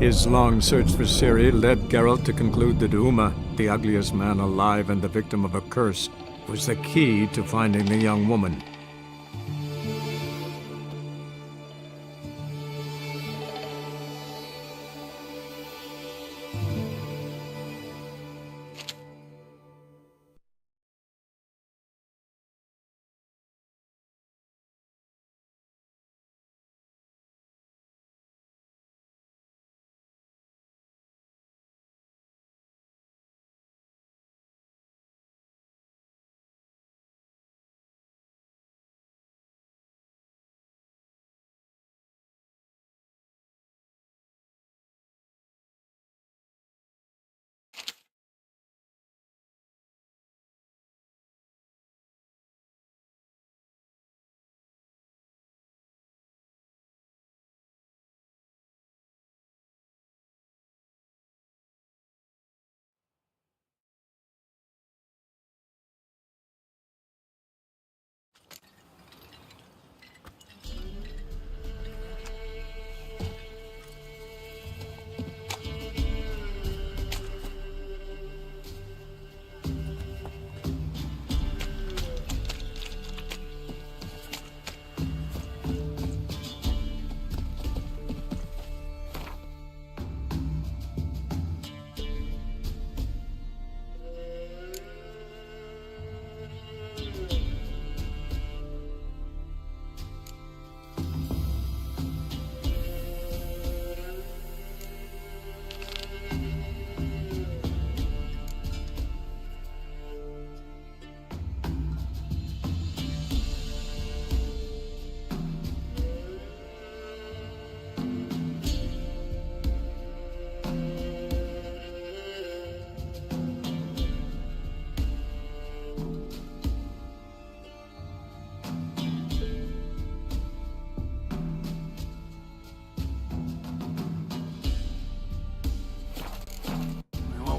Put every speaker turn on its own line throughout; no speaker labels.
His long search for Ciri led Geralt to conclude that Uma, the ugliest man alive and the victim of a curse, was the key to finding the young woman.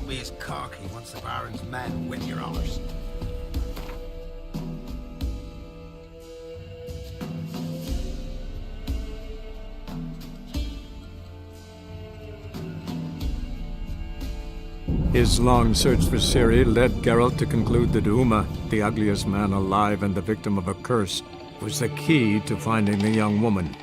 Be as cocky once the Baron's men win your honours.
His long search for Ciri led Geralt to conclude that Uma, the ugliest man alive and the victim of a curse, was the key to finding the young woman.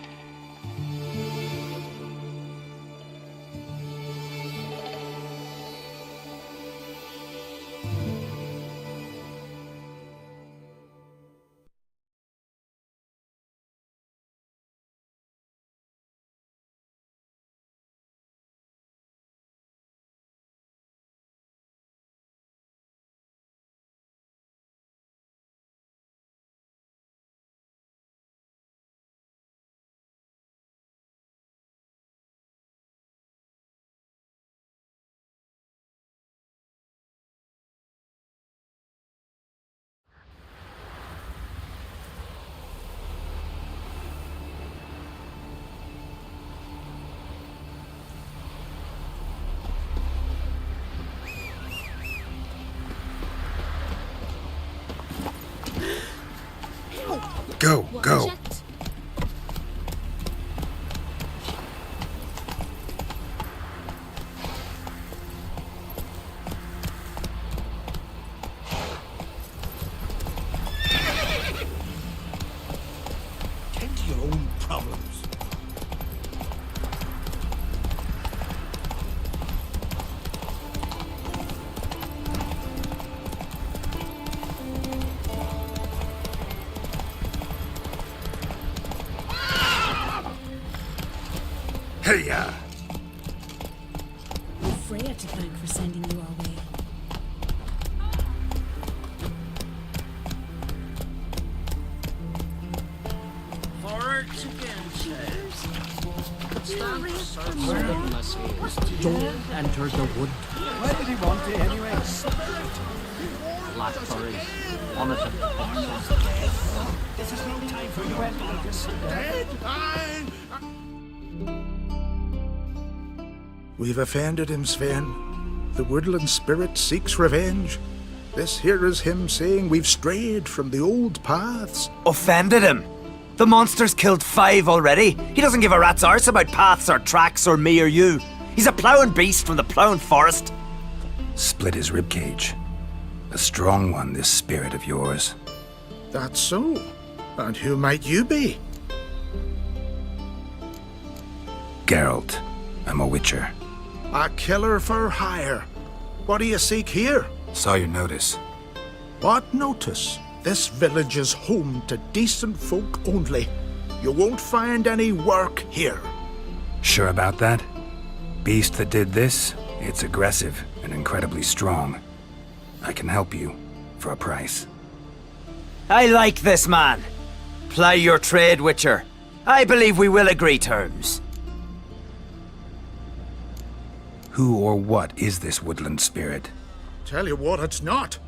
Go, go. Tend to your own problems. Hey-ya!
We've Freya to thank for sending you our way.
Forwards again, sirs.
Don't enter the wood.
Where did he want it anyway?
Black furries. One of them.
This is no time for you endless. Dead?
We've offended him, Sven. The woodland spirit seeks revenge. This here is him saying we've strayed from the old paths.
Offended him? The monster's killed 5 already. He doesn't give a rat's arse about paths or tracks or me or you. He's a plowing beast from the plowing forest.
Split his ribcage. A strong one, this spirit of yours.
That's so. And who might you be?
Geralt. I'm a witcher.
A killer for hire. What do you seek here?
Saw your notice.
What notice? This village is home to decent folk only. You won't find any work here.
Sure about that? Beast that did this, it's aggressive and incredibly strong. I can help you, for a price.
I like this man. Ply your trade, Witcher. I believe we will agree terms.
Who or what is this woodland spirit?
Tell you what, it's not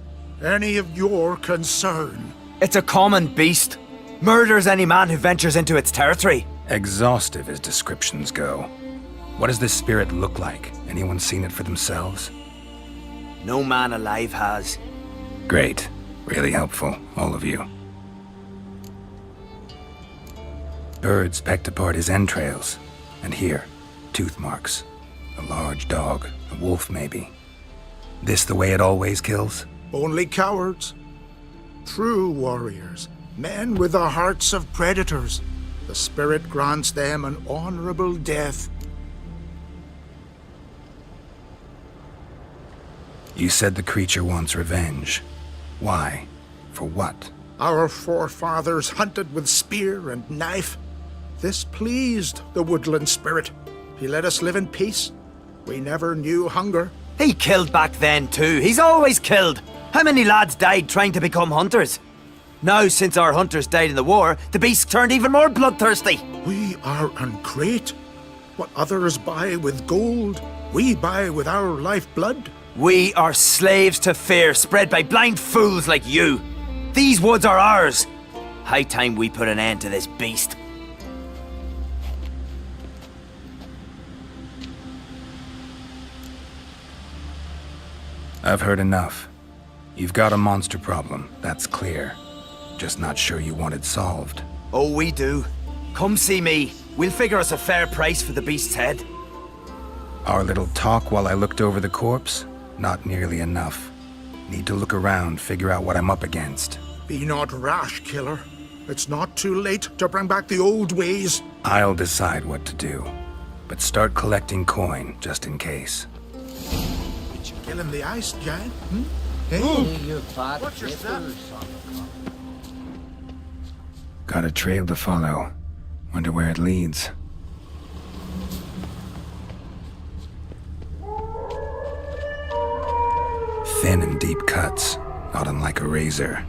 any of your concern.
It's a common beast. Murders any man who ventures into its territory.
Exhaustive as descriptions go. What does this spirit look like? Anyone seen it for themselves?
No man alive has.
Great. Really helpful, all of you. Birds pecked apart his entrails. And here, tooth marks. A large dog, a wolf maybe. This the way it always kills?
Only cowards. True warriors. Men with the hearts of predators. The spirit grants them an honorable death.
You said the creature wants revenge. Why? For what?
Our forefathers hunted with spear and knife. This pleased the woodland spirit. He let us live in peace. We never knew hunger.
He killed back then too. He's always killed. How many lads died trying to become hunters? Now, since our hunters died in the war, the beast turned even more bloodthirsty.
We are ungreat. What others buy with gold, we buy with our lifeblood.
We are slaves to fear spread by blind fools like you. These woods are ours. High time we put an end to this beast.
I've heard enough. You've got a monster problem, that's clear. Just not sure you want it solved.
Oh, we do. Come see me. We'll figure us a fair price for the beast's head.
Our little talk while I looked over the corpse? Not nearly enough. Need to look around, figure out what I'm up against.
Be not rash, killer. It's not too late to bring back the old ways.
I'll decide what to do. But start collecting coin, just in case.
Kill him the ice, giant?
Watch yourself.
Got a trail to follow. Wonder where it leads. Thin and deep cuts, not unlike a razor.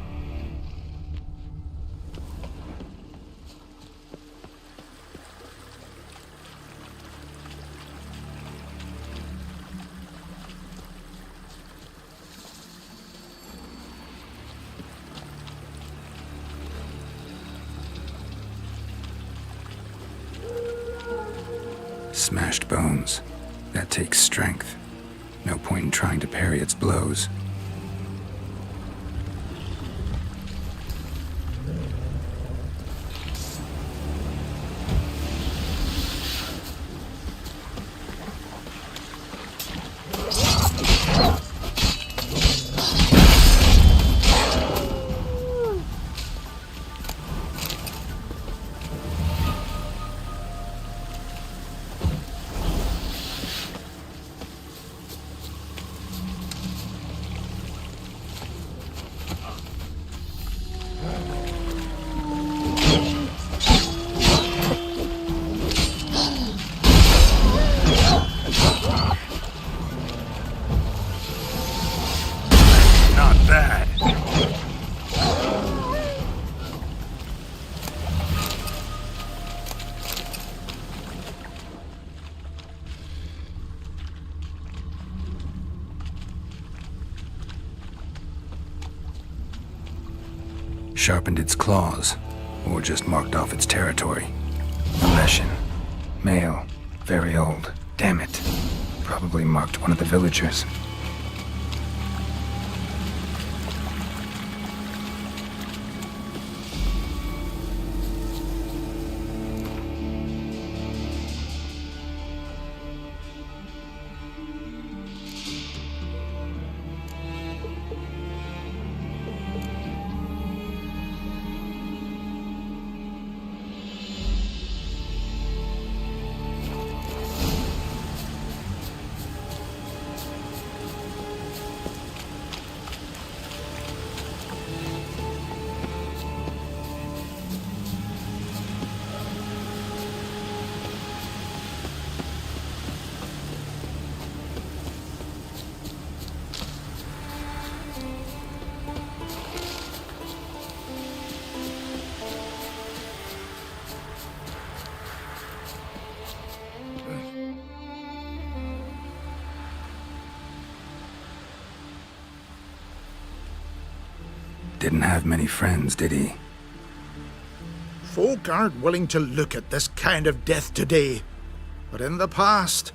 Smashed bones. That takes strength. No point in trying to parry its blows. Not bad. Sharpened its claws, or just marked off its territory. Leshen. Male. Very old. Damn it. Probably marked one of the villagers. Didn't have many friends, did he?
Folk aren't willing to look at this kind of death today. But in the past,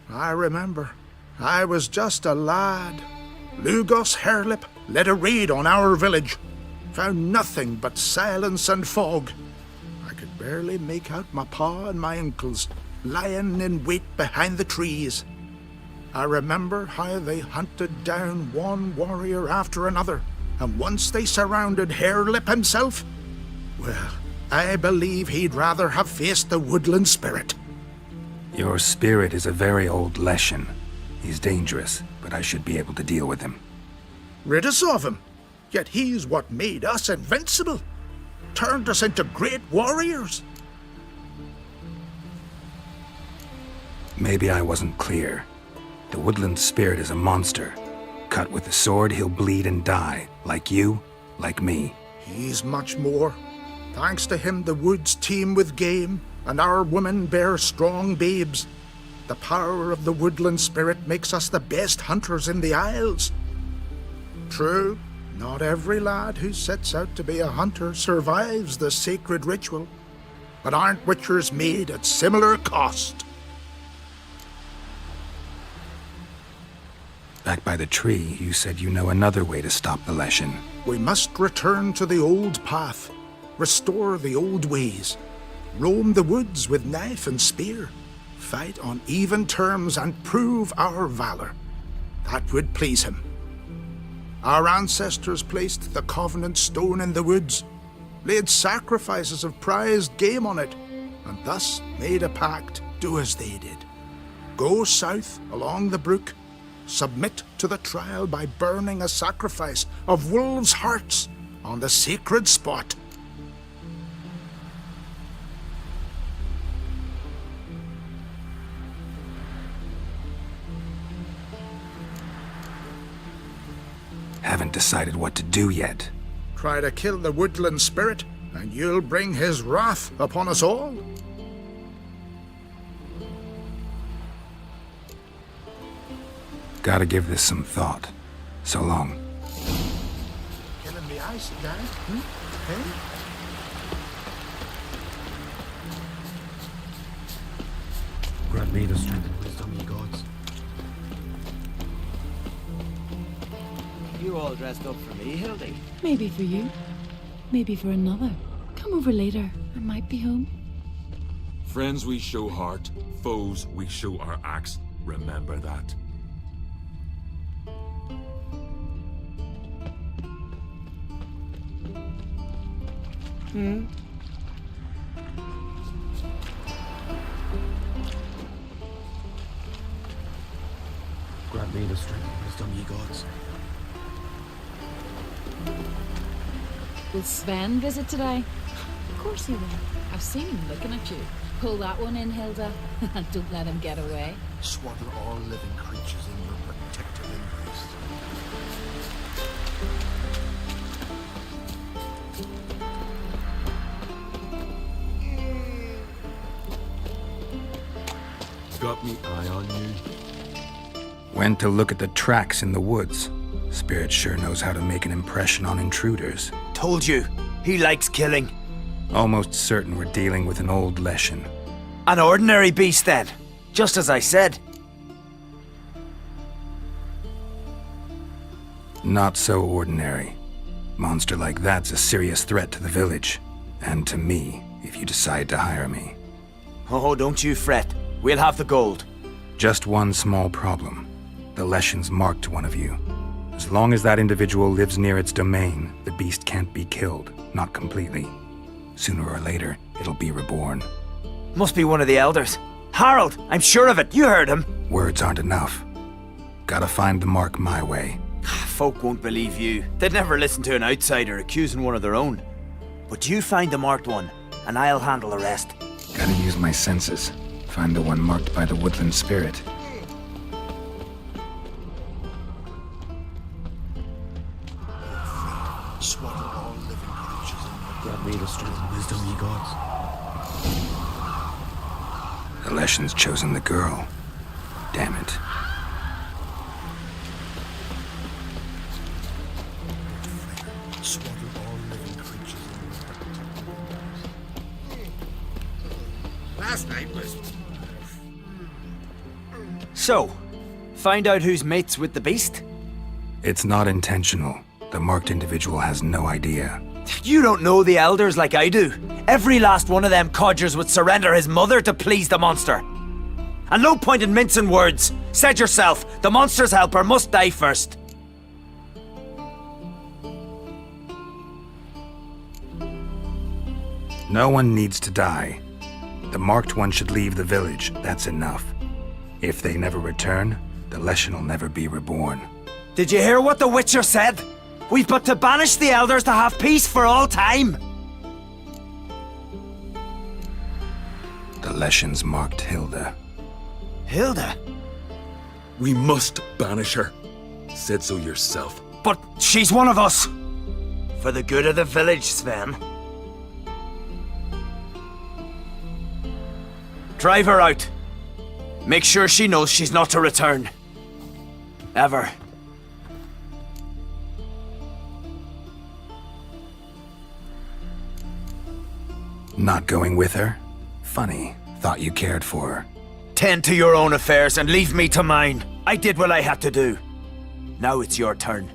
I remember, I was just a lad. Lugos Hairlip led a raid on our village. Found nothing but silence and fog. I could barely make out my pa and my uncles lying in wait behind the trees. I remember how they hunted down one warrior after another, and once they surrounded Hairlip himself, well, I believe he'd rather have faced the woodland spirit.
Your spirit is a very old Leshen. He's dangerous, but I should be able to deal with him.
Rid us of him. Yet he's what made us invincible. Turned us into great warriors.
Maybe I wasn't clear. The woodland spirit is a monster. Cut with the sword, he'll bleed and die. Like you, like me.
He's much more. Thanks to him, the woods teem with game, and our women bear strong babes. The power of the woodland spirit makes us the best hunters in the Isles. True, not every lad who sets out to be a hunter survives the sacred ritual, but aren't witchers made at similar cost?
Back by the tree, you said you know another way to stop the Leshen.
We must return to the old path, restore the old ways, roam the woods with knife and spear, fight on even terms and prove our valor. That would please him. Our ancestors placed the Covenant Stone in the woods, laid sacrifices of prized game on it, and thus made a pact, do as they did. Go south along the brook, submit to the trial by burning a sacrifice of wolves' hearts on the sacred spot.
Haven't decided what to do yet.
Try to kill the woodland spirit, and you'll bring his wrath upon us all.
Gotta give this some thought. So long.
Killing the ice, guy? Hey?
Grant me the strength and wisdom, ye gods.
You all dressed up for me, Hildy?
Maybe for you. Maybe for another. Come over later. I might be home.
Friends we show heart, foes we show our axe. Remember that.
Grant me the strength and wisdom, ye gods.
Will Sven visit today? Of course he will. I've seen him looking at you. Pull that one in, Hilda. And don't let him get away.
Swaddle all living creatures in your protective embrace.
Got me eye on you.
Went to look at the tracks in the woods. Spirit sure knows how to make an impression on intruders.
Told you, he likes killing.
Almost certain we're dealing with an old Leshen.
An ordinary beast then, just as I said.
Not so ordinary. Monster like that's a serious threat to the village. And to me, if you decide to hire me.
Oh, don't you fret. We'll have the gold.
Just one small problem. The Leshen's marked one of you. As long as that individual lives near its domain, the beast can't be killed. Not completely. Sooner or later, it'll be reborn.
Must be one of the elders. Harold, I'm sure of it. You heard him.
Words aren't enough. Gotta find the mark my way.
Folk won't believe you. They'd never listen to an outsider accusing one of their own. But you find the marked one, and I'll handle the rest.
Gotta use my senses. Find the one marked by the woodland spirit.
Swaddle all living creatures in your grant me the strength and wisdom, ye gods.
The Leshen's chosen the girl. Damn it.
So, find out who's mates with the beast?
It's not intentional. The marked individual has no idea.
You don't know the elders like I do. Every last one of them codgers would surrender his mother to please the monster. And no point in mincing words. Said yourself, the monster's helper must die first.
No one needs to die. The marked one should leave the village, that's enough. If they never return, the Leshen will never be reborn.
Did you hear what the Witcher said? We've but to banish the elders to have peace for all time.
The Leshen's marked Hilda.
Hilda?
We must banish her. Said so yourself.
But she's one of us. For the good of the village, Sven. Drive her out. Make sure she knows she's not to return. Ever.
Not going with her? Funny. Thought you cared for her.
Tend to your own affairs and leave me to mine. I did what I had to do. Now it's your turn.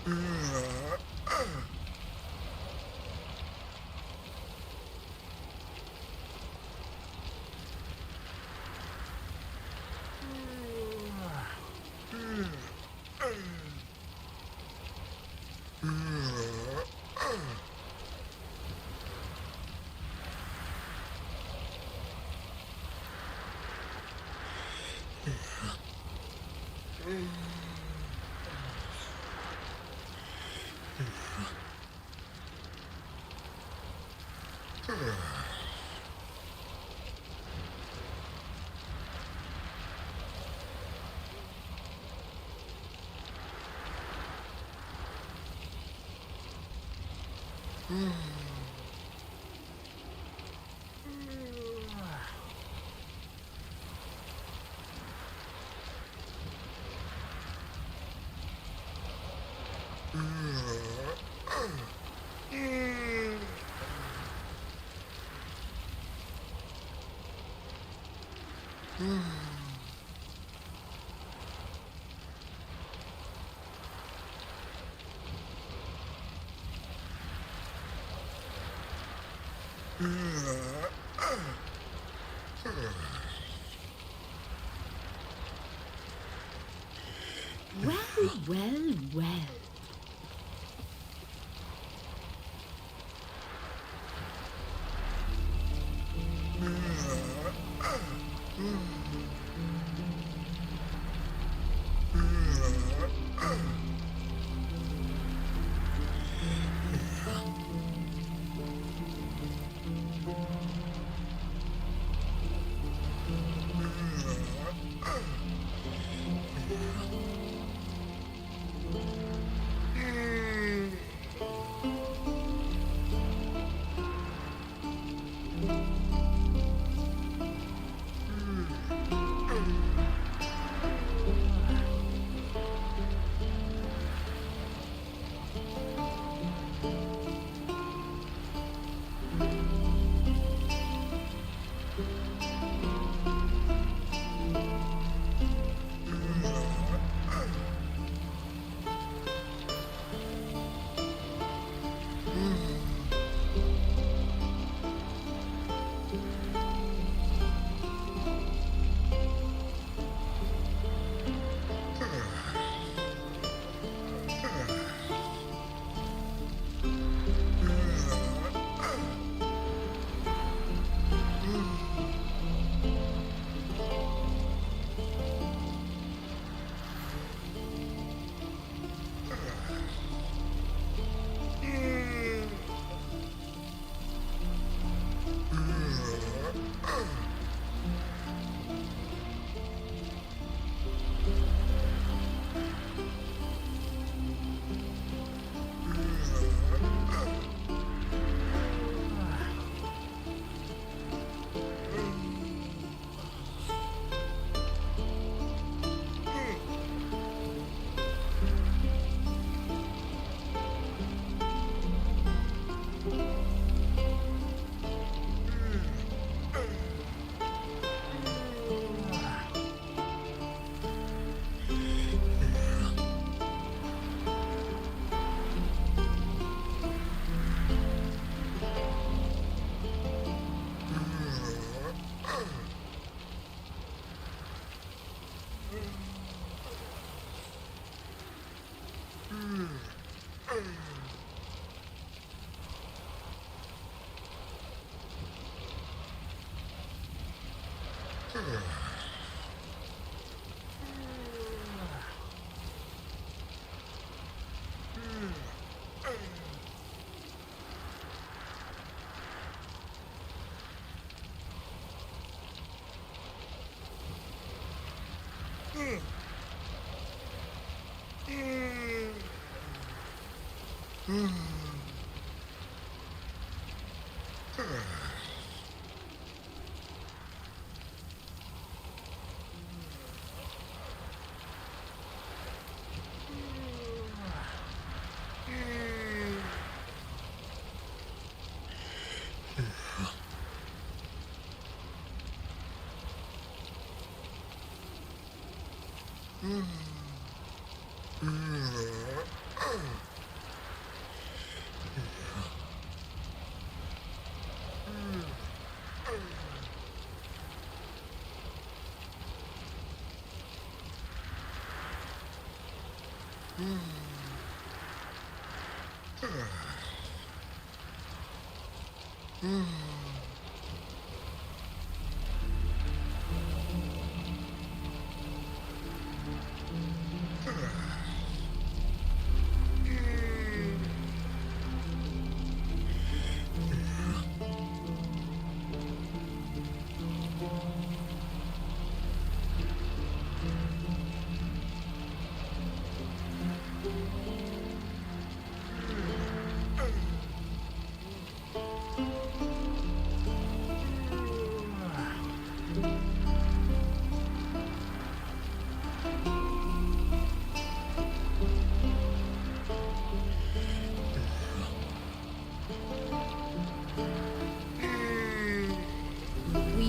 Well, well, well.
We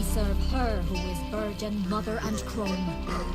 serve her who is virgin, mother, and crone.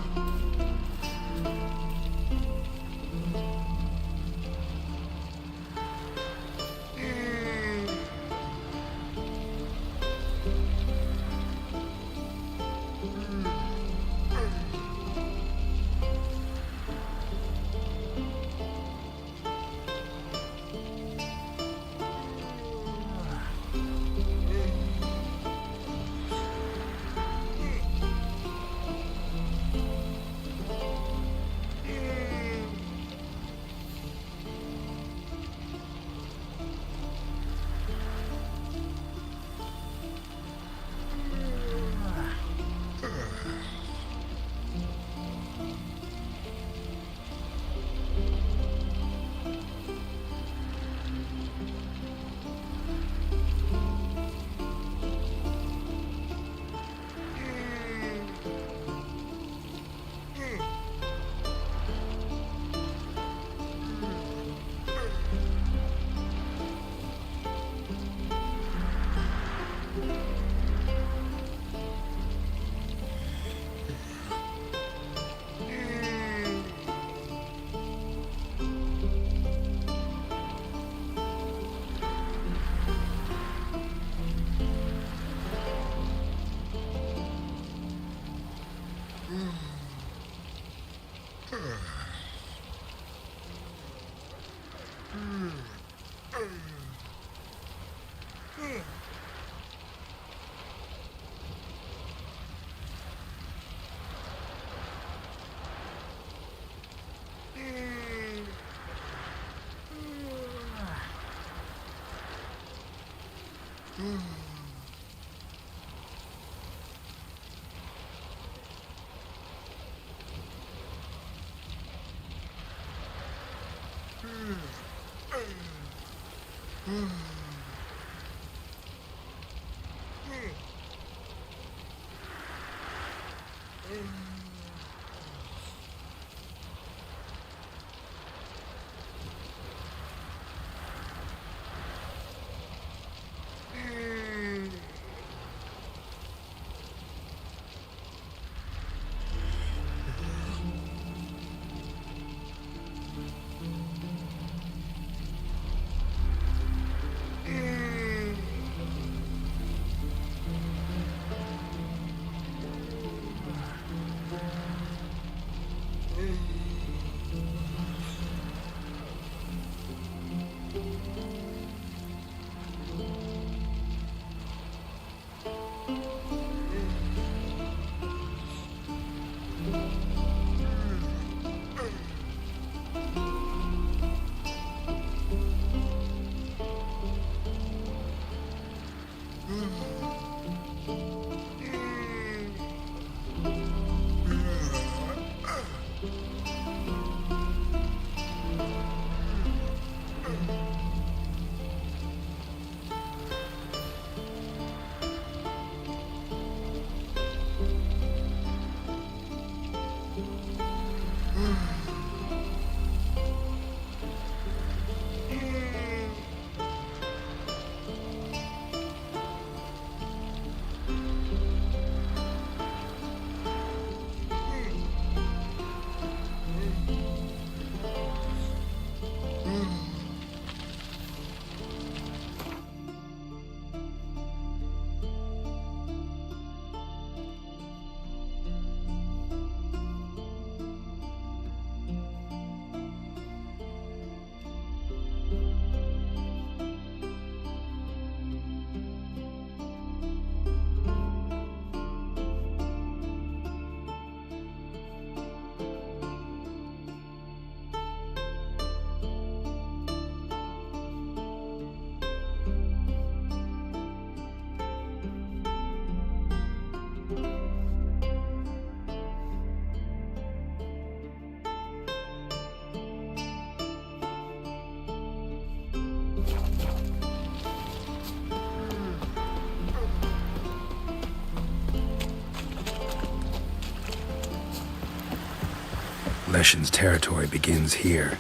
Leshen's territory begins here.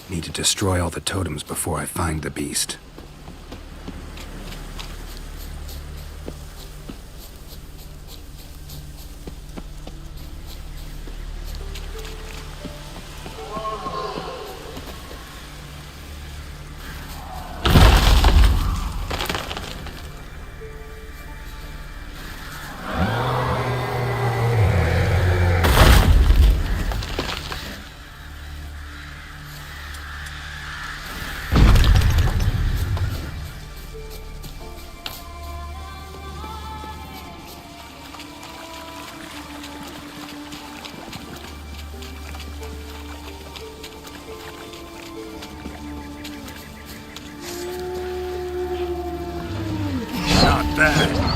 Need to destroy all the totems before I find the beast.
Not bad.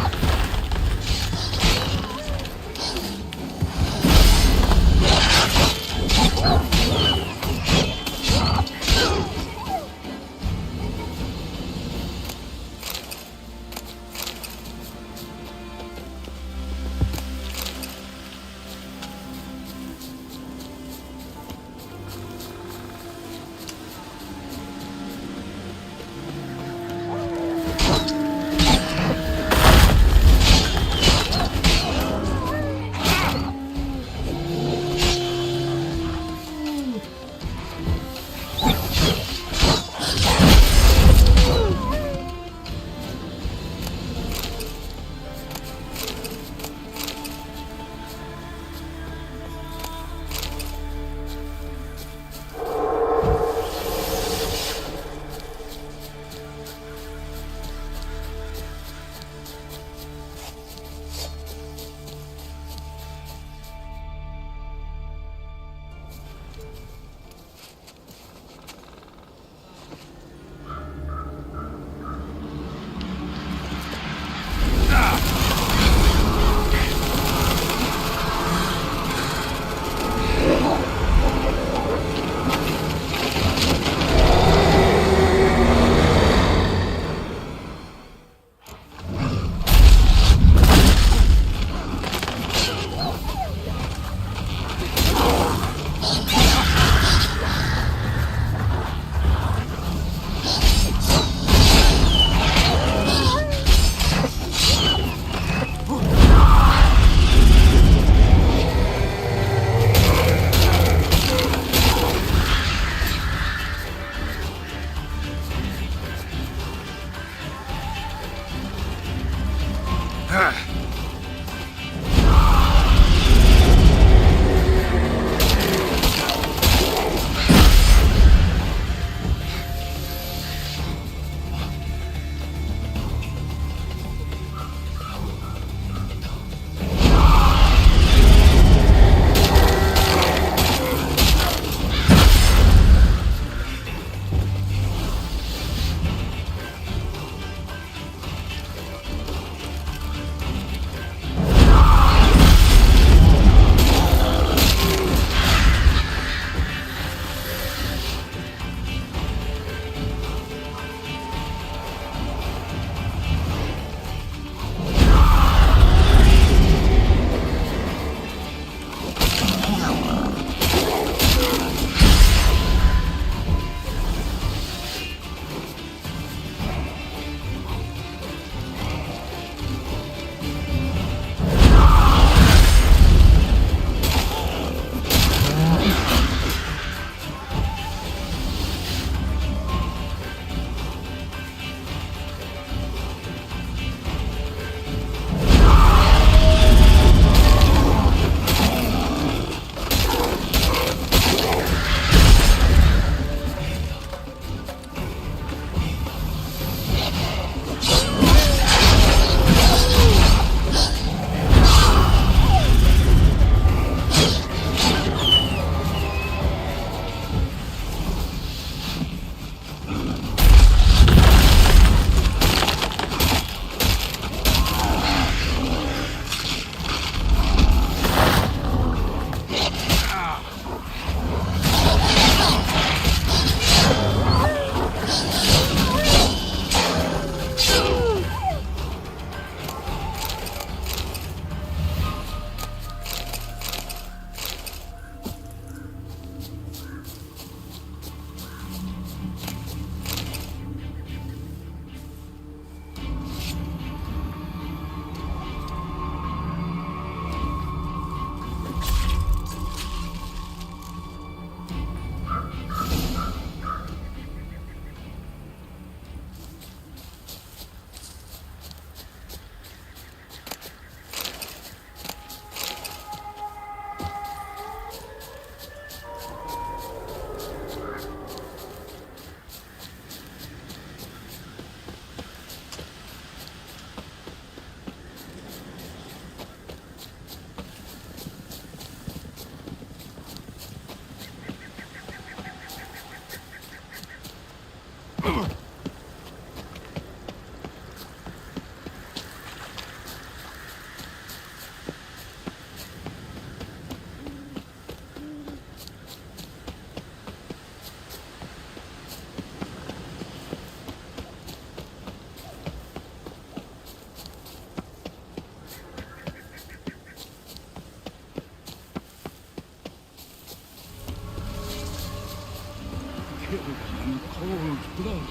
blood.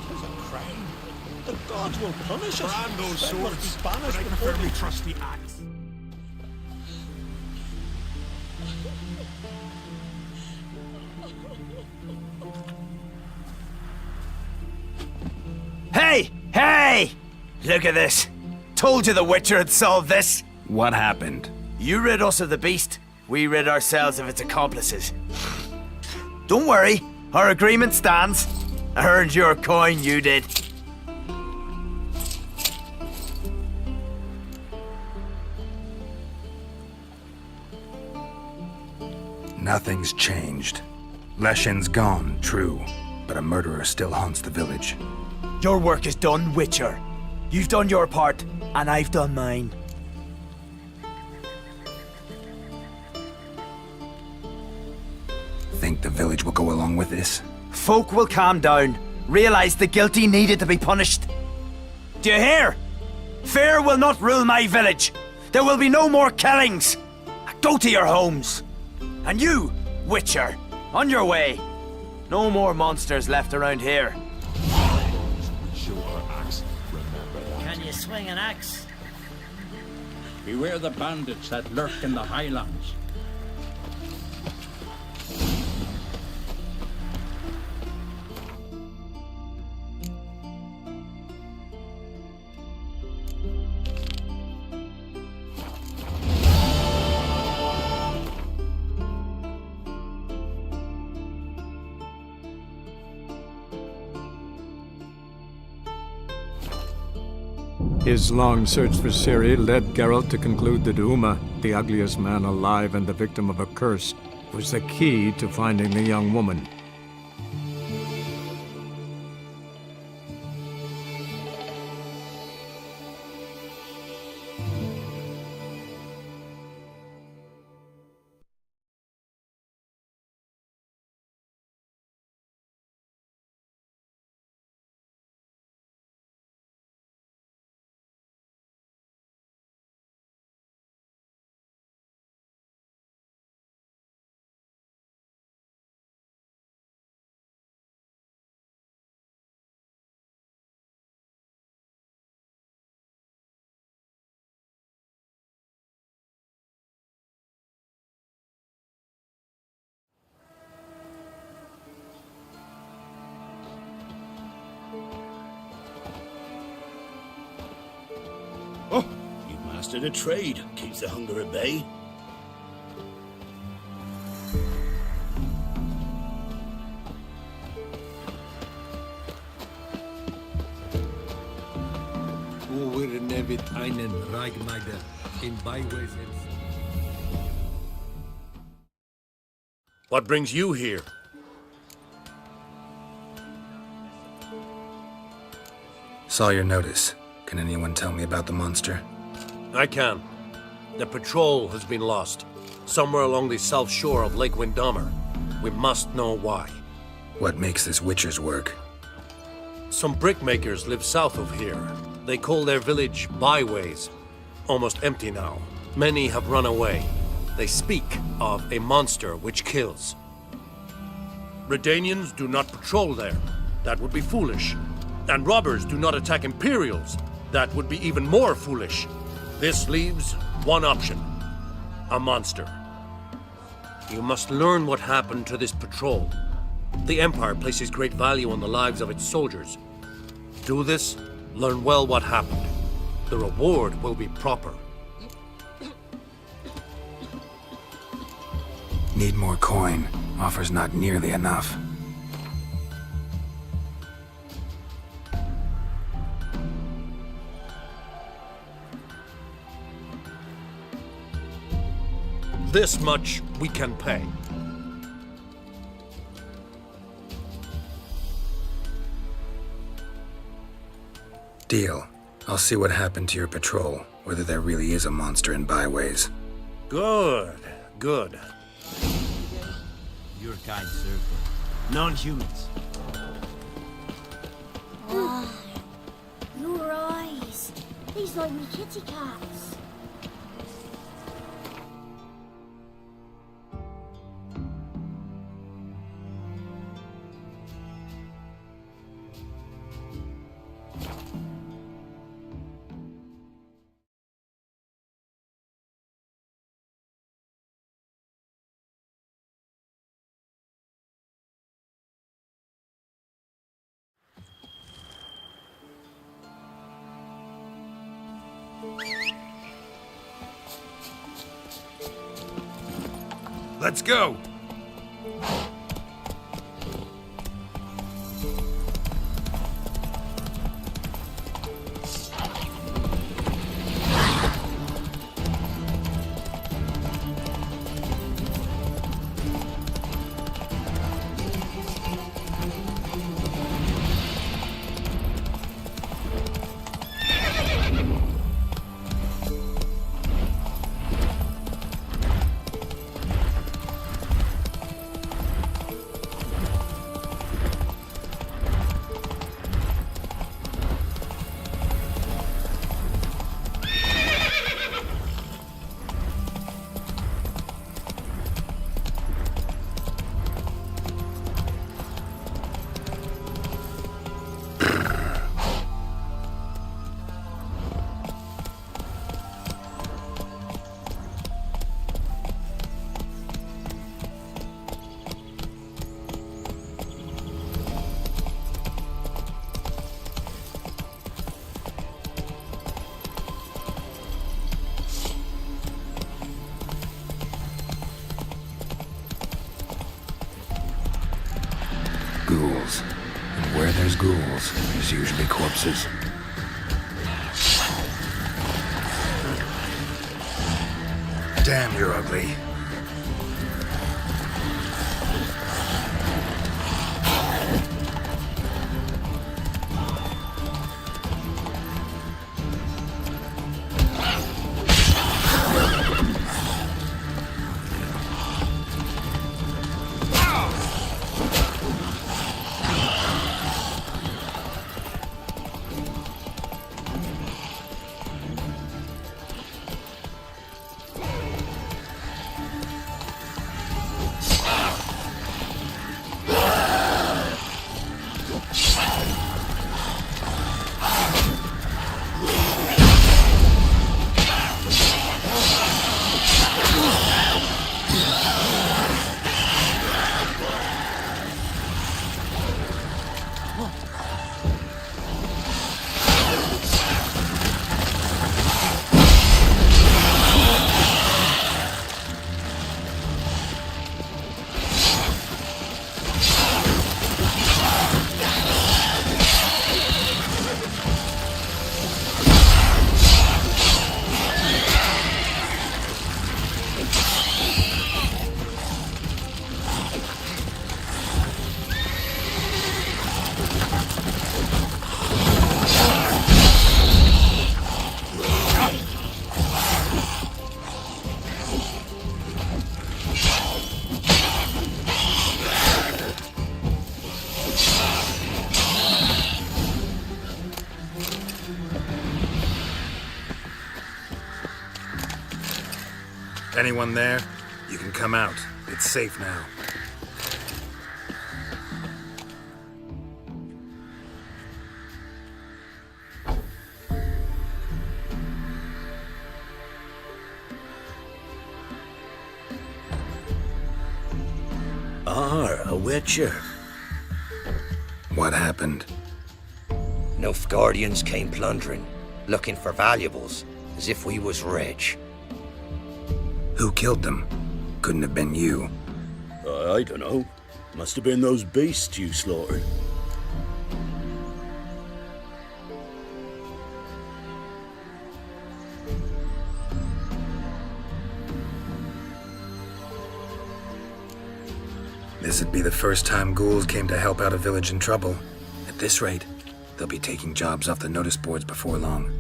There's a crime. The gods will punish us.
Brand those
Sven must
swords,
be
but
banished
I
before
firmly
we-
trust the axe.
Hey! Hey! Look at this. Told you the Witcher had solved this.
What happened?
You rid us of the beast. We rid ourselves of its accomplices. Don't worry. Our agreement stands. I earned your coin, you did.
Nothing's changed. Leshin's gone, true, but a murderer still haunts the village.
Your work is done, Witcher. You've done your part, and I've done mine.
Think the village will go along with this?
Folk will calm down, realize the guilty needed to be punished. Do you hear? Fear will not rule my village. There will be no more killings. Go to your homes. And you, Witcher, on your way. No more monsters left around here.
We show our axe. Remember that.
Can you swing an axe? Beware the bandits that lurk in the highlands.
His long search for Ciri led Geralt to conclude that Uma, the ugliest man alive and the victim of a curse, was the key to finding the young woman.
Oh, you've mastered a trade. Keeps the hunger at bay.
Over nevit einen Reichmeider in byways.
What brings you here?
Saw your notice. Can anyone tell me about the monster?
I can. The patrol has been lost. Somewhere along the south shore of Lake Windammer. We must know why.
What makes this Witcher's work?
Some brickmakers live south of here. They call their village byways. Almost empty now. Many have run away. They speak of a monster which kills. Redanians do not patrol there. That would be foolish. And robbers do not attack Imperials. That would be even more foolish. This leaves one option. A monster. You must learn what happened to this patrol. The Empire places great value on the lives of its soldiers. Do this, learn well what happened. The reward will be proper.
Need more coin. Offer's not nearly enough.
This much we can pay.
Deal. I'll see what happened to your patrol, whether there really is a monster in byways.
Good, good.
Your kind servant. Non-humans.
Your eyes. These like me kitty cats.
Let's go! Ghouls. And where there's ghouls, there's usually corpses. Damn, you're ugly. Anyone there? You can come out. It's safe now.
A witcher.
What happened?
Nilfgaardians came plundering, looking for valuables, as if we was rich.
Who killed them? Couldn't have been you.
I don't know. Must have been those beasts you slaughtered.
This'd be the first time ghouls came to help out a village in trouble. At this rate, they'll be taking jobs off the notice boards before long.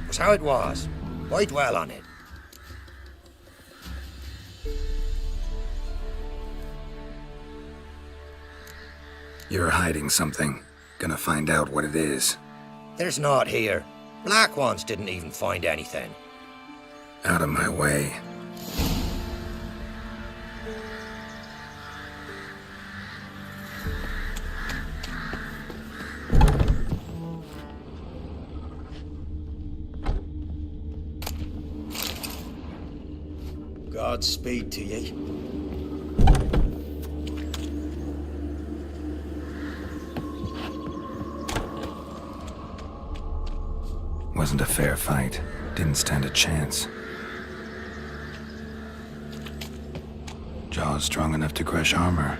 Was how it was. Why dwell on it?
You're hiding something. Gonna find out what it is.
There's not here. Black ones didn't even find anything.
Out of my way.
Godspeed to ye.
Wasn't a fair fight. Didn't stand a chance. Jaws strong enough to crush armor.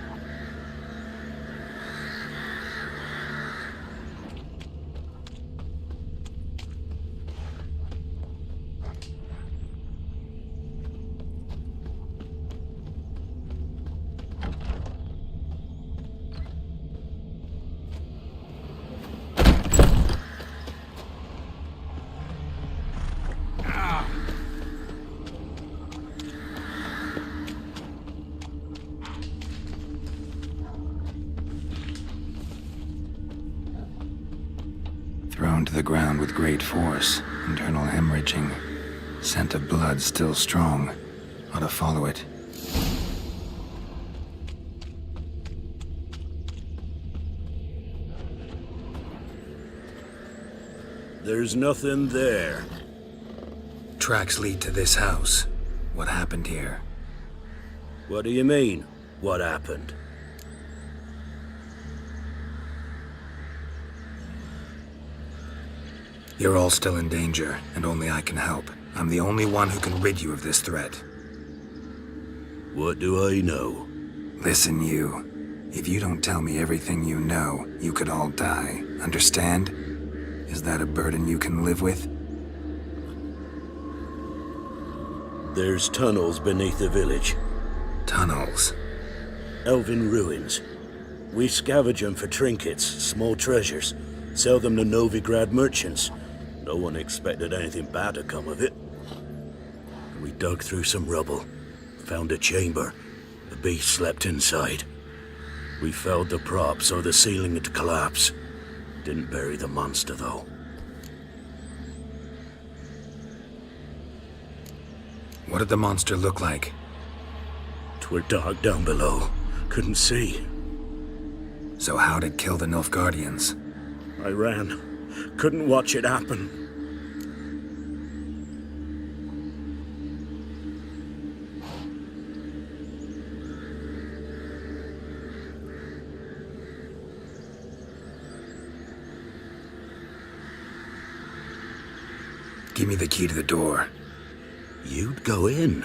Thrown to the ground with great force, internal hemorrhaging. Scent of blood still strong. Ought to follow it.
There's nothing there.
Tracks lead to this house. What happened here?
What do you mean, what happened?
You're all still in danger, and only I can help. I'm the only one who can rid you of this threat.
What do I know?
Listen, you. If you don't tell me everything you know, you could all die. Understand? Is that a burden you can live with?
There's tunnels beneath the village.
Tunnels?
Elven ruins. We scavenge them for trinkets, small treasures. Sell them to Novigrad merchants. No one expected anything bad to come of it. We dug through some rubble. Found a chamber. The beast slept inside. We felled the prop so the ceiling had collapsed. Didn't bury the monster, though.
What did the monster look like?
'Twere dark down below. Couldn't see.
So how'd it kill the Nilfgaardians?
I ran. Couldn't watch it happen.
Give me the key to the door.
You'd go in?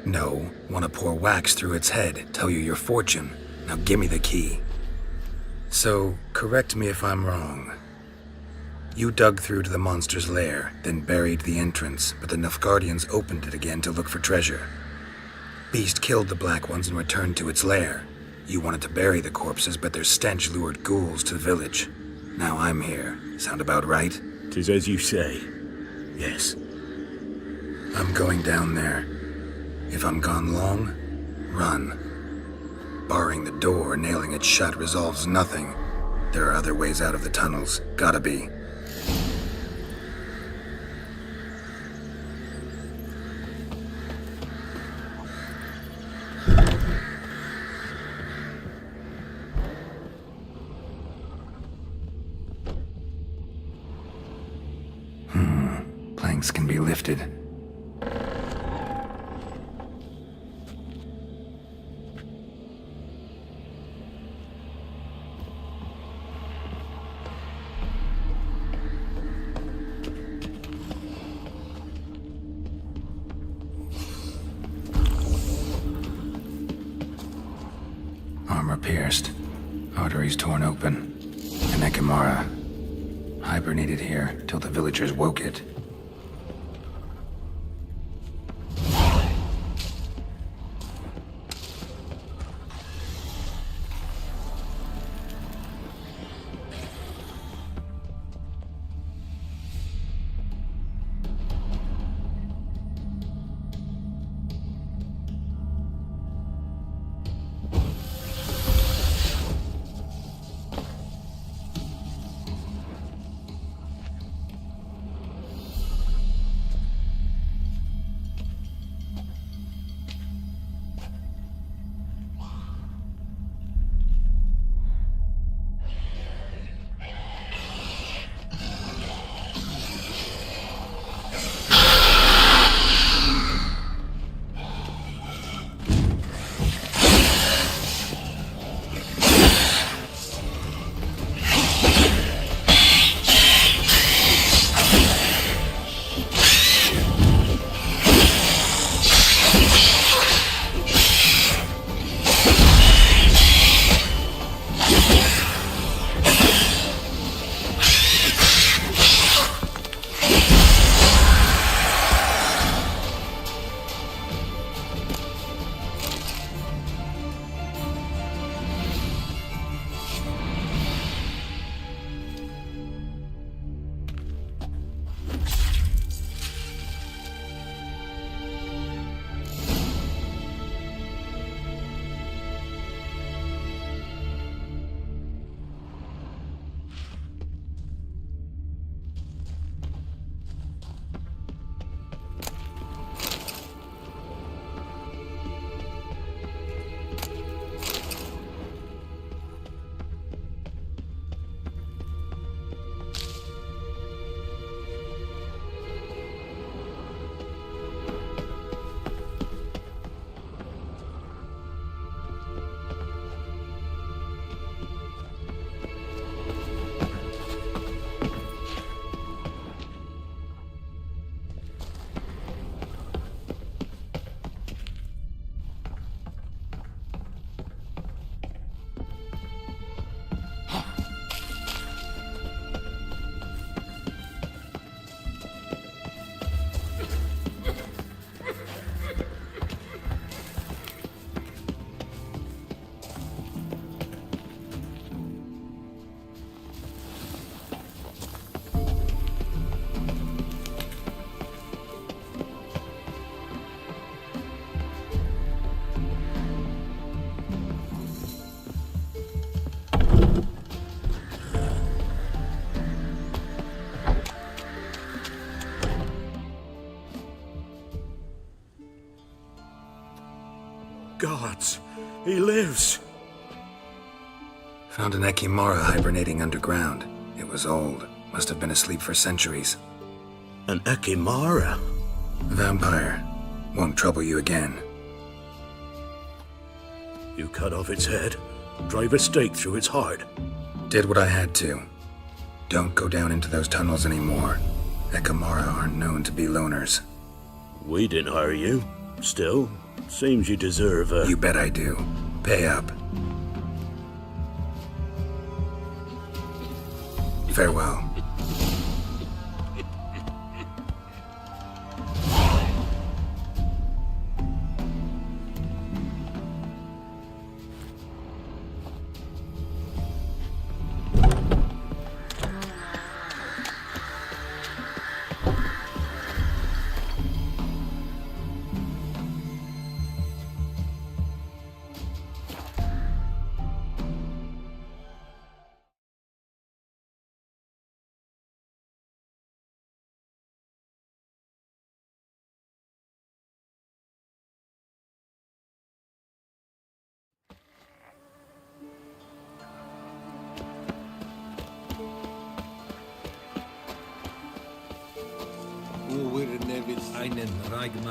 No. Want to pour wax through its head, tell you your fortune. Now give me the key. So, correct me if I'm wrong. You dug through to the monster's lair, then buried the entrance, but the Nilfgaardians opened it again to look for treasure. Beast killed the Black Ones and returned to its lair. You wanted to bury the corpses, but their stench lured ghouls to the village. Now I'm here. Sound about right?
'Tis as you say. Yes.
I'm going down there. If I'm gone long, run. Barring the door, nailing it shut resolves nothing. There are other ways out of the tunnels. Gotta be. Planks can be lifted. Armor pierced. Arteries torn open. An Ekimara. Hibernated here till the villagers woke it.
Gods, he lives!
Found an Ekimara hibernating underground. It was old. Must have been asleep for centuries.
An Ekimara?
Vampire. Won't trouble you again.
You cut off its head, drive a stake through its heart.
Did what I had to. Don't go down into those tunnels anymore. Ekimara aren't known to be loners.
We didn't hire you. Still, seems you deserve a...
You bet I do. Pay up. Farewell.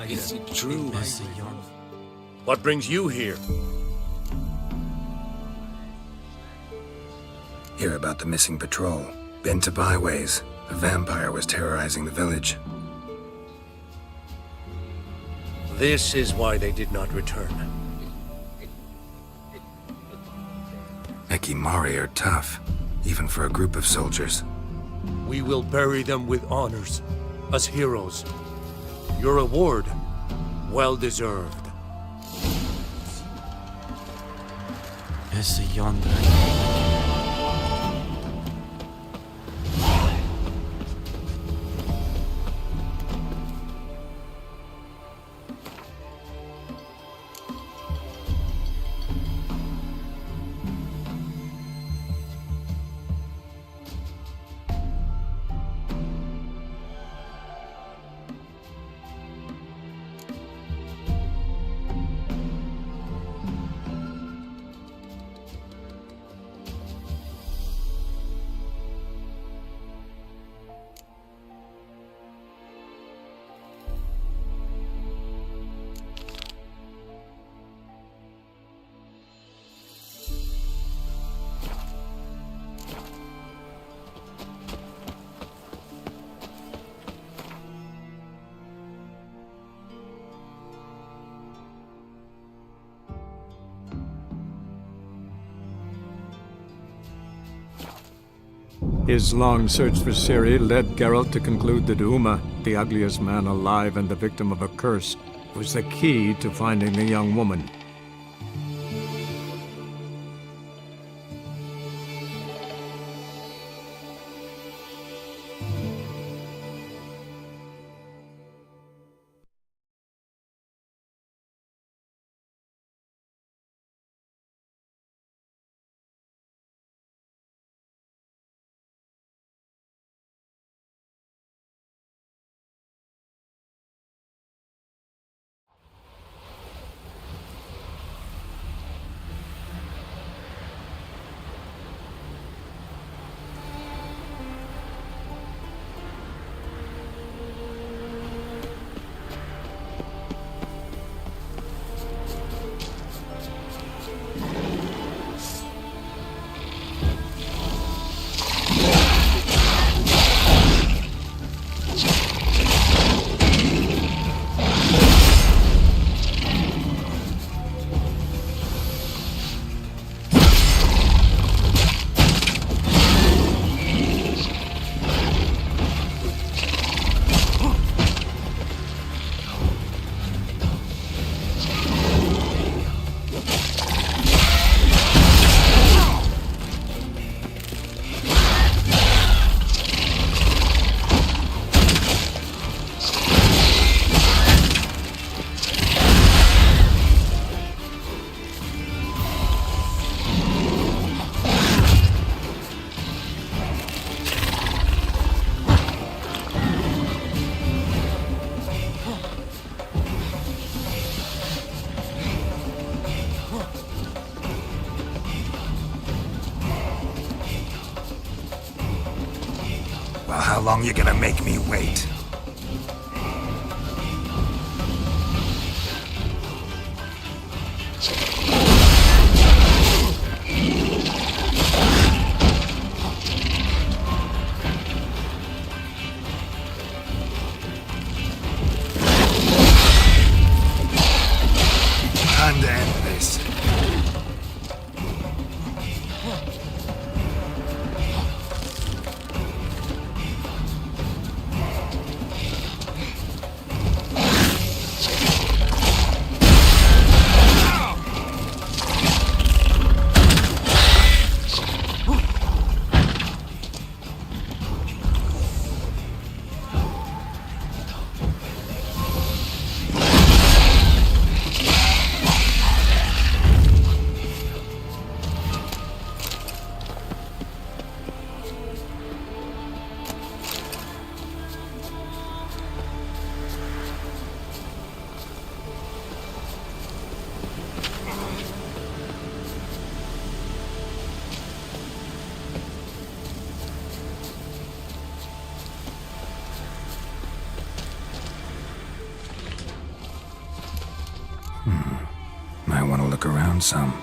Is it true?
What brings you here?
Hear about the missing patrol. Been to byways. A vampire was terrorizing the village.
This is why they did not return.
Ekimari are tough, even for a group of soldiers.
We will bury them with honors, as heroes. Your reward, well deserved.
His long search for Ciri led Geralt to conclude that Uma, the ugliest man alive and the victim of a curse, was the key to finding the young woman.
long you gonna make me wait? Time to end this. Might want to look around some.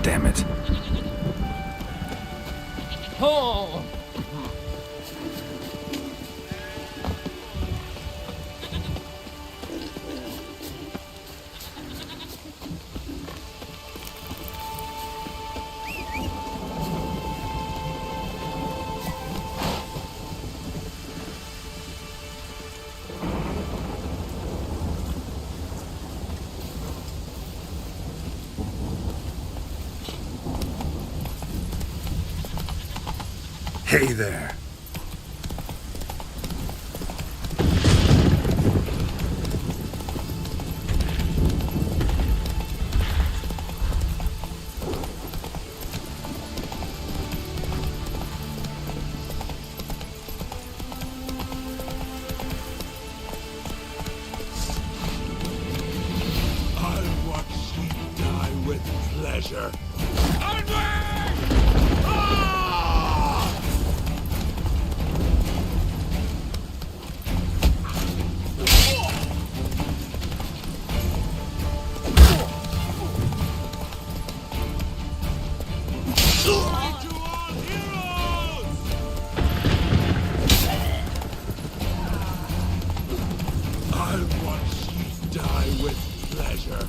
damn it.
Oh!
Hey there.
I'll watch you die with pleasure. I'll watch you die with pleasure.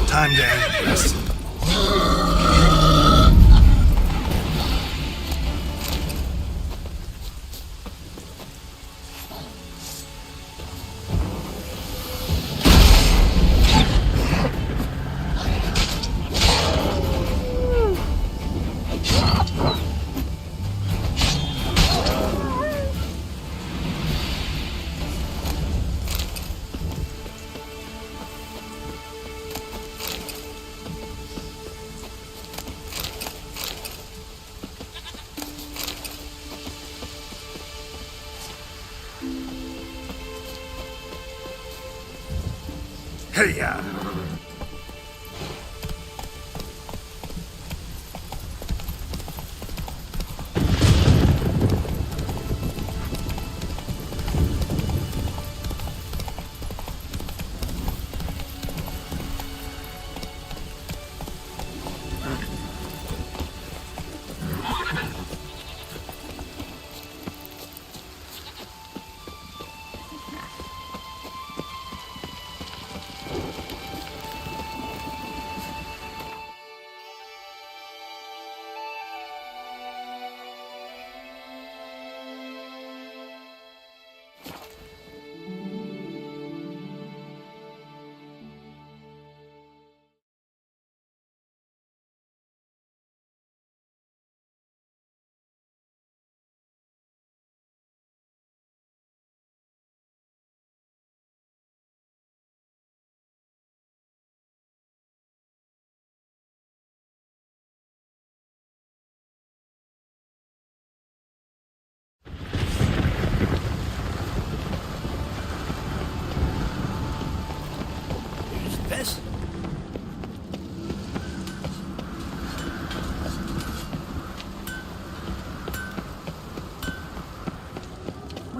Time to end this. Hey-ya!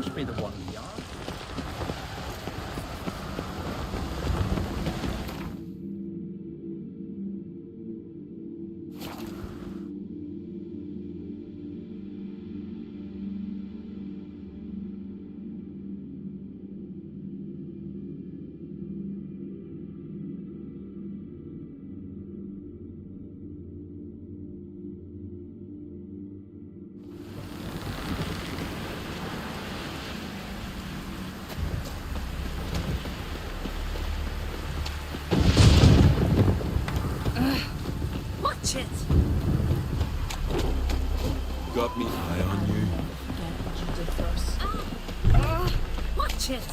must be the one we are.
Watch it!
Got me eye on you.
Forget what you did first.
Watch it!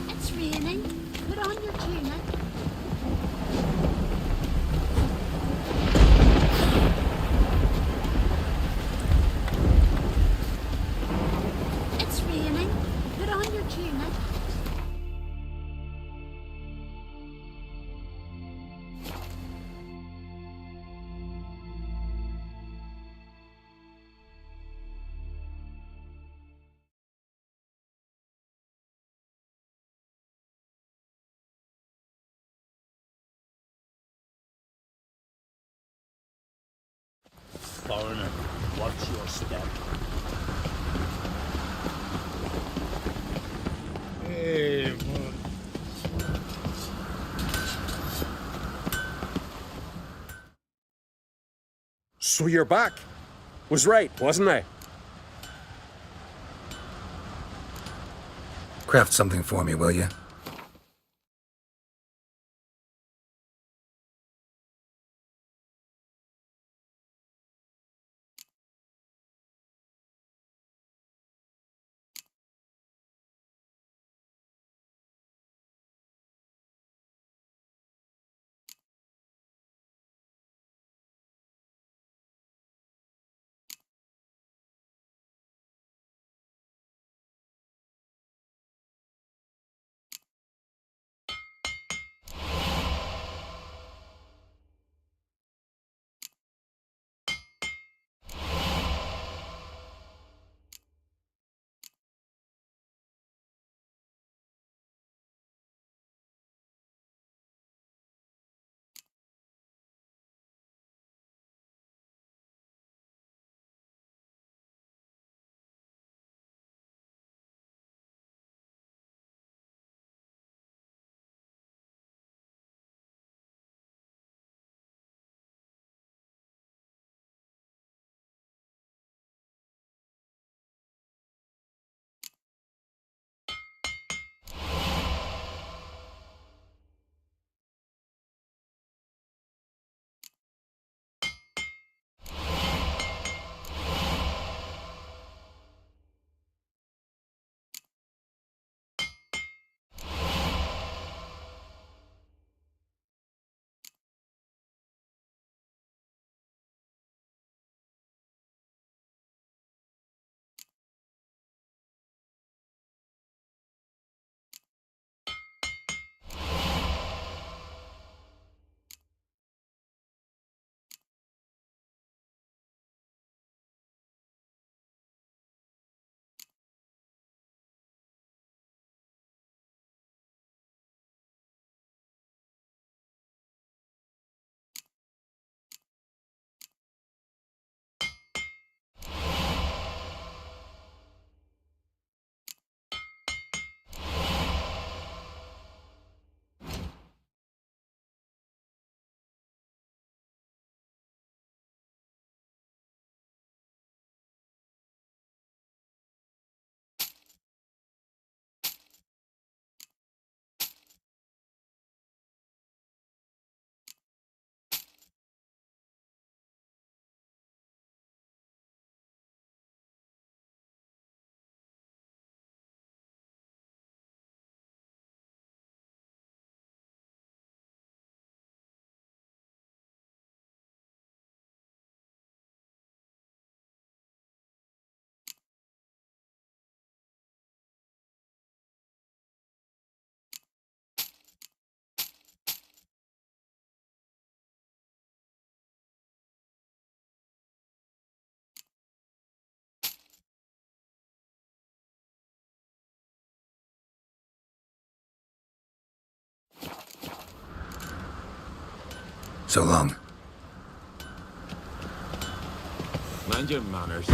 It's raining. Put on your tunic. It's raining. Put on your tunic.
Foreigner, watch your step.
Hey, man.
So you're back. Was right, wasn't I?
Craft something for me, will you? So long.
Mind your manners.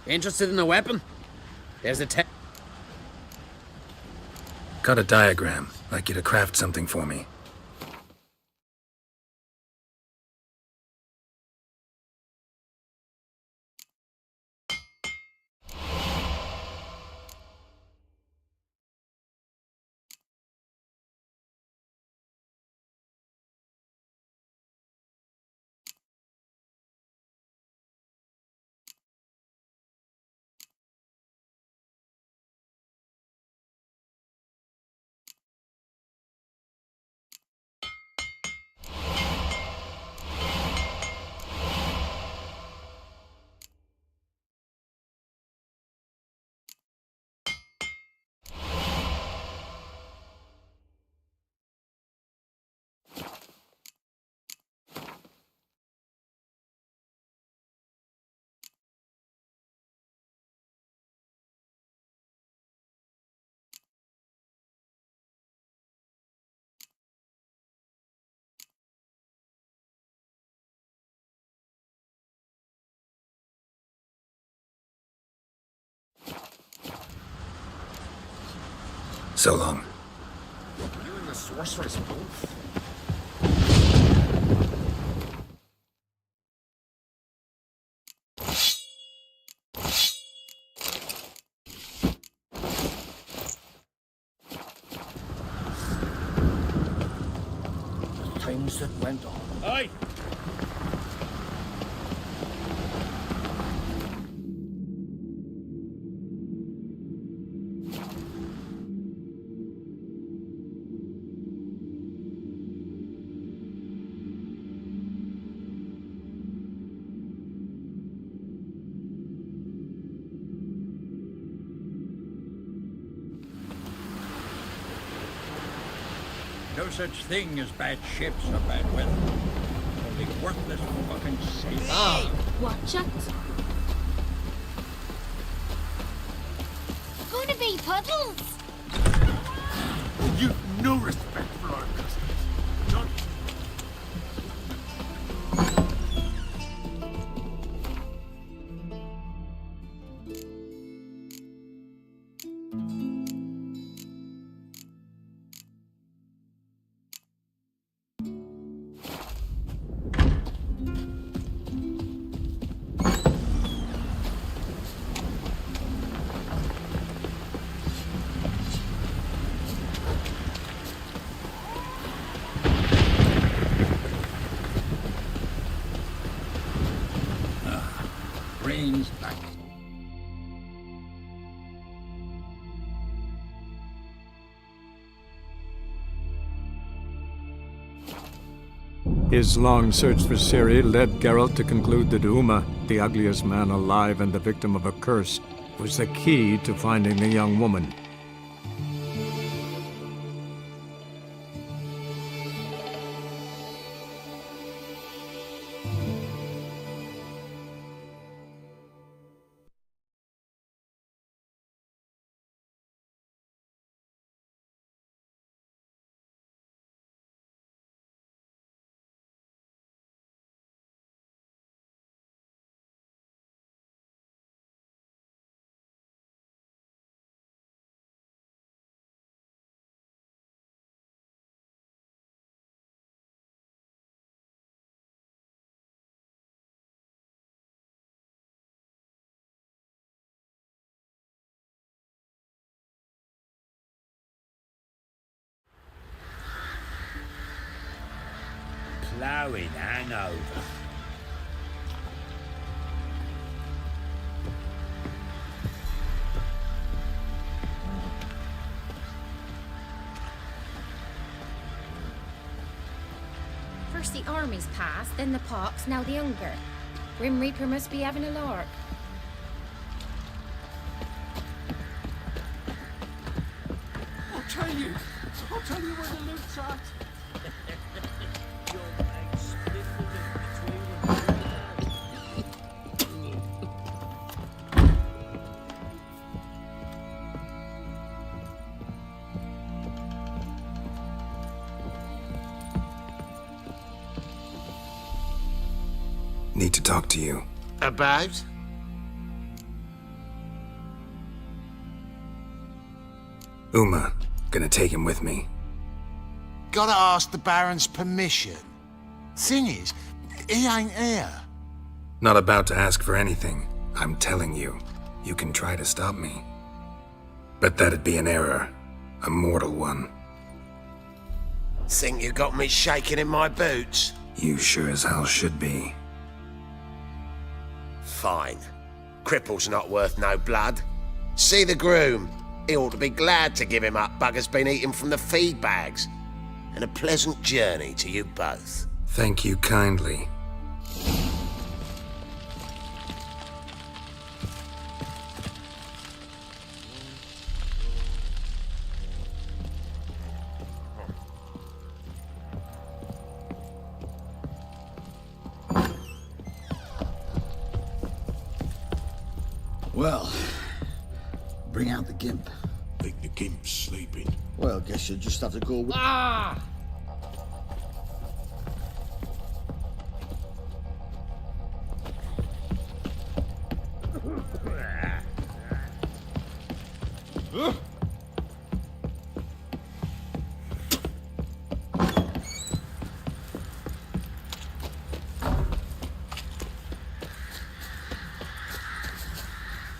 Interested in a weapon? There's a
Got a diagram. Like you to craft something for me. So long.
You and the sorceress both?
The things that went on.
Aye!
No such thing as bad ships or bad weather. Only worthless fucking sailors.
Hey! Watch it. Gonna be puddles.
You've no respect for our customs. None.
Rain's back.
His long search for Ciri led Geralt to conclude that Uma, the ugliest man alive and the victim of a curse, was the key to finding the young woman.
Ploughing hangover.
First the armies passed, then the pox, now the hunger. Grim Reaper must be having a lark.
I'll tell you where the loot's at.
Need to talk to you.
About?
Uma. Gonna take him with me.
Gotta ask the Baron's permission. Thing is, he ain't here.
Not about to ask for anything. I'm telling you. You can try to stop me. But that'd be an error. A mortal one.
Think you got me shaking in my boots?
You sure as hell should be.
Fine. Cripple's not worth no blood. See the groom. He ought to be glad to give him up. Bugger's been eating from the feed bags. And a pleasant journey to you both.
Thank you kindly.
Well, bring out the gimp.
Think the gimp's sleeping.
Well, guess you'll just have to go with...
Ah!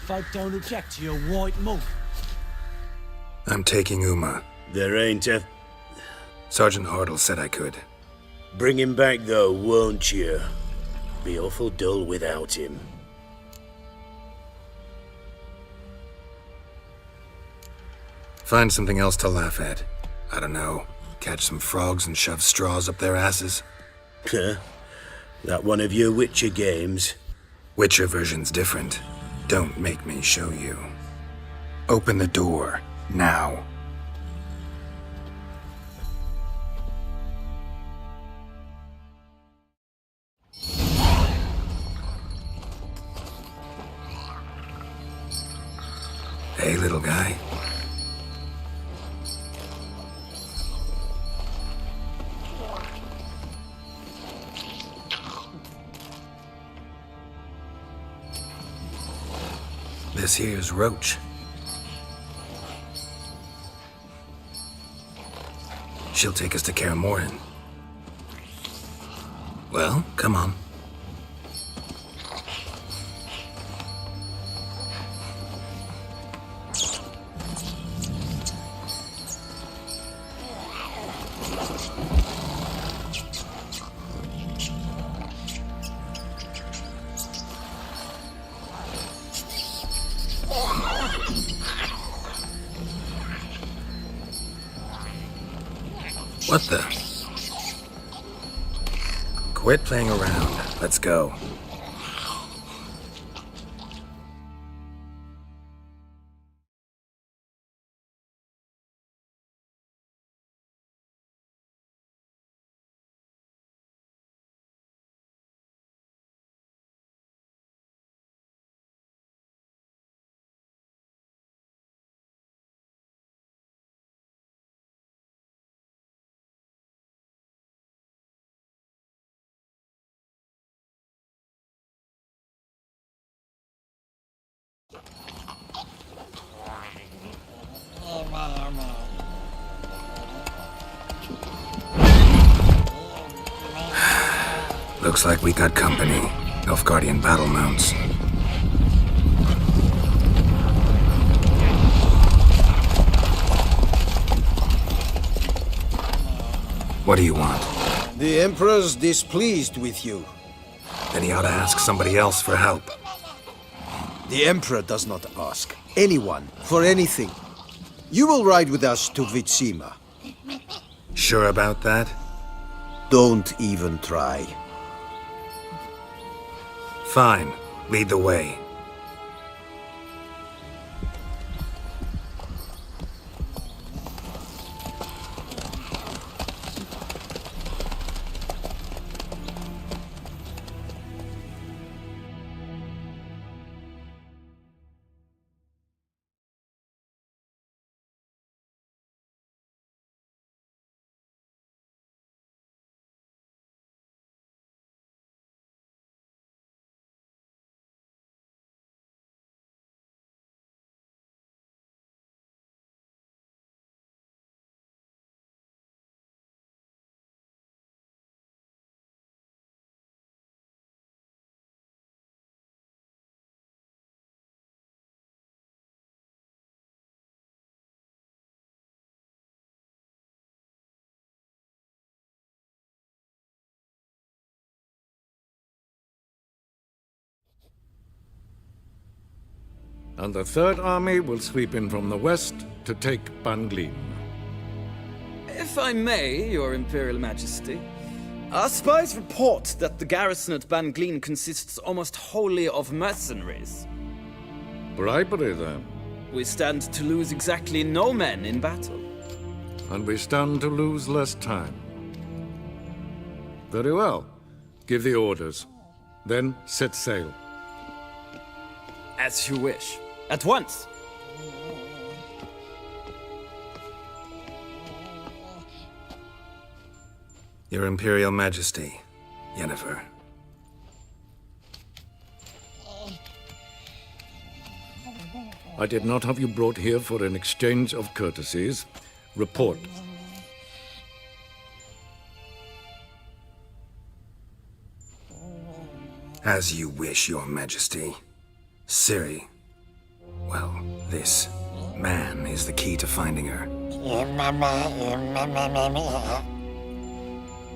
Folk don't object to your white monk.
I'm taking Uma.
There ain't a...
Sergeant Hartle said I could.
Bring him back, though, won't you? Be awful dull without him.
Find something else to laugh at. I don't know. Catch some frogs and shove straws up their asses.
Huh? That one of your Witcher games?
Witcher version's different. Don't make me show you. Open the door, now. Hey, little guy. This here's Roach. She'll take us to Kaer Morhen. Well, come on. What the? Quit playing around. Let's go. Looks like we got company. Nilfgaardian battle mounts. What do you want?
The Emperor's displeased with you.
Then he ought to ask somebody else for help.
The Emperor does not ask anyone for anything. You will ride with us to Vitsima.
Sure about that?
Don't even try.
Fine. Lead the way.
and the Third Army will sweep in from the west to take Banglin.
If I may, Your Imperial Majesty, our spies report that the garrison at Banglin consists almost wholly of mercenaries.
Bribery, then.
We stand to lose exactly no men in battle.
And we stand to lose less time. Very well. Give the orders. Then set sail.
As you wish. At once!
Your Imperial Majesty, Yennefer.
I did not have you brought here for an exchange of courtesies. Report.
As you wish, Your Majesty. Ciri. Well, this man is the key to finding her.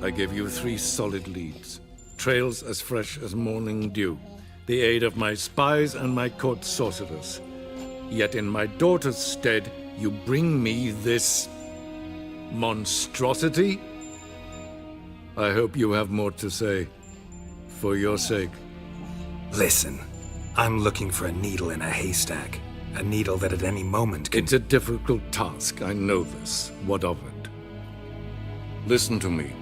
I gave you 3 solid leads. Trails as fresh as morning dew. The aid of my spies and my court sorcerers. Yet in my daughter's stead, you bring me this monstrosity? I hope you have more to say. For your sake.
Listen, I'm looking for a needle in a haystack. A needle that at any moment can...
It's a difficult task, I know this. What of it? Listen to me.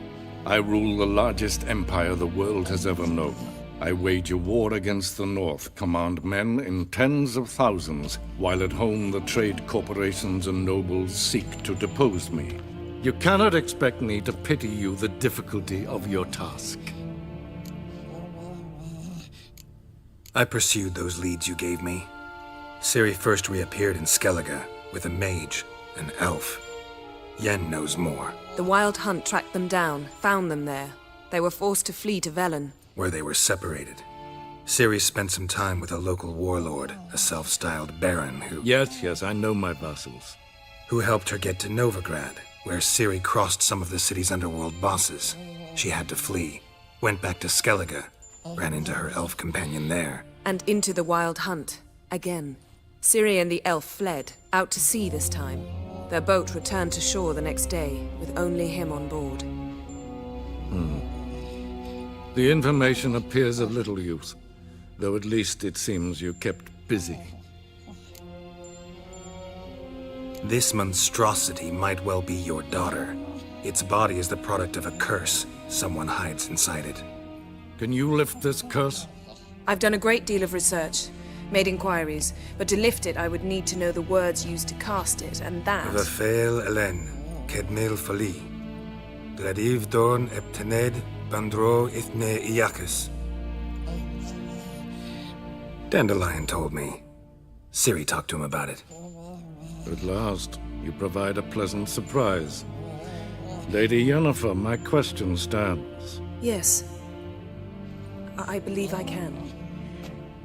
I rule the largest empire the world has ever known. I wage a war against the North, command men in tens of thousands, while at home the trade corporations and nobles seek to depose me. You cannot expect me to pity you the difficulty of your task.
I pursued those leads you gave me. Ciri first reappeared in Skellige with a mage, an elf. Yen knows more.
The Wild Hunt tracked them down, found them there. They were forced to flee to Velen.
Where they were separated. Ciri spent some time with a local warlord, a self-styled baron who...
Yes, I know my vassals.
Who helped her get to Novigrad, where Ciri crossed some of the city's underworld bosses. She had to flee, went back to Skellige, ran into her elf companion there.
And into the Wild Hunt, again. Ciri and the elf fled, out to sea this time. Their boat returned to shore the next day, with only him on board.
The information appears of little use, though at least it seems you kept busy.
This monstrosity might well be your daughter. Its body is the product of a curse. Someone hides inside it.
Can you lift this curse?
I've done a great deal of research, made inquiries, but to lift it I would need to know the words used to cast it, and that...
Vafael Elen, Kedmil Fali, Gladiv Dorn Eptened, Bandro Ithne Iacus. Dandelion told me. Ciri talked to him about it.
At last, you provide a pleasant surprise. Lady Yennefer, my question stands.
Yes. I believe I can.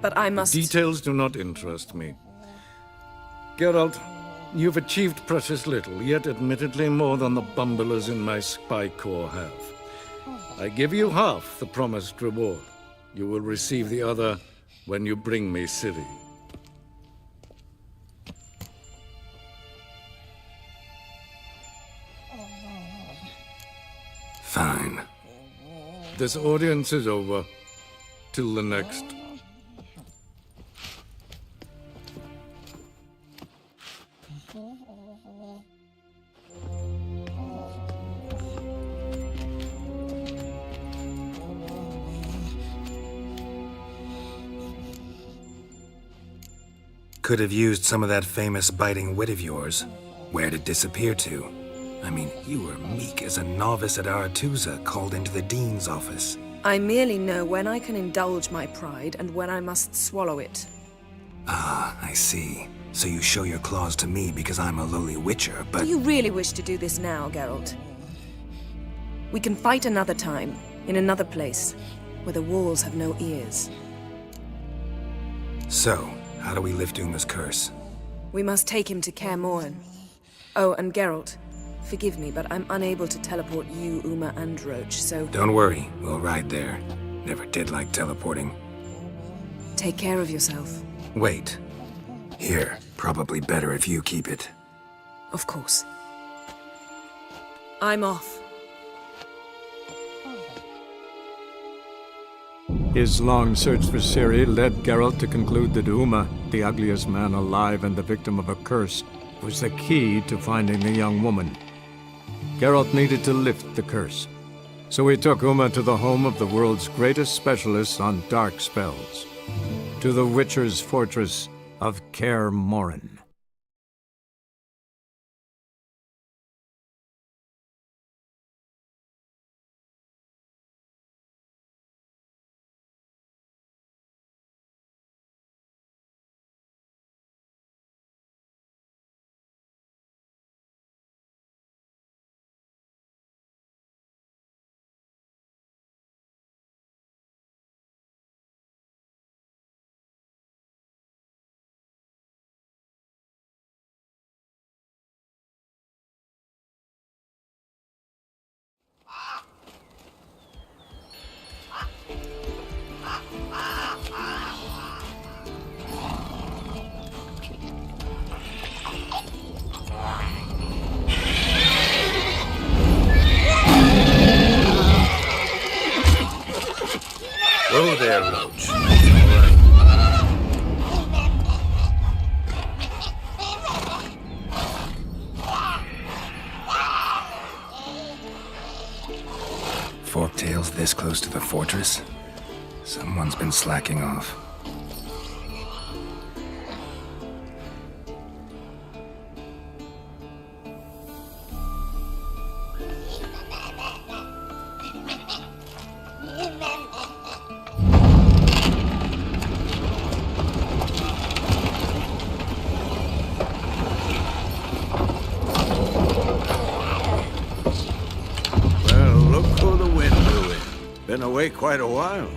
But I must...
Details do not interest me. Geralt, you've achieved precious little, yet admittedly more than the bumblers in my spy corps have. I give you half the promised reward. You will receive the other when you bring me Ciri.
Fine.
This audience is over. Till the next.
Could have used some of that famous biting wit of yours. Where'd it disappear to? I mean, you were meek as a novice at Aretusa called into the Dean's office.
I merely know when I can indulge my pride and when I must swallow it.
Ah, I see. So you show your claws to me because I'm a lowly witcher, but...
Do you really wish to do this now, Geralt? We can fight another time, in another place, where the walls have no ears.
So, how do we lift Uma's curse?
We must take him to Kaer Morhen. Oh, and Geralt, forgive me, but I'm unable to teleport you, Uma, and Roach, so...
Don't worry, we'll ride there. Never did like teleporting.
Take care of yourself.
Wait. Here, probably better if you keep it.
Of course. I'm off.
His long search for Ciri led Geralt to conclude that Uma, the ugliest man alive and the victim of a curse, was the key to finding the young woman. Geralt needed to lift the curse, so he took Uma to the home of the world's greatest specialist on dark spells, to the Witcher's fortress of Kaer Morhen.
Whoa there, Roach.
Forktail's this close to the fortress? Someone's been slacking off.
Been away quite a while.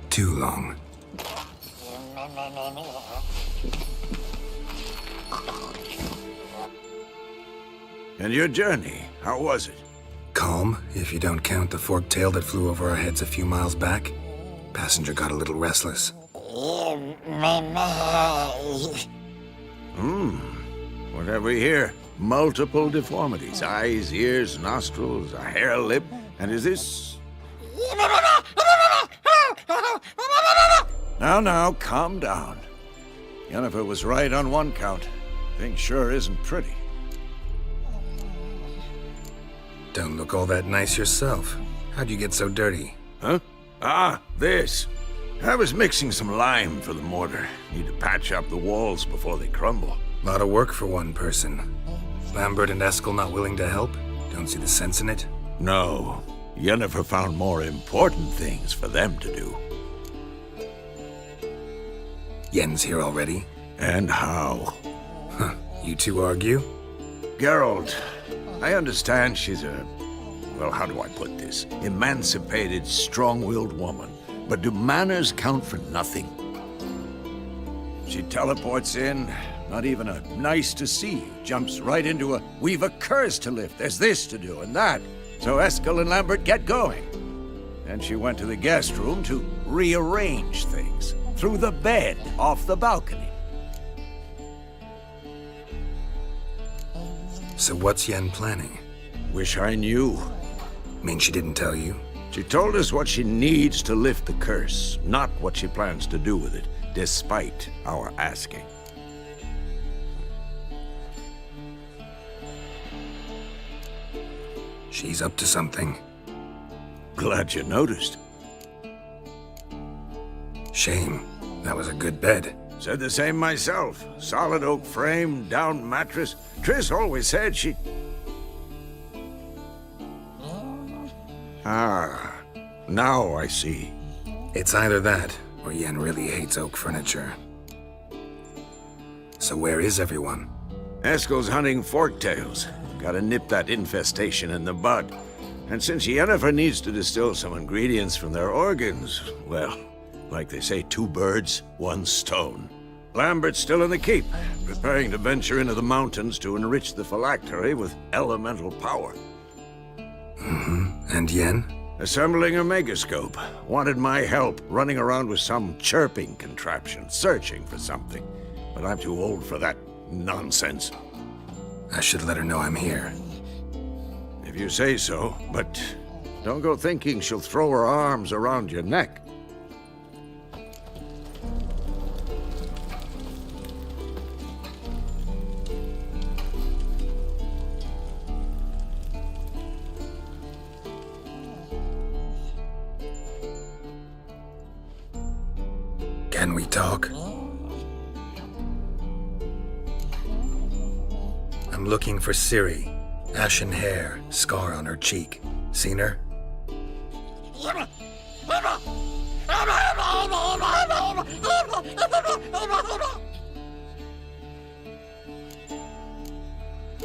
Too long.
And your journey, how was it?
Calm, if you don't count the forktail that flew over our heads a few miles back. Passenger got a little restless.
What have we here? Multiple deformities. Eyes, ears, nostrils, a hair lip. And is this... Now, calm down. Yennefer was right on one count. Thing sure isn't pretty.
Don't look all that nice yourself. How'd you get so dirty?
Huh? Ah, this. I was mixing some lime for the mortar. Need to patch up the walls before they crumble.
Lot of work for one person. Lambert and Eskel not willing to help? Don't see the sense in it?
No. Yennefer found more important things for them to do.
Yen's here already?
And how?
Huh. You two argue?
Geralt, I understand she's a... well, how do I put this? Emancipated, strong-willed woman. But do manners count for nothing? She teleports in, not even a nice to see you. Jumps right into a, we've a curse to lift, there's this to do and that. So Eskel and Lambert get going. Then she went to the guest room to rearrange things. Through the bed, off the balcony.
So what's Yen planning?
Wish I knew.
Mean she didn't tell you?
She told us what she needs to lift the curse, not what she plans to do with it, despite our asking.
She's up to something.
Glad you noticed.
Shame. That was a good bed.
Said the same myself. Solid oak frame, down mattress. Triss always said she... Ah, now I see.
It's either that, or Yen really hates oak furniture. So where is everyone?
Eskel's hunting forktails. Gotta nip that infestation in the bud. And since Yennefer needs to distill some ingredients from their organs, well, like they say, 2 birds, 1 stone. Lambert's still in the keep, preparing to venture into the mountains to enrich the phylactery with elemental power.
And Yen?
Assembling a megascope. Wanted my help running around with some chirping contraption, searching for something. But I'm too old for that nonsense.
I should let her know I'm here.
If you say so, but don't go thinking she'll throw her arms around your neck.
Can we talk? I'm looking for Ciri. Ashen hair, scar on her cheek. Seen her?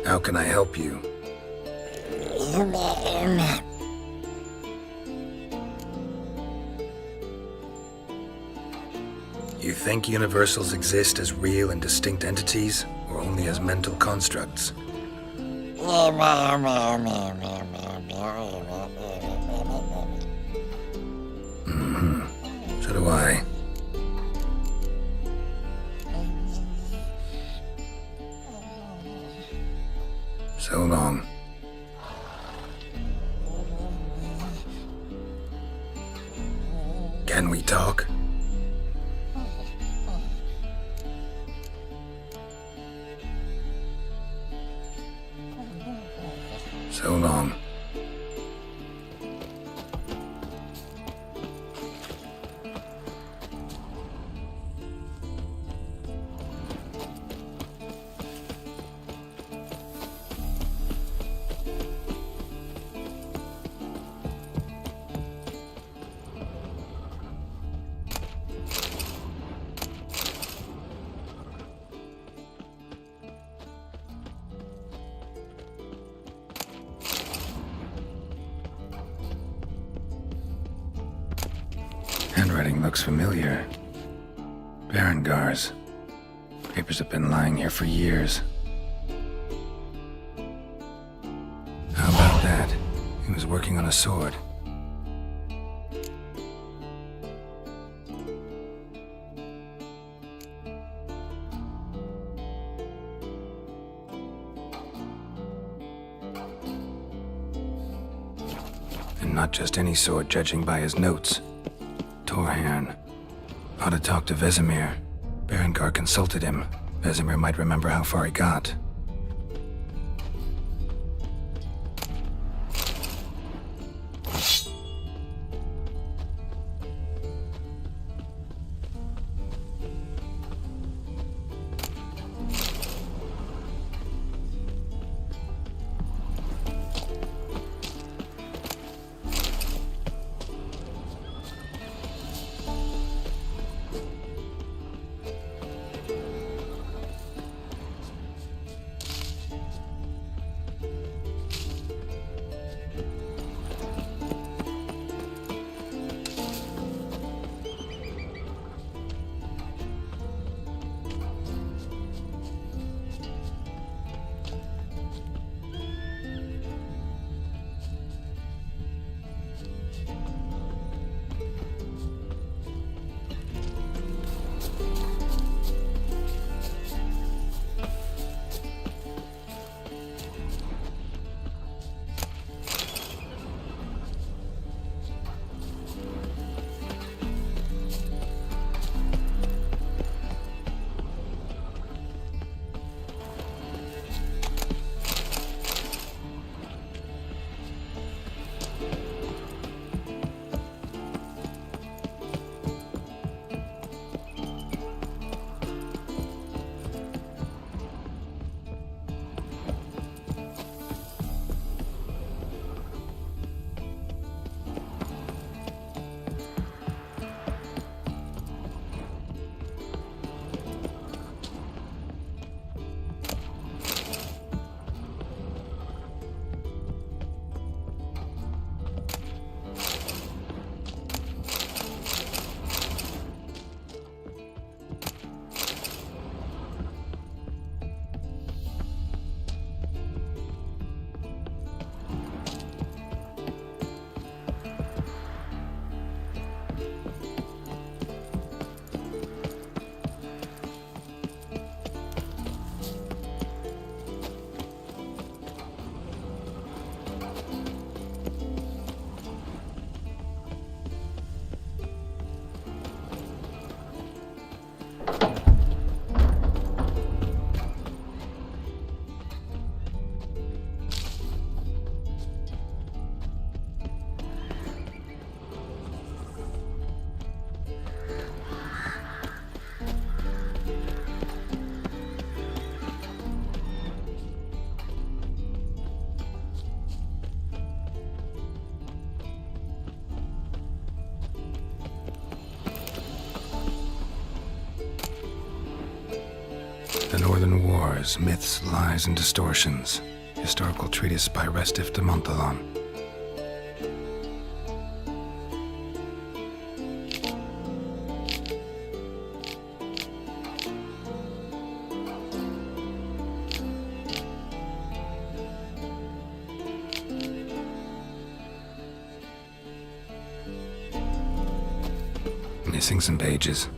How can I help you? You think universals exist as real and distinct entities, or only as mental constructs? So do I. So long. Can we talk? So long. Handwriting looks familiar. Berengar's. Papers have been lying here for years. How about that? He was working on a sword. And not just any sword, judging by his notes. Torhan. Ought to talk to Vesemir. Berengar consulted him. Vesemir might remember how far he got. Northern Wars, Myths, Lies, and Distortions. Historical treatise by Restif de Montalon. Missing some pages.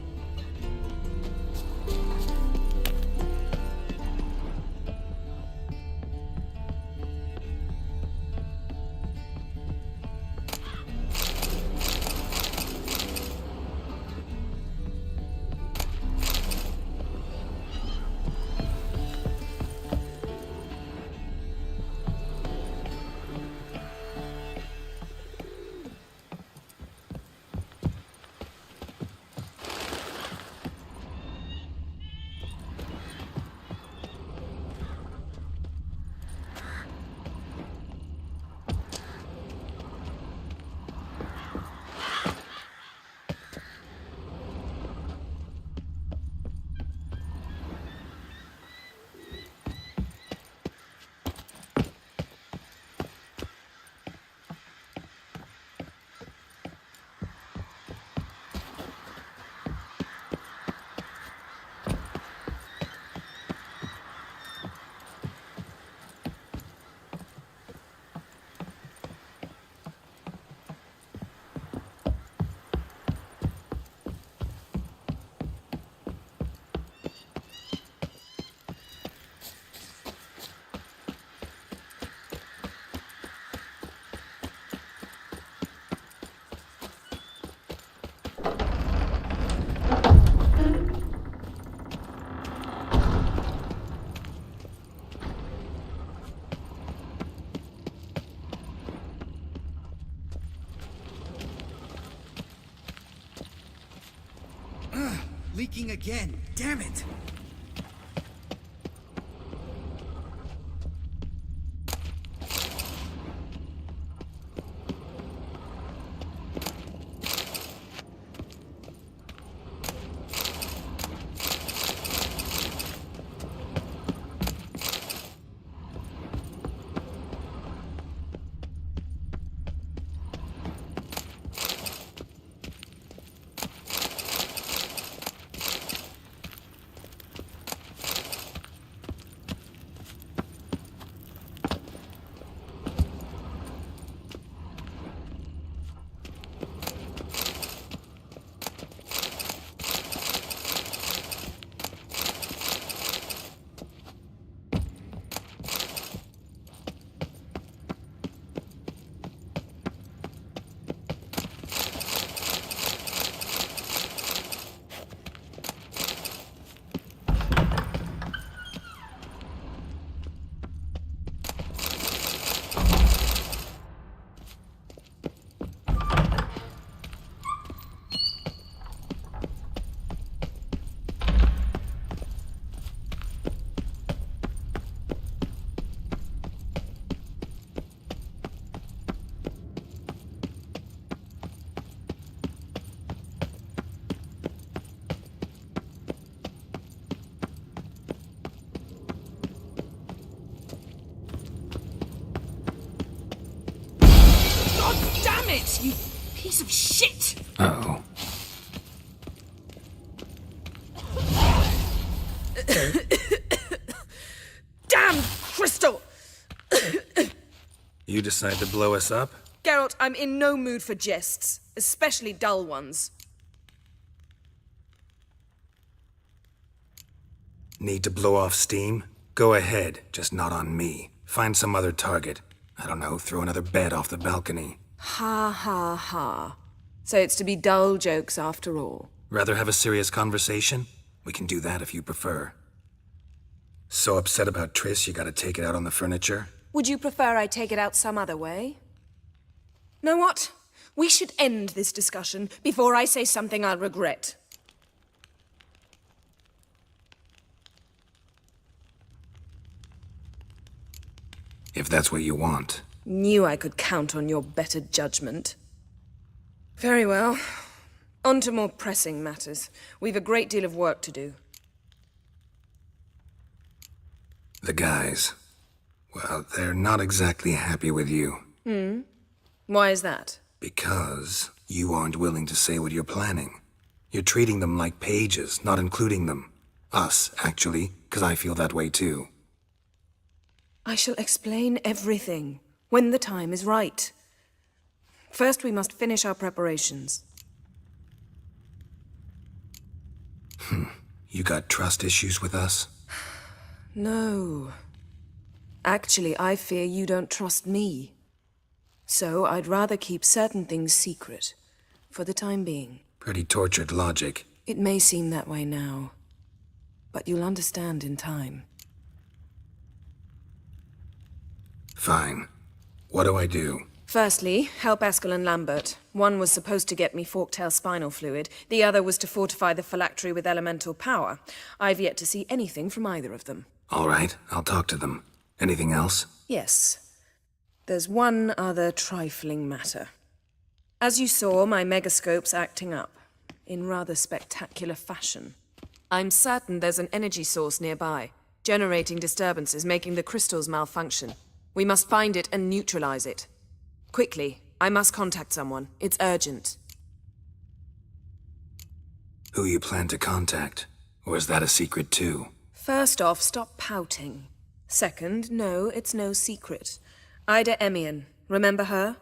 Leaking again. Damn it.
Damn it, you piece of shit!
Uh-oh.
Damn crystal!
You decide to blow us up?
Geralt, I'm in no mood for jests, especially dull ones.
Need to blow off steam? Go ahead, just not on me. Find some other target. I don't know, throw another bed off the balcony.
Ha ha ha. So it's to be dull jokes after all.
Rather have a serious conversation? We can do that if you prefer. So upset about Triss you gotta take it out on the furniture?
Would you prefer I take it out some other way? Know what? We should end this discussion before I say something I'll regret.
If that's what you want.
Knew I could count on your better judgment. Very well. On to more pressing matters. We've a great deal of work to do.
The guys. Well, they're not exactly happy with you.
Why is that?
Because you aren't willing to say what you're planning. You're treating them like pages, not including them. Us, actually, because I feel that way too.
I shall explain everything when the time is right. First, we must finish our preparations.
You got trust issues with us?
No. Actually, I fear you don't trust me. So I'd rather keep certain things secret, for the time being.
Pretty tortured logic.
It may seem that way now, but you'll understand in time.
Fine. What do I do?
Firstly, help Eskel and Lambert. One was supposed to get me forktail spinal fluid, the other was to fortify the phylactery with elemental power. I've yet to see anything from either of them.
All right, I'll talk to them. Anything else?
Yes. There's one other trifling matter. As you saw, my megascope's acting up, in rather spectacular fashion. I'm certain there's an energy source nearby, generating disturbances, making the crystals malfunction. We must find it and neutralize it. Quickly, I must contact someone. It's urgent.
Who you plan to contact? Or is that a secret too?
First off, stop pouting. Second, no, it's no secret. Ida Emian, remember her?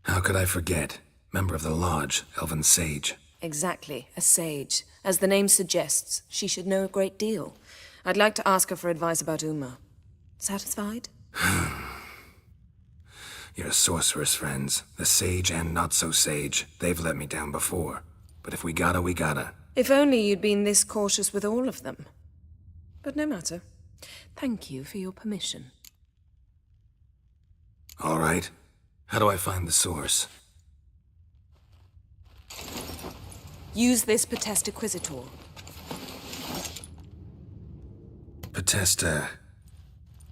How could I forget? Member of the Lodge, Elven Sage.
Exactly, a sage. As the name suggests, she should know a great deal. I'd like to ask her for advice about Uma. Satisfied?
Your sorceress friends, the sage and not-so-sage, they've let me down before. But if we gotta, we gotta.
If only you'd been this cautious with all of them. But no matter. Thank you for your permission.
All right. How do I find the source?
Use this Potestaquisitor.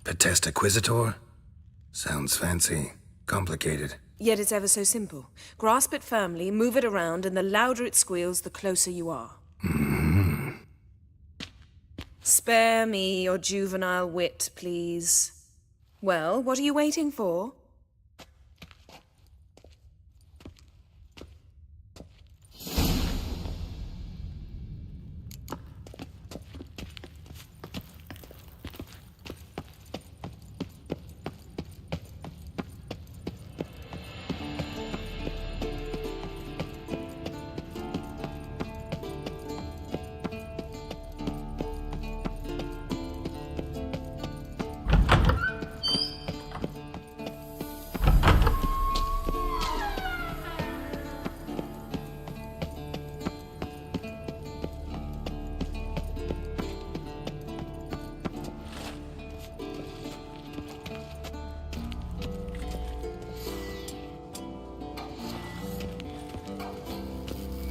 Potestaquisitor? Sounds fancy. Complicated.
Yet it's ever so simple. Grasp it firmly, move it around, and the louder it squeals, the closer you are. Spare me your juvenile wit, please. Well, what are you waiting for?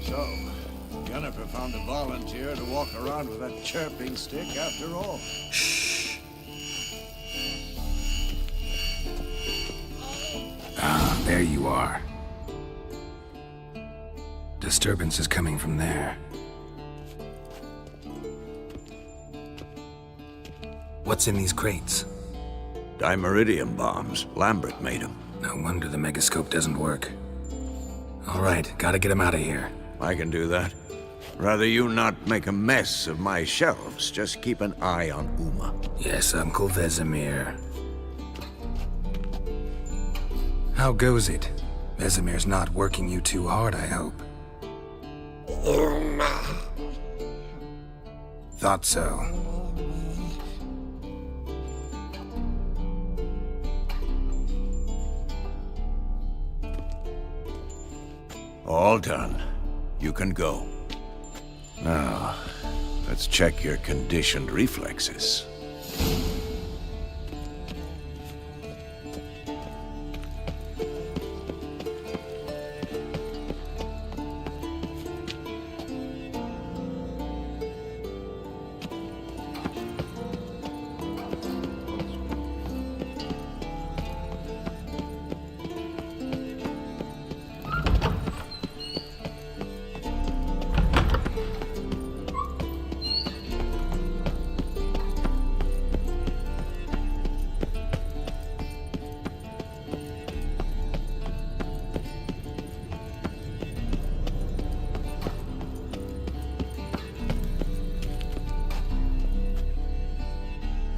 So, Jennifer found a volunteer to walk around with that chirping stick after all.
Shh. Ah, there you are. Disturbance is coming from there. What's in these crates?
Dimeridium bombs. Lambert made them.
No wonder the megascope doesn't work. All right, gotta get him out of here.
I can do that. Rather you not make a mess of my shelves. Just keep an eye on Uma.
Yes, Uncle Vesemir. How goes it? Vesemir's not working you too hard, I hope.
Uma.
Thought so.
All done. You can go. Now, let's check your conditioned reflexes.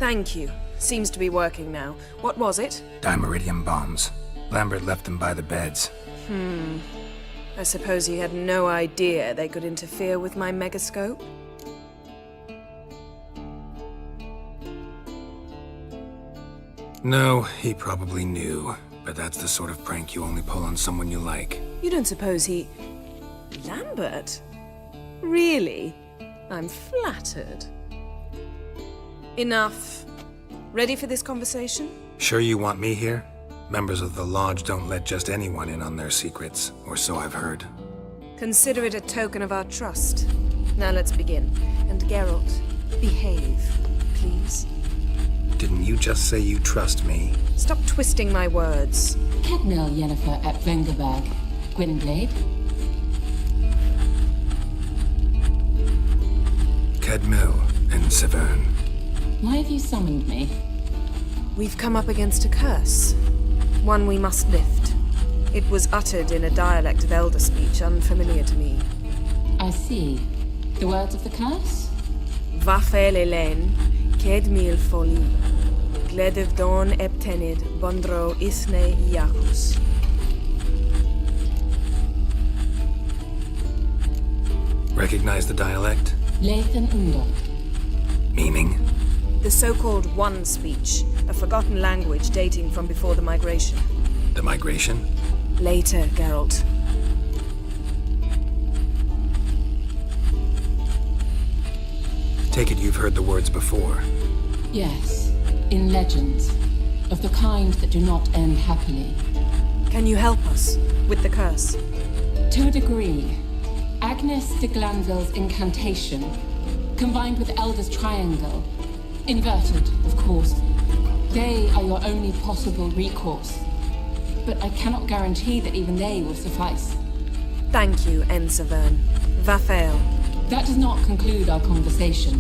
Thank you. Seems to be working now. What was it?
Dimeridium bombs. Lambert left them by the beds.
I suppose he had no idea they could interfere with my megascope?
No, he probably knew. But that's the sort of prank you only pull on someone you like.
You don't suppose he... Lambert? Really? I'm flattered. Enough. Ready for this conversation?
Sure you want me here? Members of the Lodge don't let just anyone in on their secrets, or so I've heard.
Consider it a token of our trust. Now let's begin. And Geralt, behave, please.
Didn't you just say you trust me?
Stop twisting my words.
Kednil Yennefer at Vengerberg. Gwynblade.
Kedmil and Severn.
Why have you summoned me?
We've come up against a curse. One we must lift. It was uttered in a dialect of Elder speech unfamiliar to me.
I see. The words of the curse?
Vafel Elen, Kedmil Foli, Gledev Don Eptenid, Bondro Isne Iacus.
Recognize the dialect?
Lathan Undot.
Meaning?
The so-called One speech, a forgotten language dating from before the migration.
The migration?
Later, Geralt.
Take it you've heard the words before.
Yes, in legends. Of the kind that do not end happily.
Can you help us with the curse?
To a degree. Agnes de Glanville's incantation, combined with Elder's triangle, inverted, of course. They are your only possible recourse. But I cannot guarantee that even they will suffice.
Thank you, Severn. Vafel.
That does not conclude our conversation.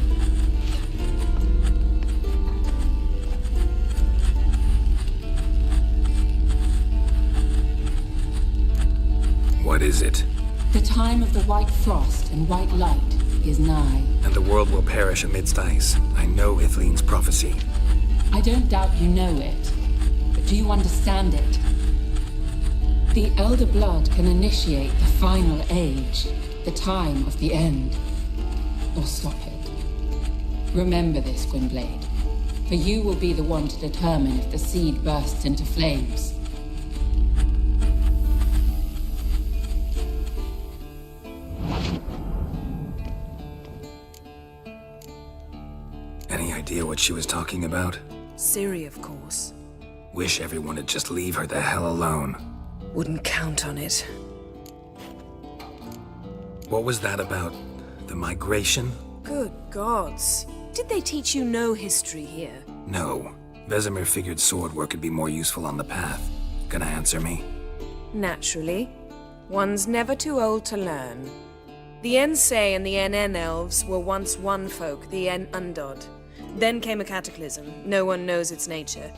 What is it?
The time of the white frost and white light is nigh.
And the world will perish amidst ice. I know Ithleen's prophecy.
I don't doubt you know it, but do you understand it? The Elder Blood can initiate the final age, the time of the end, or stop it. Remember this, Gwynblade, for you will be the one to determine if the seed bursts into flames.
Any idea what she was talking about?
Ciri, of course.
Wish everyone would just leave her the hell alone.
Wouldn't count on it.
What was that about? The migration?
Good gods. Did they teach you no history here?
No. Vesemir figured sword work could be more useful on the path. Gonna answer me?
Naturally. One's never too old to learn. The Ensei and the NN elves were once one folk, the En Undod. Then came a cataclysm. No one knows its nature.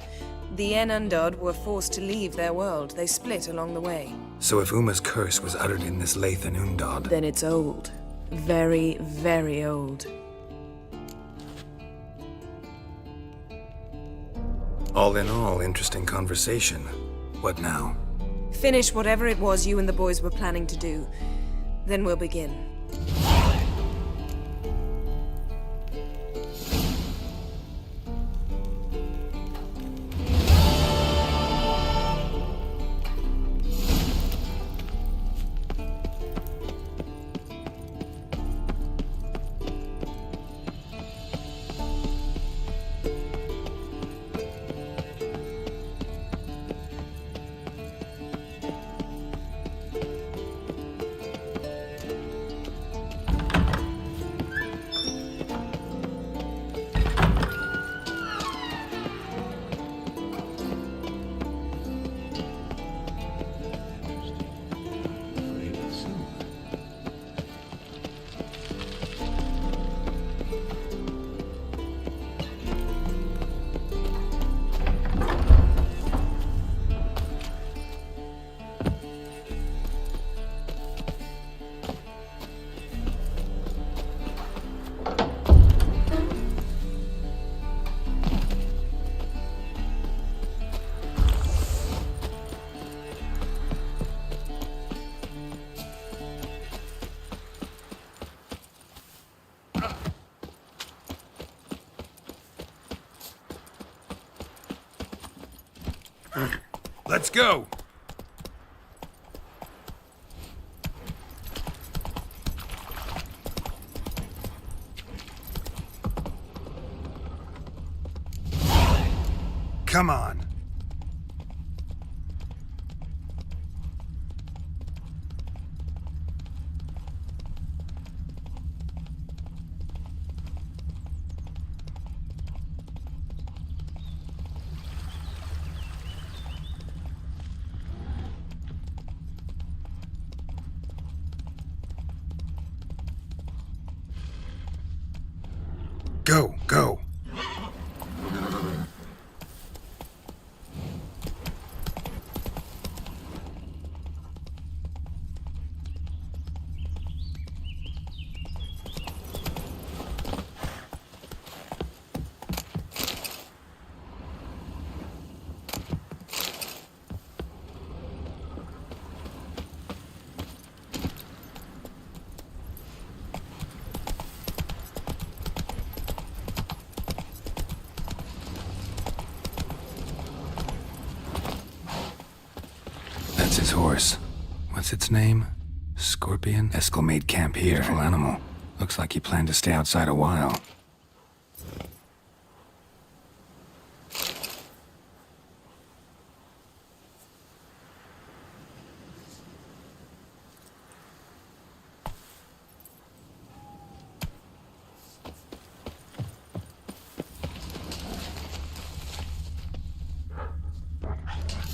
The En Undod were forced to leave their world. They split along the way.
So if Uma's curse was uttered in this Lathan Undod...
Then it's old. Very, very old.
All in all, interesting conversation. What now?
Finish whatever it was you and the boys were planning to do. Then we'll begin.
Let's go! Come on. Go, go. That's his horse. What's its name? Scorpion? Eskel made camp here. Beautiful animal. Looks like he planned to stay outside a while.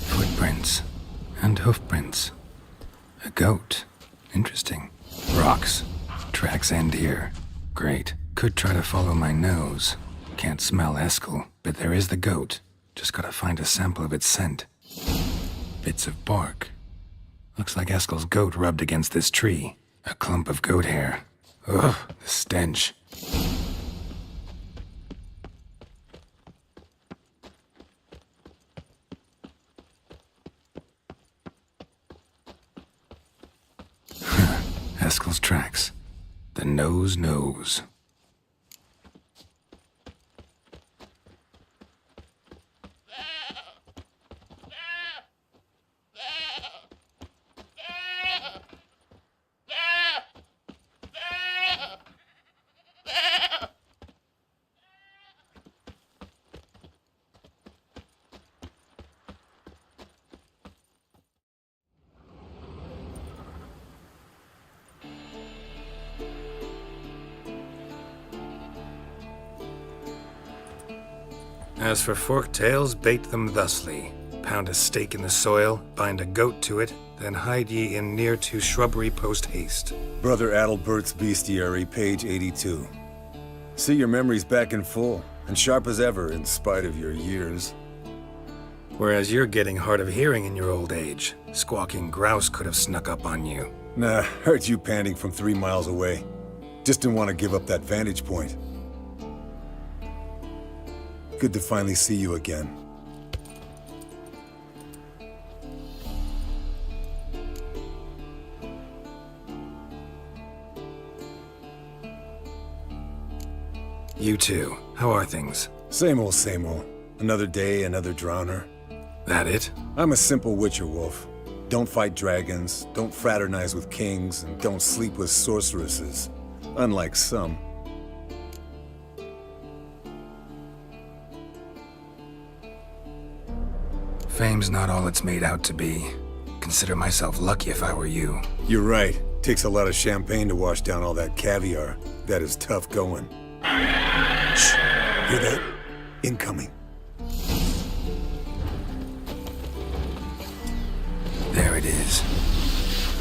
Footprints. And hoofprints. A goat. Interesting. Rocks. Tracks end here. Great. Could try to follow my nose. Can't smell Eskel, but there is the goat. Just gotta find a sample of its scent. Bits of bark. Looks like Eskel's goat rubbed against this tree. A clump of goat hair. Ugh, the stench. Eskel's tracks. The nose knows. As for forked tails, bait them thusly. Pound a stake in the soil, bind a goat to it, then hide ye in near to shrubbery post haste.
Brother Adalbert's Bestiary, page 82. See your memories back in full, and sharp as ever in spite of your years.
Whereas you're getting hard of hearing in your old age. Squawking grouse could have snuck up on you.
Nah, heard you panting from 3 miles away. Just didn't want to give up that vantage point. Good to finally see you again.
You too. How are things?
Same old, same old. Another day, another drowner.
That it?
I'm a simple witcher wolf. Don't fight dragons, don't fraternize with kings, and don't sleep with sorceresses. Unlike some.
Fame's not all it's made out to be. Consider myself lucky if I were you.
You're right. Takes a lot of champagne to wash down all that caviar. That is tough going. Shh! Hear that? Incoming.
There it is.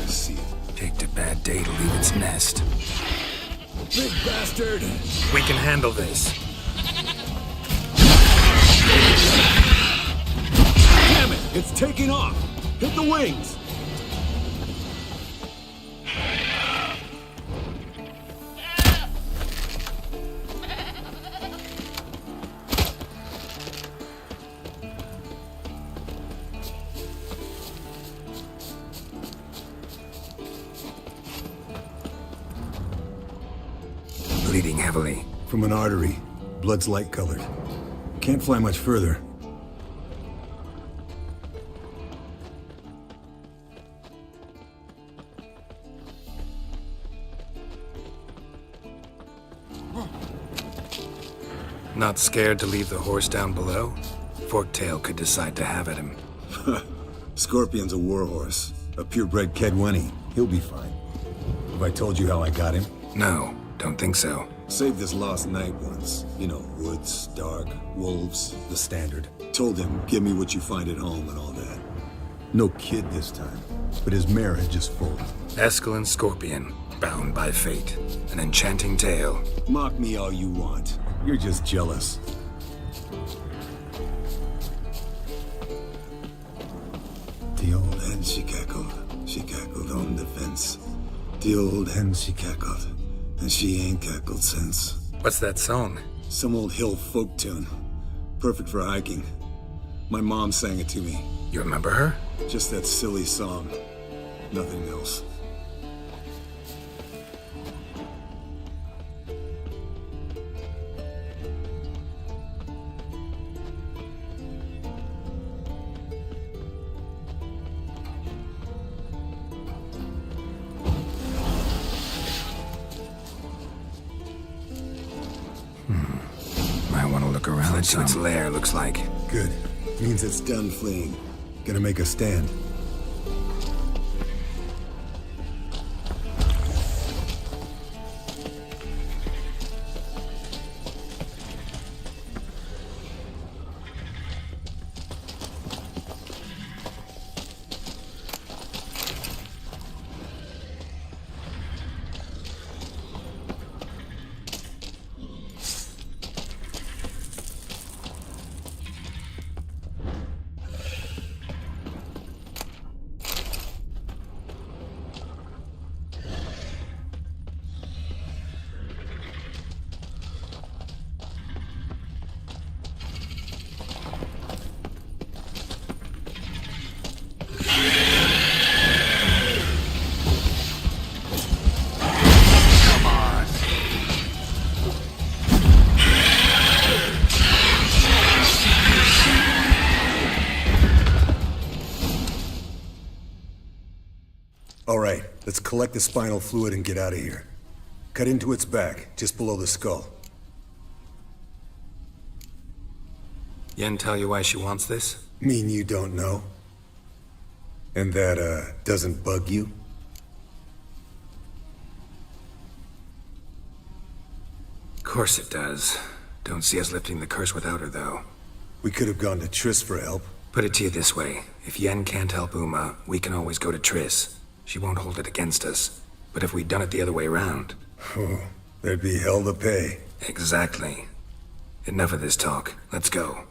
I see it.
Picked a bad day to leave its nest.
Big bastard!
We can handle this.
Damn it! It's taking off! Hit the wings!
Bleeding heavily.
From an artery. Blood's light-colored. Can't fly much further.
Not scared to leave the horse down below? Forktail could decide to have at him.
Scorpion's a warhorse. A purebred Kedwenny. He'll be fine. Have I told you how I got him?
No, don't think so.
Saved this lost knight once. You know, woods, dark, wolves, the standard. Told him, give me what you find at home and all that. No kid this time, but his marriage is full.
Eskel Scorpion, bound by fate. An enchanting tale.
Mock me all you want. You're just jealous. The old hen she cackled. She cackled on the fence. The old hen she cackled. And she ain't cackled since.
What's that song?
Some old hill folk tune. Perfect for hiking. My mom sang it to me.
You remember her?
Just that silly song. Nothing else.
That's its lair, looks like.
Good. Means it's done fleeing. Gonna make a stand. Let's collect the spinal fluid and get out of here. Cut into its back, just below the skull.
Yen tell you why she wants this?
Mean you don't know? And that, doesn't bug you?
Of course it does. Don't see us lifting the curse without her, though.
We could have gone to Triss for help.
Put it to you this way. If Yen can't help Uma, we can always go to Triss. She won't hold it against us. But if we'd done it the other way around...
Oh, there'd be hell to pay.
Exactly. Enough of this talk. Let's go.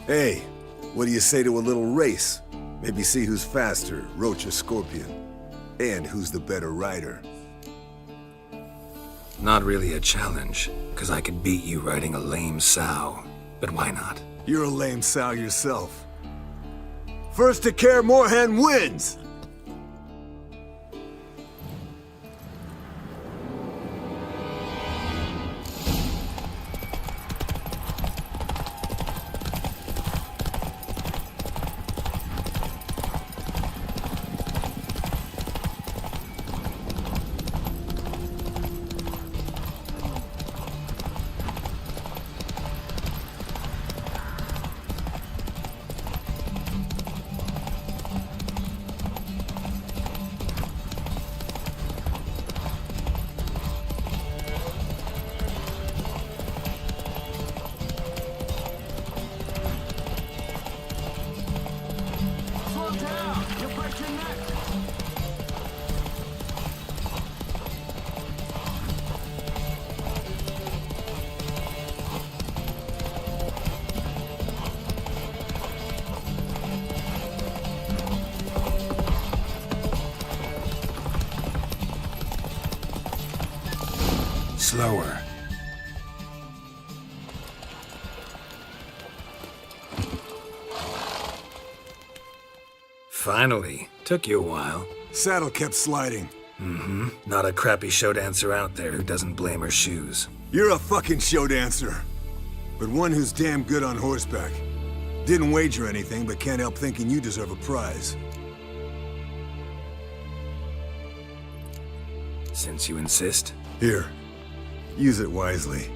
Hey, what do you say to a little race? Maybe see who's faster, Roach or Scorpion. And who's the better rider.
Not really a challenge, because I could beat you riding a lame sow. But why not?
You're a lame sow yourself. First to Kaer Morhen wins!
Slower. Finally. Took you a while.
Saddle kept sliding.
Mm-hmm. Not a crappy show dancer out there who doesn't blame her shoes.
You're a fucking show dancer. But one who's damn good on horseback. Didn't wager anything, but can't help thinking you deserve a prize.
Since you insist.
Here. Use it wisely.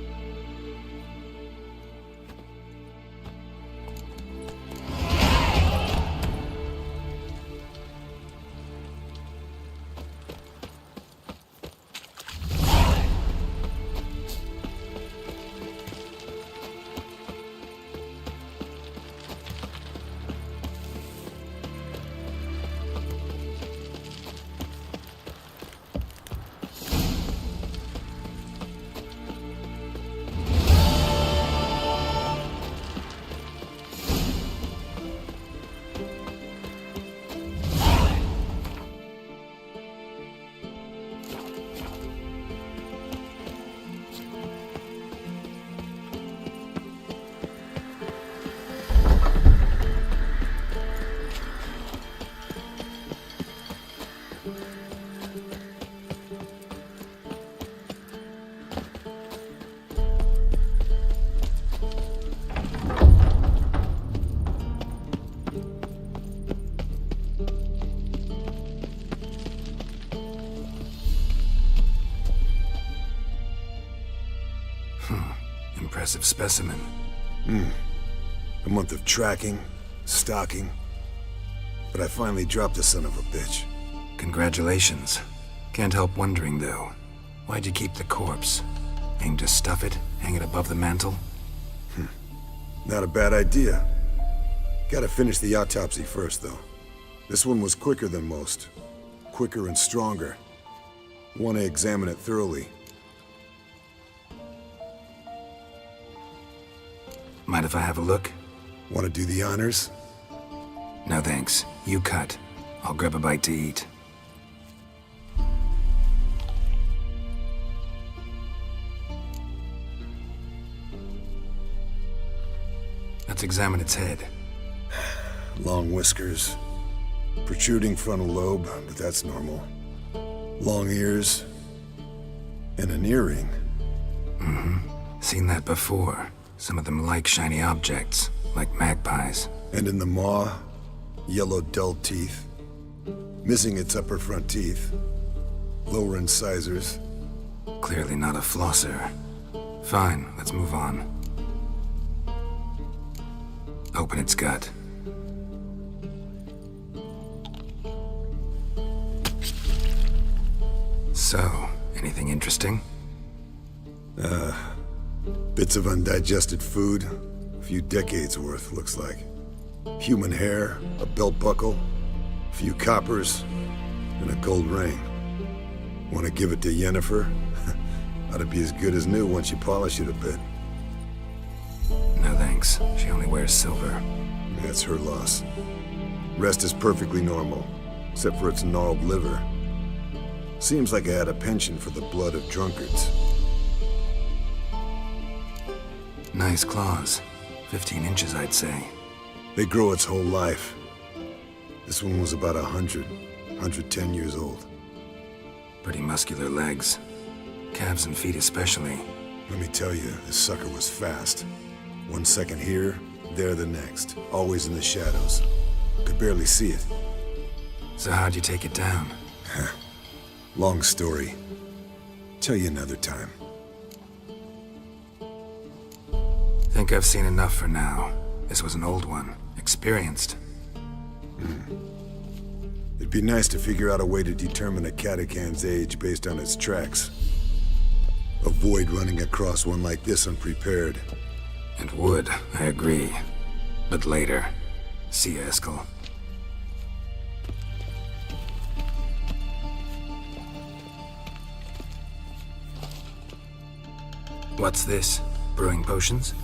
Impressive specimen.
A month of tracking, stalking. But I finally dropped the son of a bitch.
Congratulations. Can't help wondering, though. Why'd you keep the corpse? Aim to stuff it? Hang it above the mantle?
Not a bad idea. Gotta finish the autopsy first, though. This one was quicker than most. Quicker and stronger. Want to examine it thoroughly.
Mind if I have a look?
Want to do the honors?
No thanks. You cut. I'll grab a bite to eat. Let's examine its head.
Long whiskers. Protruding frontal lobe, but that's normal. Long ears. And an earring.
Seen that before. Some of them like shiny objects, like magpies.
And in the maw, yellow dull teeth. Missing its upper front teeth. Lower incisors.
Clearly not a flosser. Fine, let's move on. Open its gut. So, anything interesting?
Bits of undigested food. A few decades worth, looks like. Human hair, a belt buckle, a few coppers, and a gold ring. Want to give it to Yennefer? Ought to be as good as new once you polish it a bit.
No thanks. She only wears silver.
That's her loss. Rest is perfectly normal, except for its gnarled liver. Seems like I had a penchant for the blood of drunkards.
Nice claws. 15 inches, I'd say.
They grow its whole life. This one was about 110 years old.
Pretty muscular legs. Calves and feet especially.
Let me tell you, this sucker was fast. 1 second here, there the next. Always in the shadows. Could barely see it.
So how'd you take it down?
Long story. Tell you another time.
Think I've seen enough for now. This was an old one. Experienced.
It'd be nice to figure out a way to determine a catacan's age based on its tracks. Avoid running across one like this unprepared.
And would, I agree. But later. See you, Eskel. What's this? Brewing potions?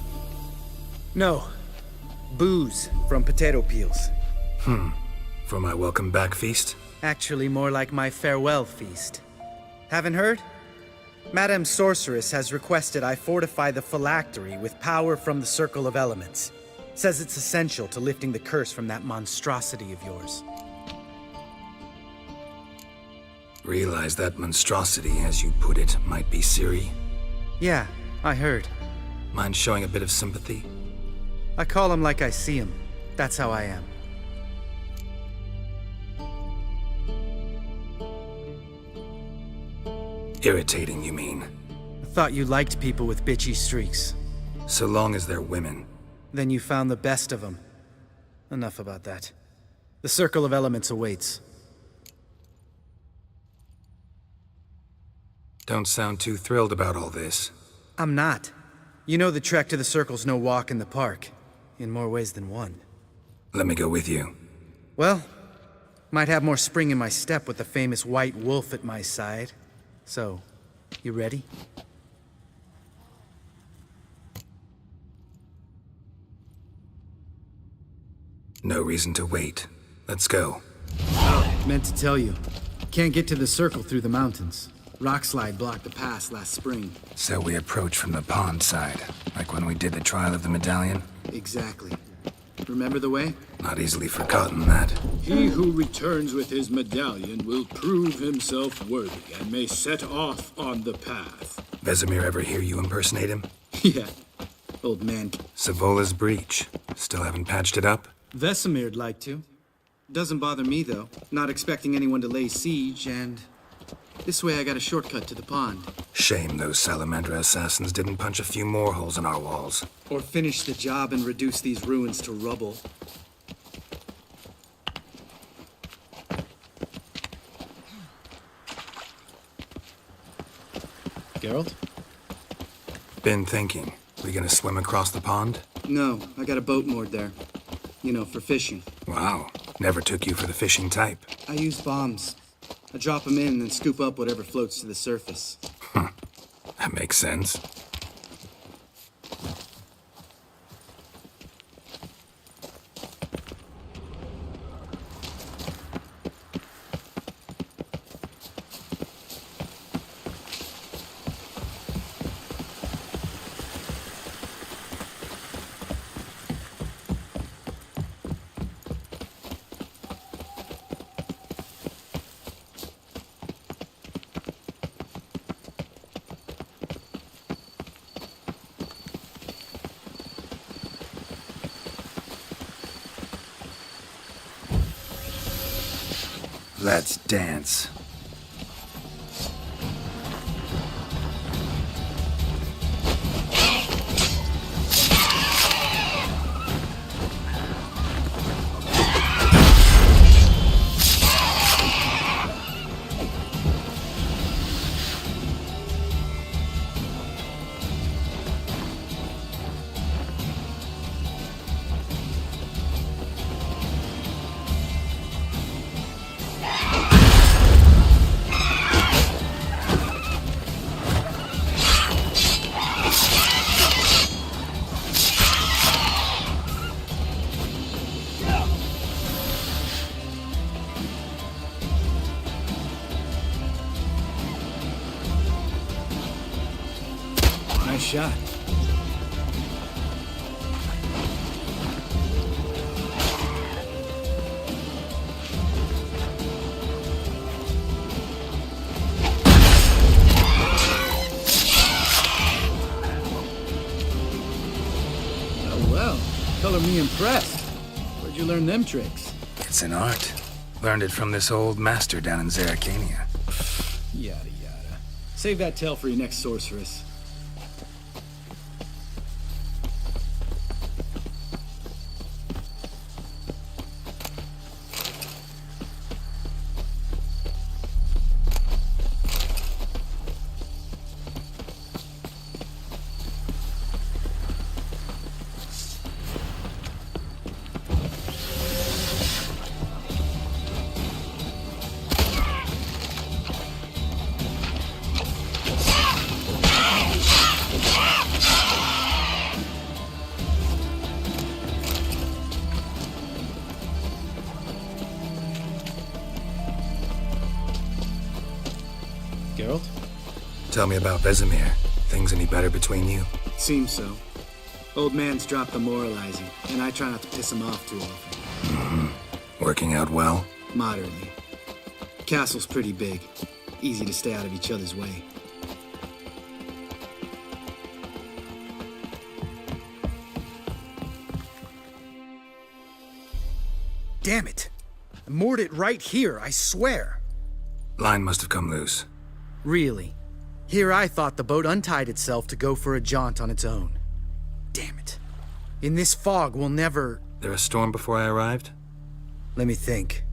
No. Booze from potato peels.
For my welcome back feast?
Actually, more like my farewell feast. Haven't heard?
Madame Sorceress has requested I fortify the phylactery with power from the Circle of Elements. Says it's essential to lifting the curse from that monstrosity of yours.
Realize that monstrosity, as you put it, might be Ciri?
Yeah, I heard.
Mind showing a bit of sympathy?
I call him like I see him. That's how I am.
Irritating, you mean?
I thought you liked people with bitchy streaks.
So long as they're women.
Then you found the best of them. Enough about that. The Circle of Elements awaits.
Don't sound too thrilled about all this.
I'm not. You know the trek to the Circle's no walk in the park. In more ways than one.
Let me go with you.
Well, might have more spring in my step with the famous White Wolf at my side. So, you ready?
No reason to wait. Let's go.
Oh, meant to tell you. Can't get to the Circle through the mountains. Rockslide blocked the pass last spring.
So we approach from the pond side, like when we did the trial of the medallion?
Exactly. Remember the way?
Not easily forgotten, that.
He who returns with his medallion will prove himself worthy and may set off on the path.
Vesemir ever hear you impersonate him?
Yeah. Old man.
Savola's breach. Still haven't patched it up?
Vesemir'd like to. Doesn't bother me, though. Not expecting anyone to lay siege, and... this way I got a shortcut to the pond.
Shame those Salamandra assassins didn't punch a few more holes in our walls.
Or finish the job and reduce these ruins to rubble. Geralt?
Been thinking. We gonna swim across the pond?
No, I got a boat moored there. You know, for fishing.
Wow. Never took you for the fishing type.
I use bombs. I drop them in and scoop up whatever floats to the surface.
That makes sense. Let's dance.
Nice shot. Oh, well. Color me impressed. Where'd you learn them tricks?
It's an art. Learned it from this old master down in Zerrikania.
Yada yada. Save that tale for your next sorceress.
Tell me about Vesemir. Things any better between you?
Seems so. Old man's dropped the moralizing, and I try not to piss him off too often.
Working out well?
Moderately. Castle's pretty big. Easy to stay out of each other's way. Damn it! I moored it right here, I swear!
Line must have come loose.
Really? Here I thought the boat untied itself to go for a jaunt on its own. Damn it. In this fog, we'll never...
There a storm before I arrived?
Let me think.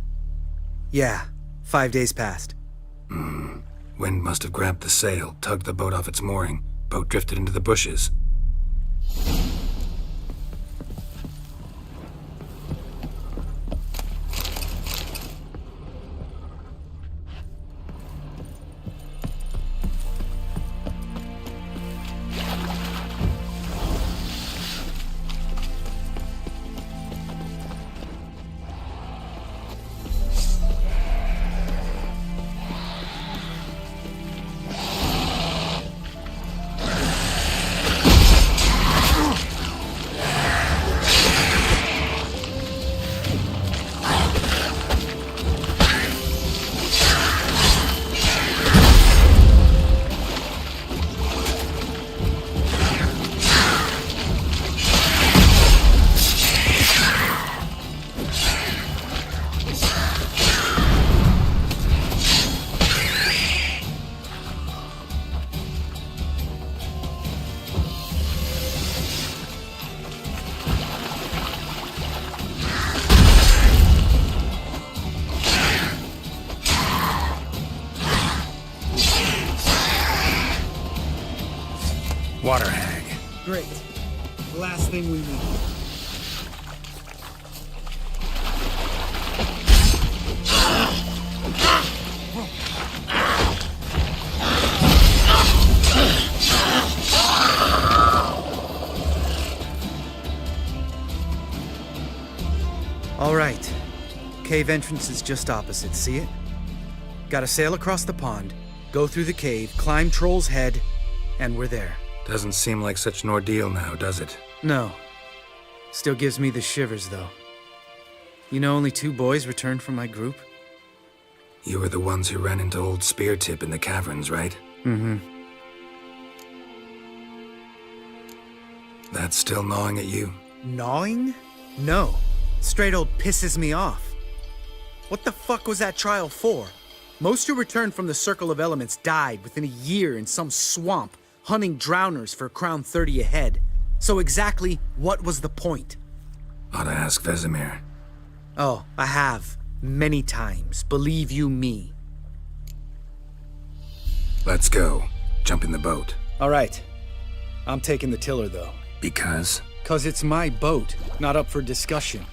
Yeah, 5 days passed.
Wind must have grabbed the sail, tugged the boat off its mooring. Boat drifted into the bushes. Water hag.
Great. The last thing we need. All right. Cave entrance is just opposite, see it? Gotta sail across the pond, go through the cave, climb Troll's Head, and we're there.
Doesn't seem like such an ordeal now, does it?
No. Still gives me the shivers, though. You know only 2 boys returned from my group?
You were the ones who ran into old Speartip in the caverns, right?
Mm-hmm.
That's still gnawing at you?
Gnawing? No. Straight old pisses me off. What the fuck was that trial for? Most who returned from the Circle of Elements died within a year in some swamp, hunting drowners for Crown 30 a head. So exactly what was the point?
Ought to ask Vesemir.
Oh, I have. Many times. Believe you me.
Let's go. Jump in the boat.
All right. I'm taking the tiller, though.
Because?
'Cause it's my boat, not up for discussion.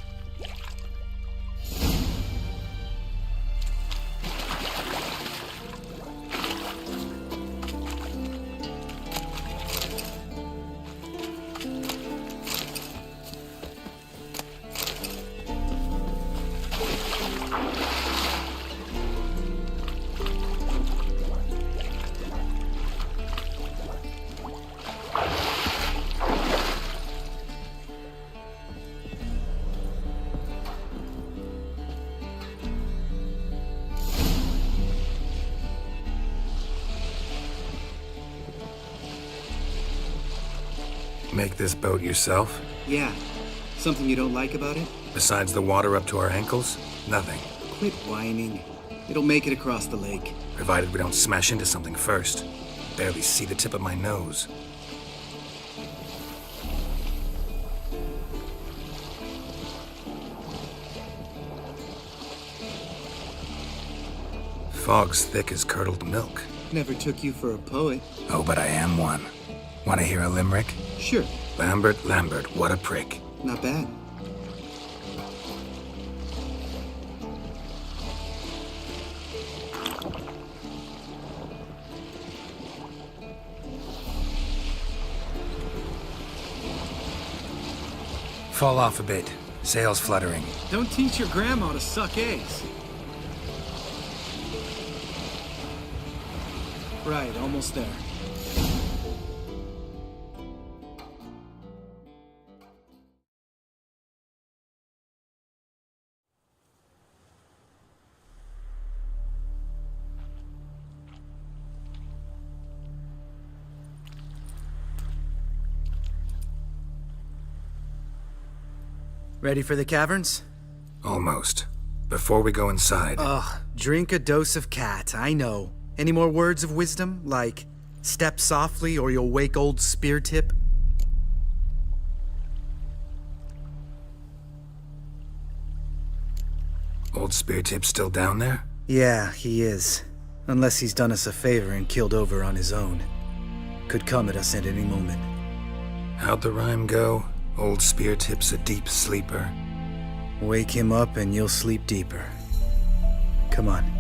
Make this boat yourself?
Yeah. Something you don't like about it?
Besides the water up to our ankles? Nothing.
Quit whining. It'll make it across the lake.
Provided we don't smash into something first. Barely see the tip of my nose. Fog's thick as curdled milk.
Never took you for a poet.
Oh, but I am one. Want to hear a limerick?
Sure.
Lambert, what a prick.
Not bad.
Fall off a bit. Sails fluttering.
Don't teach your grandma to suck eggs. Right, almost there. Ready for the caverns?
Almost. Before we go inside...
Ugh, drink a dose of cat, I know. Any more words of wisdom, like, step softly or you'll wake old spear tip?
Old spear tip still down there?
Yeah, he is. Unless he's done us a favor and killed over on his own. Could come at us at any moment.
How'd the rhyme go? Old spear tip's a deep sleeper.
Wake him up and you'll sleep deeper. Come on.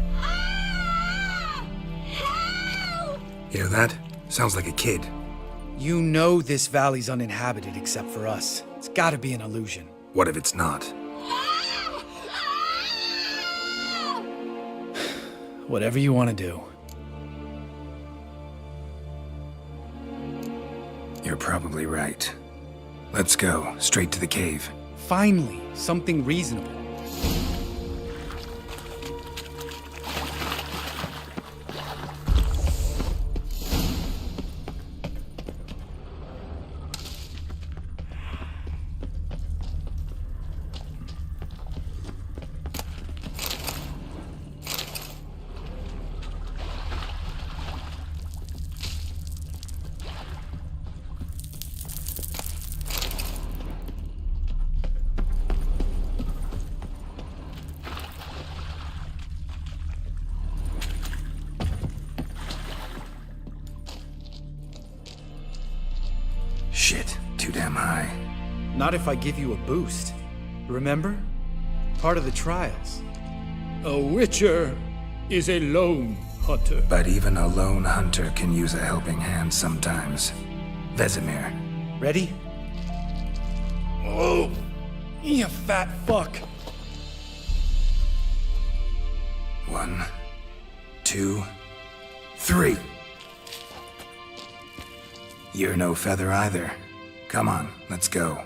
Hear that? Sounds like a kid.
You know this valley's uninhabited except for us. It's gotta be an illusion.
What if it's not?
Whatever you want to do.
You're probably right. Let's go, straight to the cave.
Finally, something reasonable.
Shit, too damn high.
Not if I give you a boost. Remember? Part of the trials.
A witcher is a lone hunter.
But even a lone hunter can use a helping hand sometimes. Vesemir.
Ready? Oh, you fat fuck.
1, 2, 3. You're no feather either. Come on, let's go.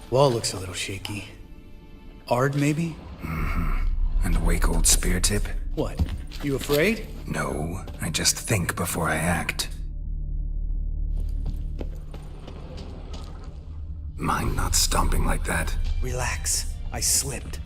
Wall looks a little shaky. Ard, maybe?
And wake old spear tip?
What? You afraid?
No, I just think before I act. Mind not stomping like that.
Relax. I slipped.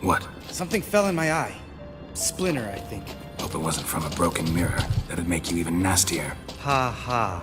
What?
Something fell in my eye. Splinter, I think.
Hope it wasn't from a broken mirror. That'd make you even nastier.
Ha ha.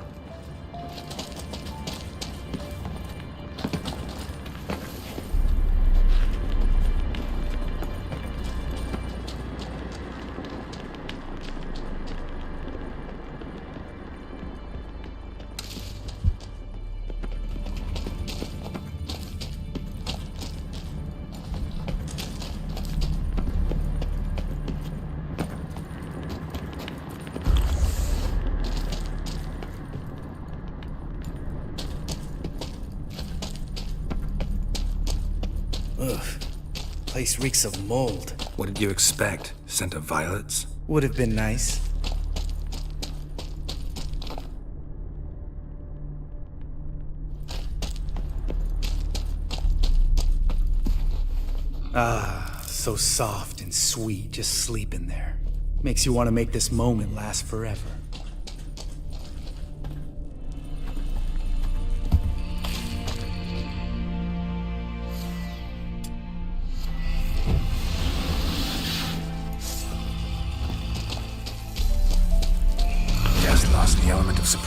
Ugh. Place reeks of mold.
What did you expect? Scent of violets?
Would have been nice. Ah, so soft and sweet, just sleeping there. Makes you want to make this moment last forever.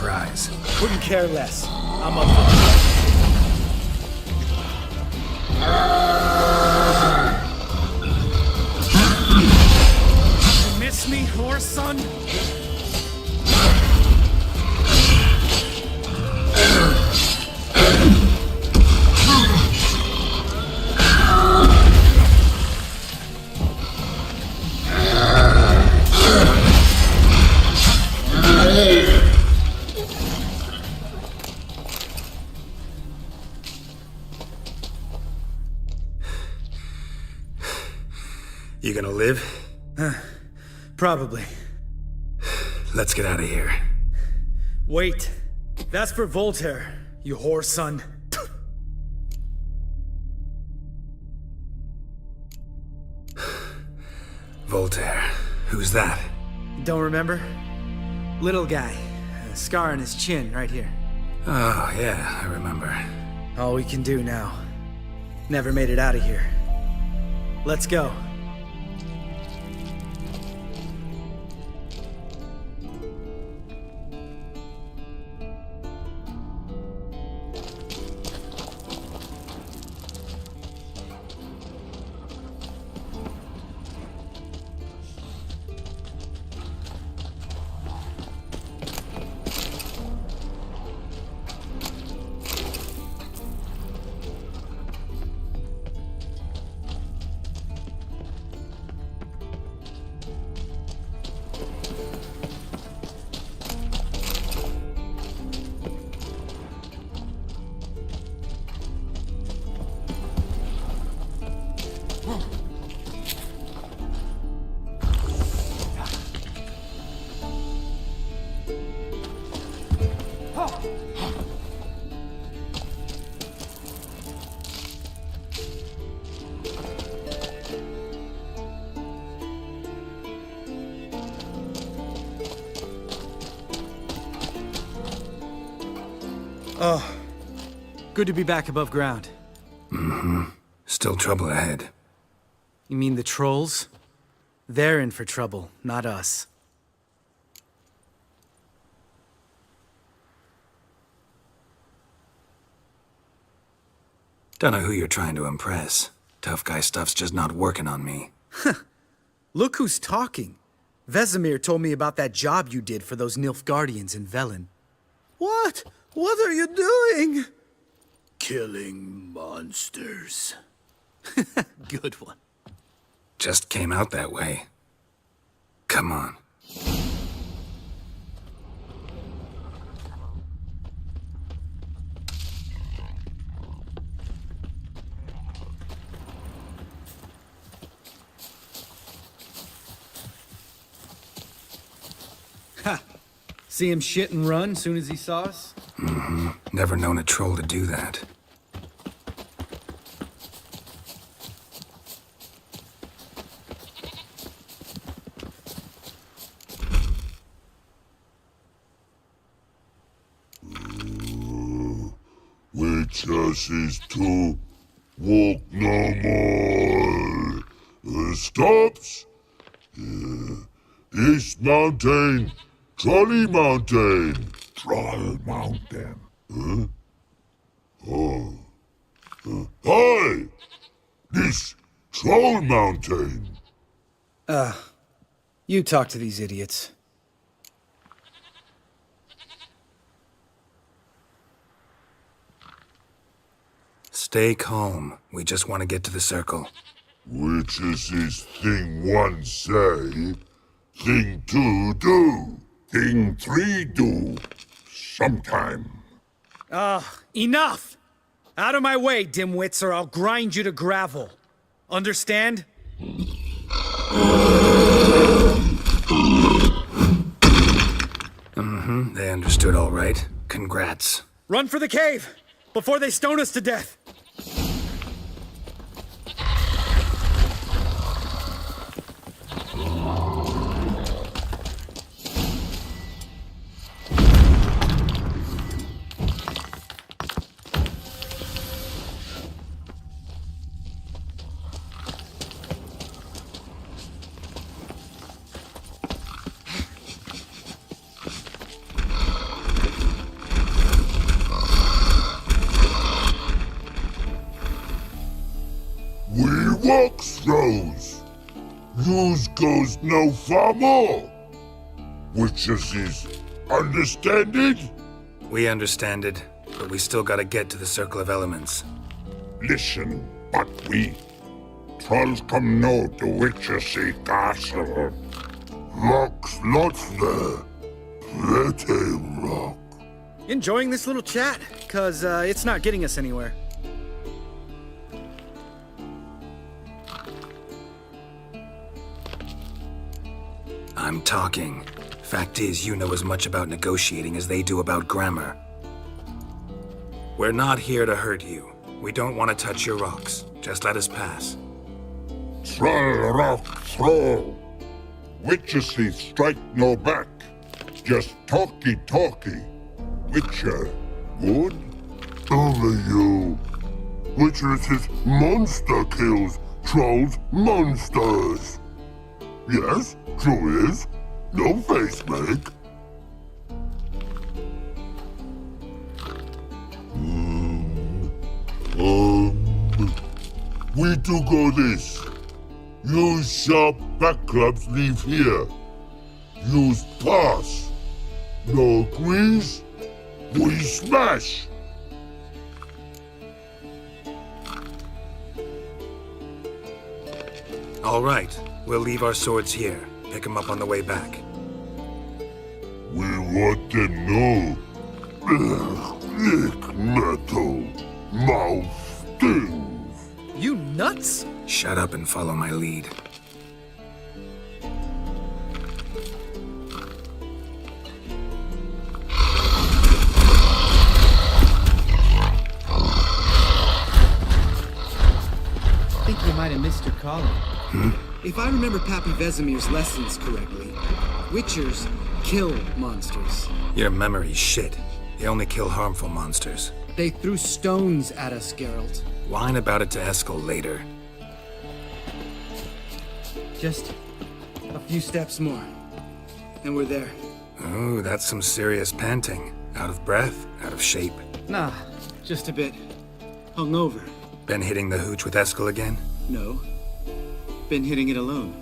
prize.
Couldn't care less. I'm up for it. You miss me, horse son?
You gonna live?
Probably.
Let's get out of here.
Wait. That's for Voltaire, you whore son.
Voltaire. Who's that?
Don't remember? Little guy. A scar on his chin, right here.
Oh, yeah, I remember.
All we can do now. Never made it out of here. Let's go. Oh, good to be back above ground.
Mm-hmm. Still trouble ahead.
You mean the trolls? They're in for trouble, not us.
Don't know who you're trying to impress. Tough guy stuff's just not working on me.
Look who's talking. Vesemir told me about that job you did for those Nilfgaardians in Velen.
What? What are you doing? Killing monsters.
Good one.
Just came out that way. Come on.
Ha! See him shit and run soon as he saw us?
Mm-hmm. Never known a troll to do that.
Witches is to walk no more. Stops. East Mountain, Trolley Mountain. Troll Mountain. Huh? Oh. Hi! This Troll Mountain.
You talk to these idiots.
Stay calm. We just want to get to the circle.
Which is this thing one say, thing two do, thing three do, sometime.
Enough! Out of my way, dimwits, or I'll grind you to gravel. Understand?
Mm-hmm. They understood all right. Congrats.
Run for the cave! Before they stone us to death!
Walks throws. Yous goes no far more. Witches is understand it?
We understand it, but we still gotta get to the Circle of Elements.
Listen, but we trolls come no to Witchersea Castle. Rocks lots there. Pretty rock.
Enjoying this little chat? Cause it's not getting us anywhere.
I'm talking. Fact is, you know as much about negotiating as they do about grammar. We're not here to hurt you. We don't want to touch your rocks. Just let us pass.
Troll rock throw. Witchersea strike no back. Just talky. Witcher, good? Over you. Witchersea monster kills trolls monsters. Yes, true is. No face make. We do go this. Use sharp back clubs leave here. Use pass. No agrees? We smash.
All right, we'll leave our swords here. Pick them up on the way back.
We want them know. Lick metal. Mouth stings.
You nuts?
Shut up and follow my lead.
I think you might have missed your calling. If I remember Pappy Vesemir's lessons correctly, Witchers kill monsters.
Your memory's shit. They only kill harmful monsters.
They threw stones at us, Geralt.
Whine about it to Eskel later.
Just a few steps more, and we're there.
Oh, that's some serious panting. Out of breath, out of shape.
Nah, just a bit. Hungover.
Been hitting the hooch with Eskel again?
No. Been hitting it alone.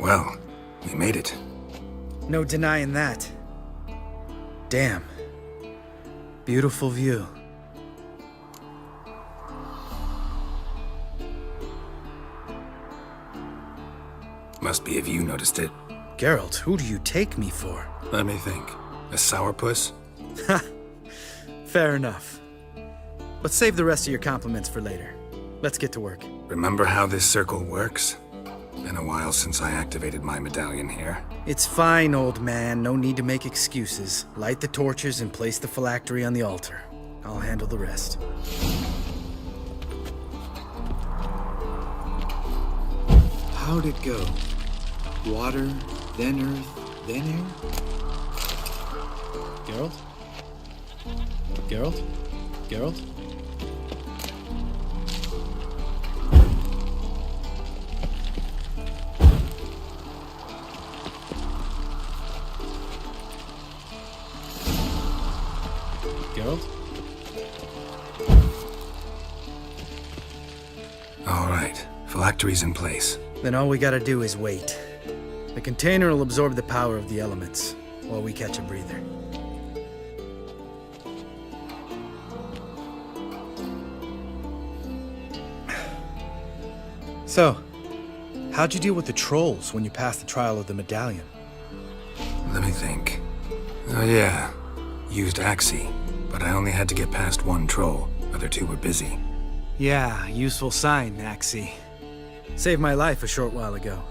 Well, we made it.
No denying that. Damn. Beautiful view.
Must be if you noticed it.
Geralt, who do you take me for?
Let me think. A sourpuss?
Ha! Fair enough. But save the rest of your compliments for later. Let's get to work.
Remember how this circle works? Been a while since I activated my medallion here.
It's fine, old man. No need to make excuses. Light the torches and place the phylactery on the altar. I'll handle the rest. How'd it go? Water, then earth, then air? Geralt? Geralt? Geralt? Geralt?
All right. Phylactery's in place.
Then all we gotta do is wait. The container will absorb the power of the elements, while we catch a breather. So, how'd you deal with the trolls when you passed the trial of the medallion?
Let me think. Oh yeah. Used Axii, but I only had to get past one troll. Other two were busy.
Yeah, useful sign, Axii. Saved my life a short while ago.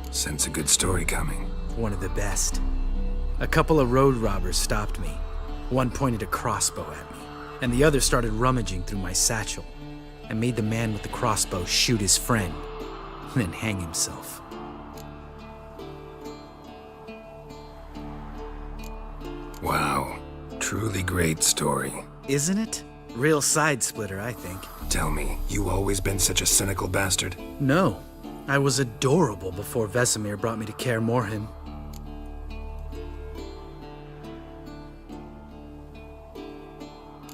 Sense a good story coming.
One of the best. A couple of road robbers stopped me. One pointed a crossbow at me, and the other started rummaging through my satchel, and made the man with the crossbow shoot his friend, and then hang himself.
Wow. Truly great story.
Isn't it? Real side splitter, I think.
Tell me, you always been such a cynical bastard?
No. I was adorable before Vesemir brought me to Kaer Morhen.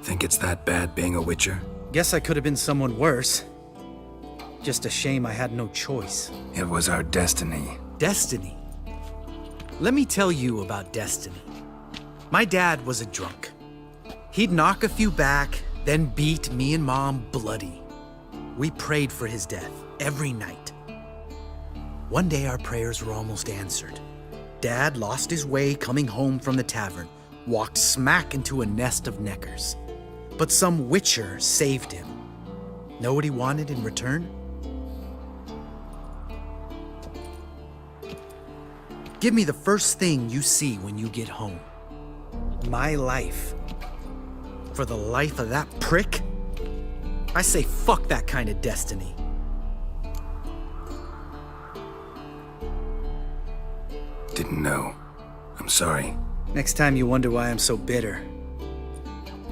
Think it's that bad being a Witcher?
Guess I could have been someone worse. Just a shame I had no choice.
It was our destiny.
Destiny? Let me tell you about destiny. My dad was a drunk. He'd knock a few back, then beat me and Mom bloody. We prayed for his death every night. One day our prayers were almost answered. Dad lost his way coming home from the tavern, walked smack into a nest of neckers. But some Witcher saved him. Know what he wanted in return? Give me the first thing you see when you get home. My life. For the life of that prick? I say fuck that kind of destiny.
Didn't know. I'm sorry.
Next time you wonder why I'm so bitter,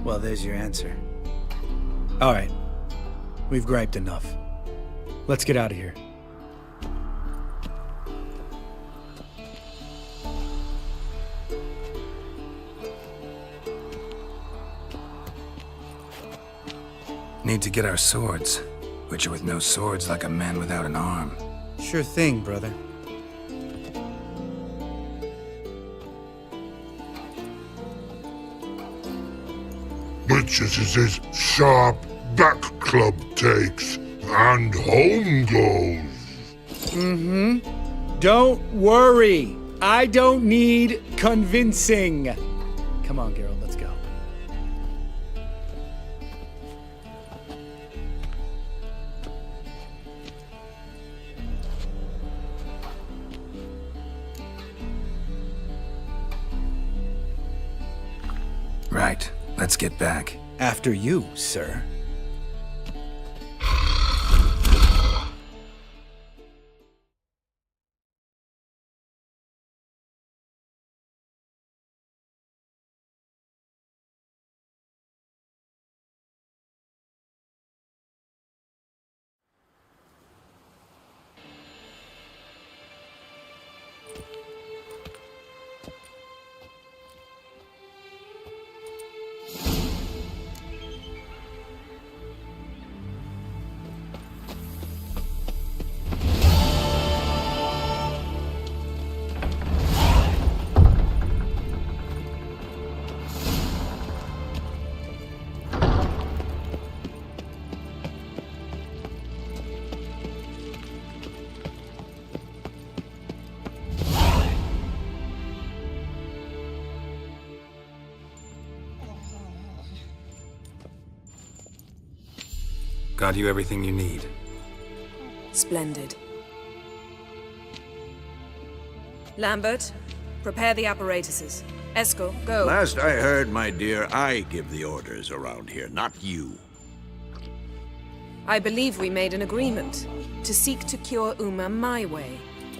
well, there's your answer. All right. We've griped enough. Let's get out of here.
Need to get our swords. Witcher with no swords like a man without an arm.
Sure thing, brother.
Which is his sharp back club takes, and home goes.
Mm-hmm. Don't worry. I don't need convincing. Come on, Geralt, let's go.
Right. Let's get back.
After you, sir.
Got you everything you need.
Splendid. Lambert, prepare the apparatuses. Esco, go.
Last I heard, my dear, I give the orders around here, not you.
I believe we made an agreement to seek to cure Uma my way.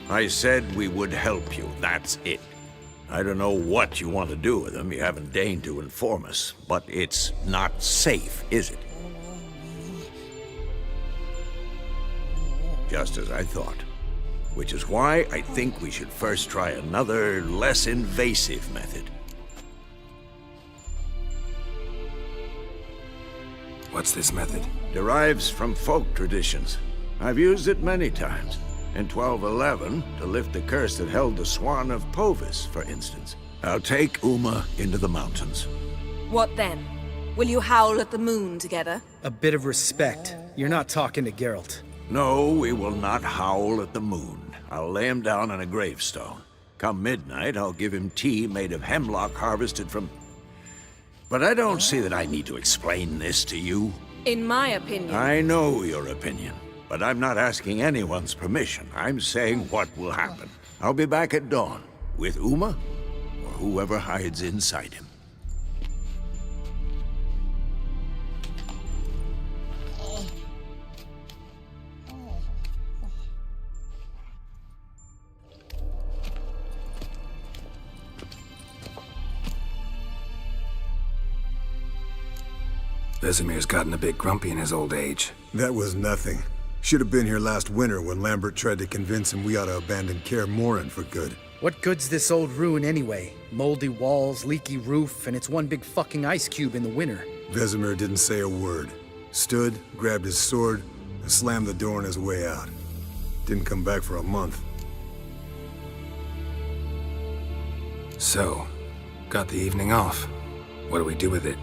I said we would help you, that's it. I don't know what you want to do with them, you haven't deigned to inform us, but it's not safe, is it? Just as I thought. Which is why I think we should first try another, less invasive method.
What's this method?
Derives from folk traditions. I've used it many times. In 1211, to lift the curse that held the Swan of Povis, for instance. I'll take Uma into the mountains.
What then? Will you howl at the moon together?
A bit of respect. You're not talking to Geralt.
No, we will not howl at the moon. I'll lay him down on a gravestone. Come midnight, I'll give him tea made of hemlock harvested from... But I don't see that I need to explain this to you.
In my opinion...
I know your opinion, but I'm not asking anyone's permission. I'm saying what will happen. I'll be back at dawn, with Uma, or whoever hides inside him.
Vesemir's gotten a bit grumpy in his old age.
That was nothing. Should have been here last winter when Lambert tried to convince him we ought to abandon Kaer Morhen for good.
What good's this old ruin anyway? Moldy walls, leaky roof, and it's one big fucking ice cube in the winter.
Vesemir didn't say a word. Stood, grabbed his sword, and slammed the door on his way out. Didn't come back for a month.
So, got the evening off. What do we do with it?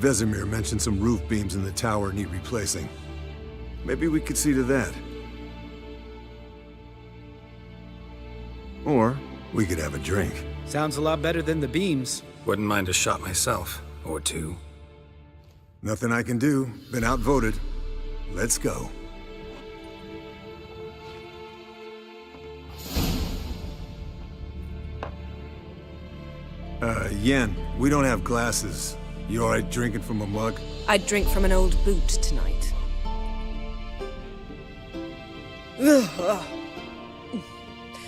Vesemir mentioned some roof beams in the tower need replacing. Maybe we could see to that. Or we could have a drink.
Sounds a lot better than the beams.
Wouldn't mind a shot myself, or two.
Nothing I can do. Been outvoted. Let's go. Yen, we don't have glasses. You alright drinking from a mug?
I'd drink from an old boot tonight.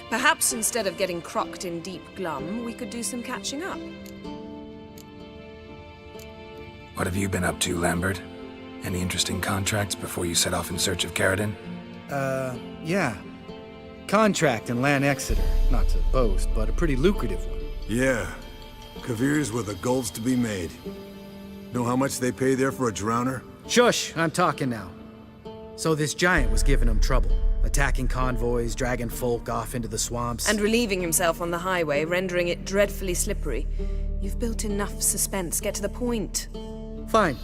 Perhaps instead of getting crocked in deep glum, we could do some catching up.
What have you been up to, Lambert? Any interesting contracts before you set off in search of Caridin?
Yeah. Contract in Lan Exeter. Not to boast, but a pretty lucrative one.
Yeah. Kavir's were the gold's to be made. Know how much they pay there for a drowner?
Shush! I'm talking now. So this giant was giving him trouble. Attacking convoys, dragging folk off into the swamps.
And relieving himself on the highway, rendering it dreadfully slippery. You've built enough suspense. Get to the point.
Fine.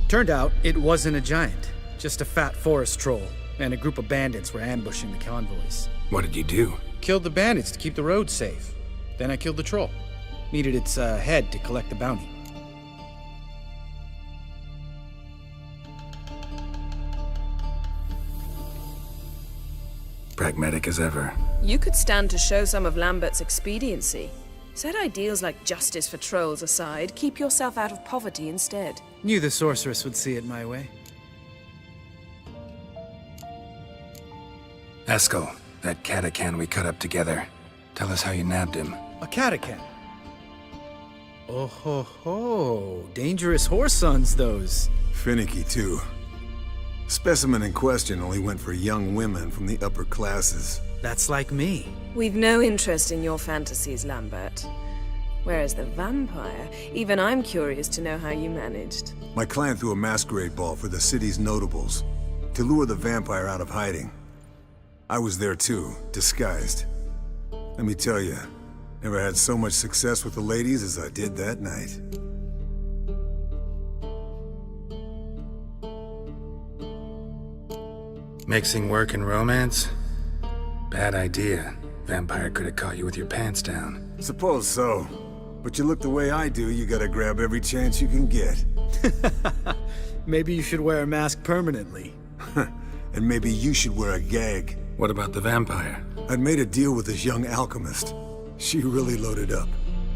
Turned out, it wasn't a giant. Just a fat forest troll. And a group of bandits were ambushing the convoys.
What did you do?
Killed the bandits to keep the roads safe. Then I killed the troll. Needed its head to collect the bounty.
Pragmatic as ever.
You could stand to show some of Lambert's expediency. Set ideals like justice for trolls aside, keep yourself out of poverty instead.
Knew the sorceress would see it my way.
Eskel, that catacan we cut up together. Tell us how you nabbed him.
A catacan? Oh ho ho. Dangerous horse sons, those.
Finicky, too. Specimen in question only went for young women from the upper classes.
That's like me.
We've no interest in your fantasies, Lambert. Whereas the vampire, even I'm curious to know how you managed.
My clan threw a masquerade ball for the city's notables, to lure the vampire out of hiding. I was there too, disguised. Let me tell you, never had so much success with the ladies as I did that night.
Mixing work and romance? Bad idea. Vampire could have caught you with your pants down.
Suppose so. But you look the way I do, you gotta grab every chance you can get.
Maybe you should wear a mask permanently.
And maybe you should wear a gag.
What about the vampire?
I'd made a deal with this young alchemist. She really loaded up.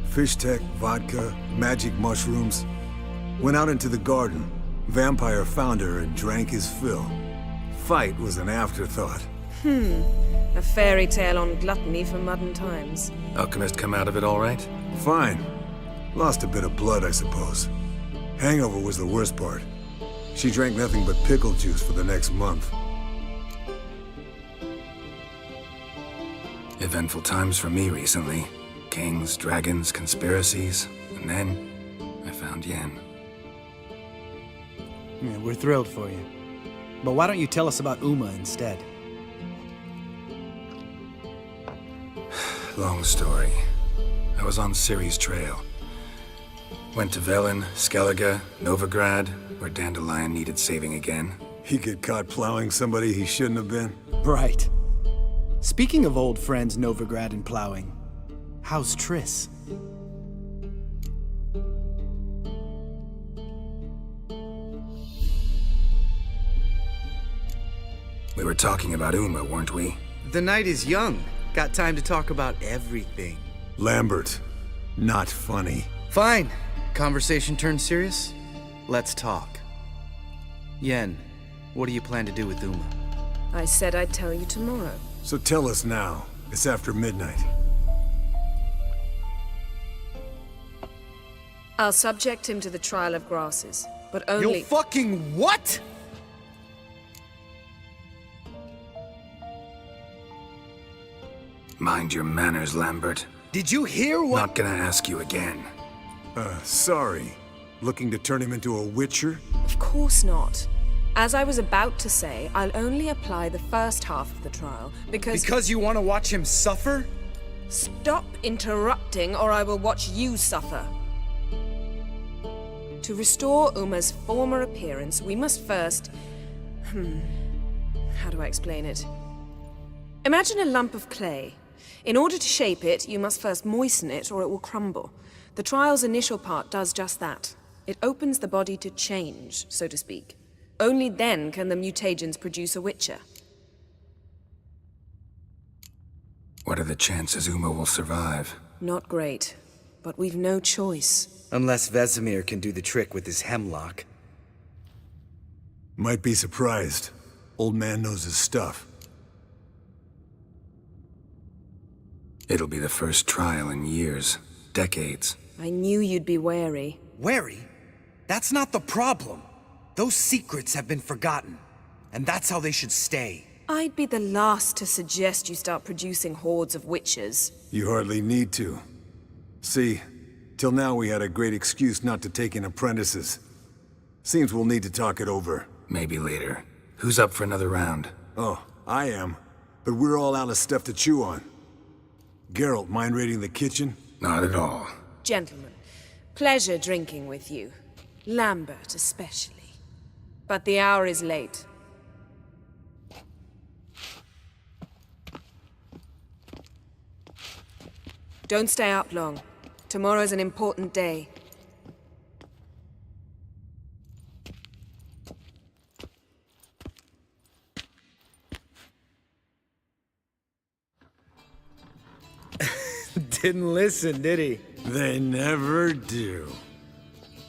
Fish tech, vodka, magic mushrooms. Went out into the garden. Vampire found her and drank his fill. Fight was an afterthought.
A fairy tale on gluttony for modern times.
Alchemist come out of it all right?
Fine. Lost a bit of blood, I suppose. Hangover was the worst part. She drank nothing but pickle juice for the next month.
Eventful times for me recently. Kings, dragons, conspiracies. And then, I found Yen.
Yeah, we're thrilled for you. But why don't you tell us about Uma instead?
Long story. I was on Ciri's trail. Went to Velen, Skellige, Novigrad, where Dandelion needed saving again.
He get caught plowing somebody he shouldn't have been?
Right. Speaking of old friends Novigrad and plowing, how's Triss?
We were talking about Uma, weren't we?
The night is young. Got time to talk about everything.
Lambert, not funny.
Fine. Conversation turned serious? Let's talk. Yen, what do you plan to do with Uma?
I said I'd tell you tomorrow.
So tell us now. It's after midnight.
I'll subject him to the trial of grasses, but only—
You'll fucking what?
Mind your manners, Lambert.
Did you hear what—
Not gonna ask you again.
Sorry. Looking to turn him into a witcher?
Of course not. As I was about to say, I'll only apply the first half of the trial, because—
Because you want to watch him suffer?
Stop interrupting, or I will watch you suffer. To restore Uma's former appearance, we must first— how do I explain it? Imagine a lump of clay. In order to shape it, you must first moisten it, or it will crumble. The trial's initial part does just that. It opens the body to change, so to speak. Only then can the mutagens produce a witcher.
What are the chances Uma will survive?
Not great, but we've no choice.
Unless Vesemir can do the trick with his hemlock.
Might be surprised. Old man knows his stuff.
It'll be the first trial in years, decades.
I knew you'd be wary.
Wary? That's not the problem. Those secrets have been forgotten, and that's how they should stay.
I'd be the last to suggest you start producing hordes of witches.
You hardly need to. See, till now we had a great excuse not to take in apprentices. Seems we'll need to talk it over.
Maybe later. Who's up for another round?
Oh, I am. But we're all out of stuff to chew on. Geralt, mind raiding the kitchen?
Not at all.
Gentlemen, pleasure drinking with you. Lambert especially. But the hour is late. Don't stay up long. Tomorrow's an important day.
Didn't listen, did he?
They never do.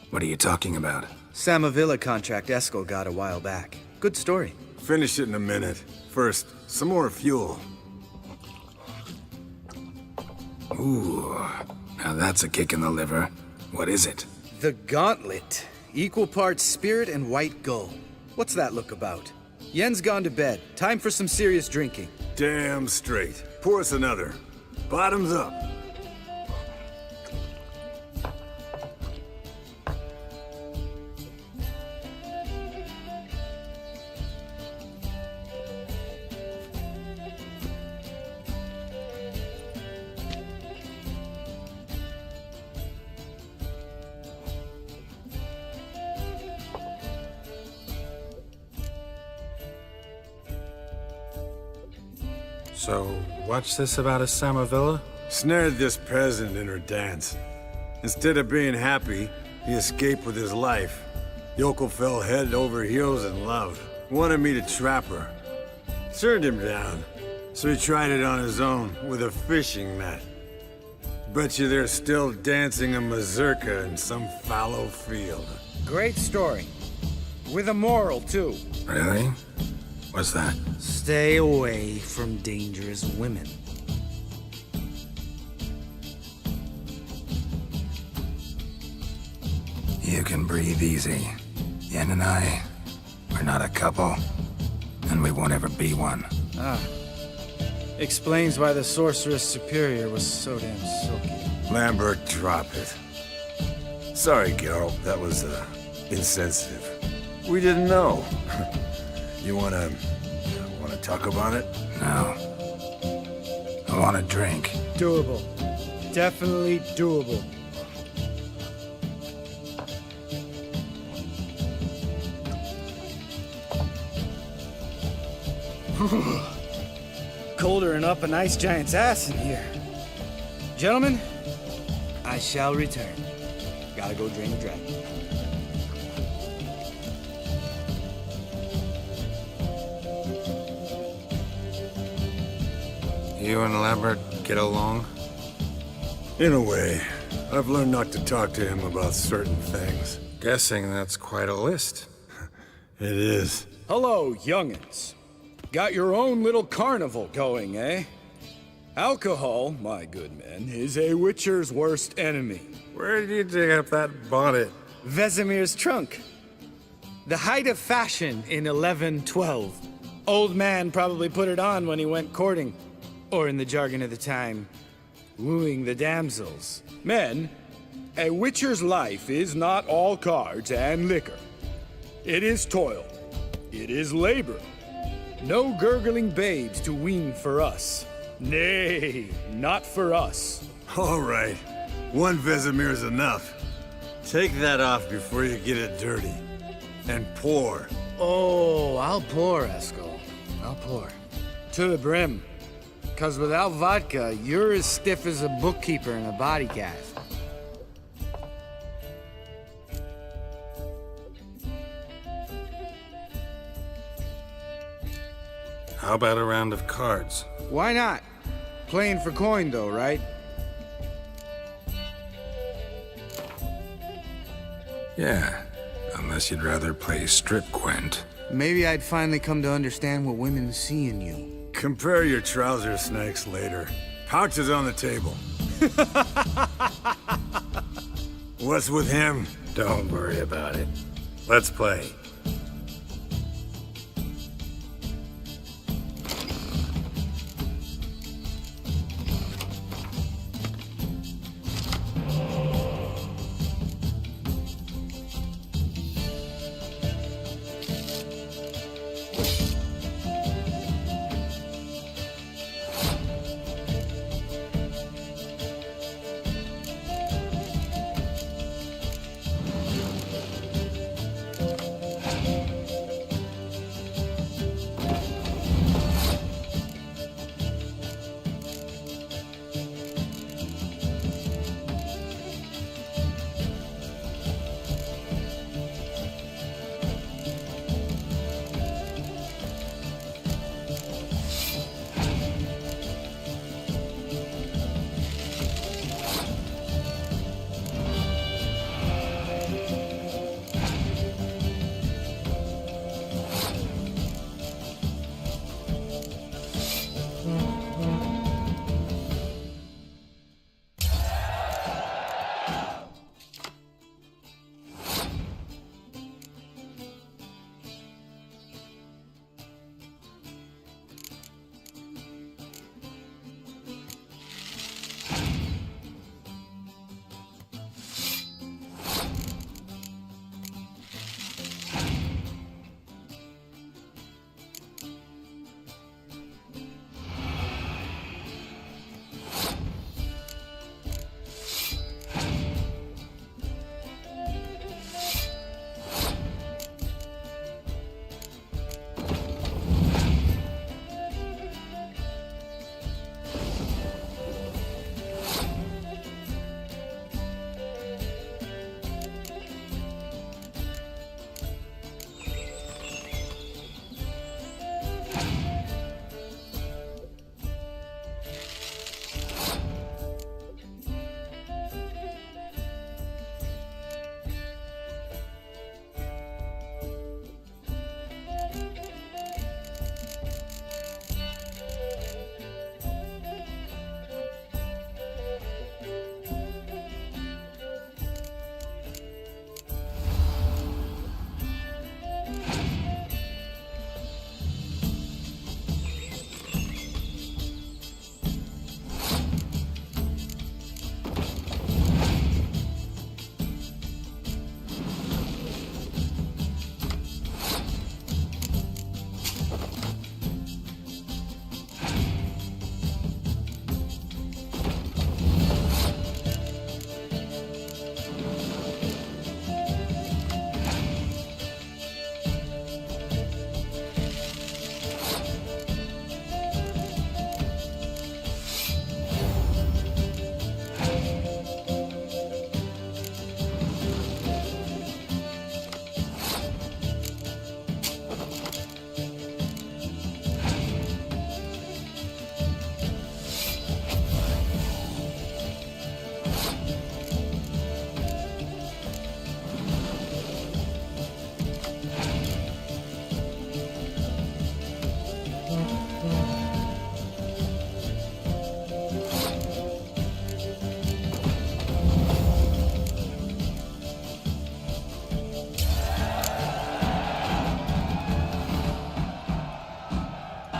What are you talking about?
Samavilla contract Eskel got a while back. Good story.
Finish it in a minute. First, some more fuel.
Ooh, now that's a kick in the liver. What is it?
The Gauntlet. Equal parts spirit and white gull. What's that look about? Yen's gone to bed. Time for some serious drinking.
Damn straight. Pour us another. Bottoms up.
So, what's this about a Samavilla?
Snared this peasant in her dance. Instead of being happy, he escaped with his life. Yokel fell head over heels in love. Wanted me to trap her. Turned him down. So he tried it on his own, with a fishing net. Bet you they're still dancing a mazurka in some fallow field.
Great story. With a moral, too.
Really? What's that?
Stay away from dangerous women.
You can breathe easy. Yen and I, we're not a couple, and we won't ever be one.
Ah. Explains why the Sorceress Superior was so damn silky.
Lambert, drop it. Sorry, Geralt, that was, insensitive. We didn't know. You wanna talk about it?
No. I want a drink.
Doable. Definitely doable. Colder and up a nice giant's ass in here. Gentlemen, I shall return. Gotta go drain the dragon.
You and Lambert get along?
In a way. I've learned not to talk to him about certain things.
Guessing that's quite a list.
It is.
Hello, young'uns. Got your own little carnival going, eh?
Alcohol, my good men, is a witcher's worst enemy.
Where did you dig up that bonnet?
Vesemir's trunk. The height of fashion in 1112. Old man probably put it on when he went courting. Or in the jargon of the time, wooing the damsels.
Men, a witcher's life is not all cards and liquor. It is toil. It is labor. No gurgling babes to wean for us. Nay, not for us.
All right. One Vesemir's enough. Take that off before you get it dirty. And pour.
Oh, I'll pour, Eskel. I'll pour. To the brim. 'Cause without vodka, you're as stiff as a bookkeeper in a body cast.
How about a round of cards?
Why not? Playing for coin, though, right?
Yeah, unless you'd rather play strip quent.
Maybe I'd finally come to understand what women see in you.
Compare your trouser snakes later. Pouch is on the table. What's with him?
Don't worry about it.
Let's play.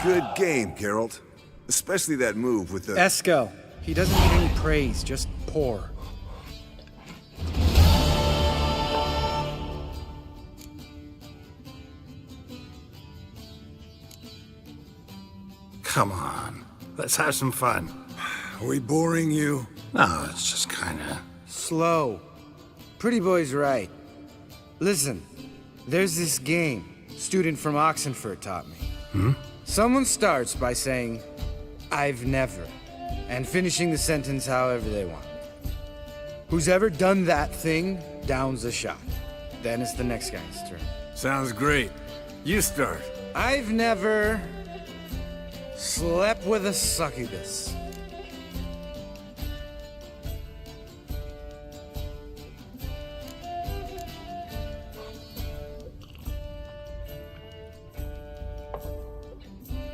Good game, Geralt. Especially that move with the...
Esco. He doesn't need any praise, just pour.
Come on. Let's have some fun.
Are we boring you?
No, it's just kinda...
Slow. Pretty boy's right. Listen, there's this game student from Oxenford taught me. Someone starts by saying, I've never, and finishing the sentence however they want. Who's ever done that thing downs a shot. Then it's the next guy's turn.
Sounds great. You start.
I've never slept with a succubus.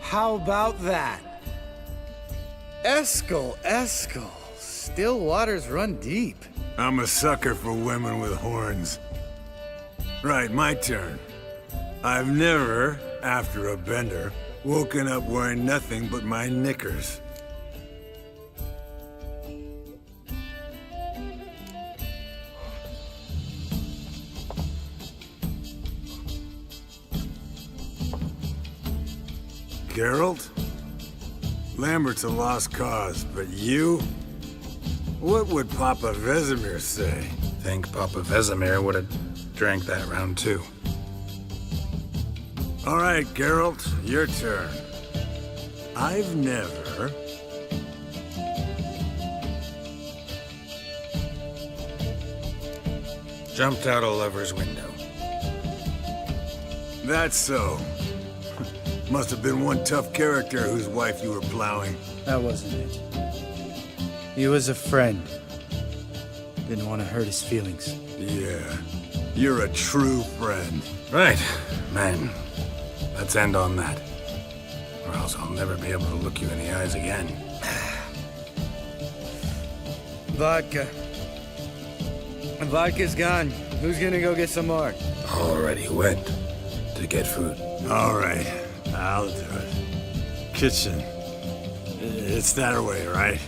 How about that? Eskel. Still waters run deep.
I'm a sucker for women with horns. Right, my turn. I've never, after a bender, woken up wearing nothing but my knickers. Geralt? Lambert's a lost cause, but you? What would Papa Vesemir say?
Think Papa Vesemir would have drank that round too.
All right, Geralt, your turn. I've never...
Jumped out a lover's window.
That's so. Must have been one tough character whose wife you were plowing.
That wasn't it. He was a friend. Didn't want to hurt his feelings.
Yeah, you're a true friend.
Right, man. Let's end on that. Or else I'll never be able to look you in the eyes again.
Vodka. Vodka's gone. Who's gonna go get some more?
Already went to get food.
All right, I'll do it. Kitchen. It's that way, right?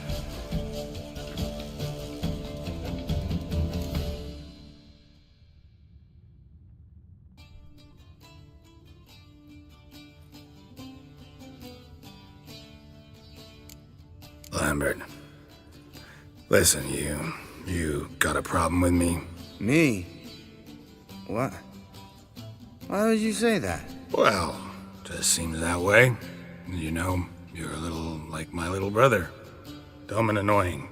Lambert. Listen, you got a problem with me?
Me? What? Why would you say that?
Well, just seems that way. You know, you're a little like my little brother. Dumb and annoying,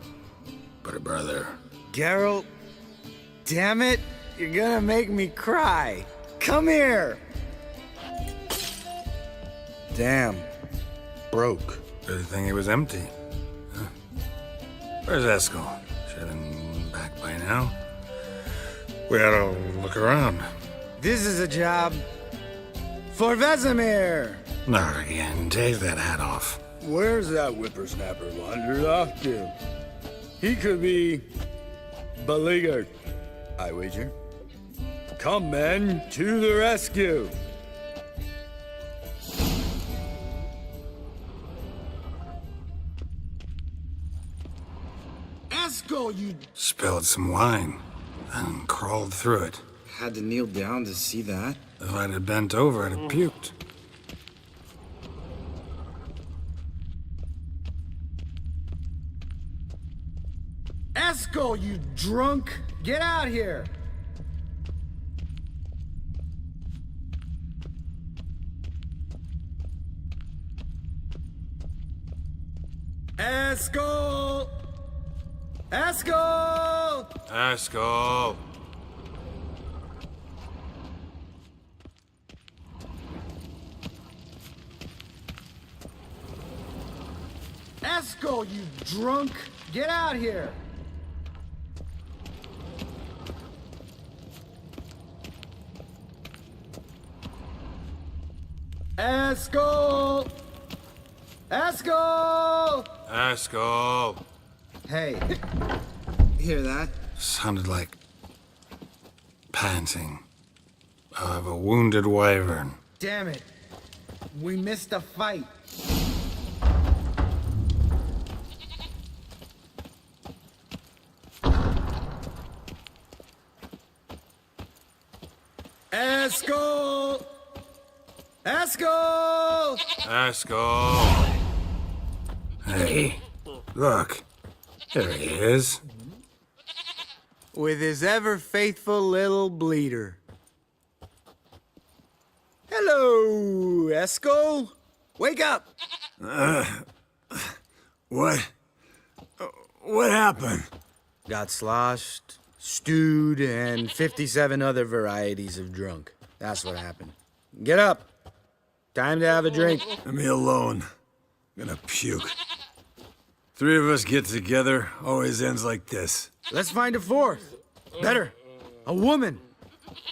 but a brother.
Geralt, damn it, you're gonna make me cry. Come here. Damn, broke.
Good thing it was empty. Huh? Where's Eskel? Should have been back by now. We ought to look around.
This is a job for Vesemir.
Not again. Take that hat off.
Where's that whippersnapper wandered off to? He could be beleaguered, I wager. Come, men, to the rescue! Eskel, you...
Spilled some wine and crawled through it.
Had to kneel down to see that.
If I'd have bent over, I'd have puked.
Eskel, you drunk! Get out here! Eskel! Eskel!
Eskel!
Eskel, you drunk! Get out here! Eskel! Eskel!
Eskel!
Hey, hear that?
Sounded like panting of a wounded wyvern.
Damn it. We missed a fight. Eskel! Eskel!
Eskel! Hey, look. There he is.
With his ever-faithful little bleeder. Hello, Eskel. Wake up!
What happened?
Got sloshed, stewed, and 57 other varieties of drunk. That's what happened. Get up. Time to have a drink.
Leave me alone. I'm gonna puke. Three of us get together, always ends like this.
Let's find a fourth. Better. A woman.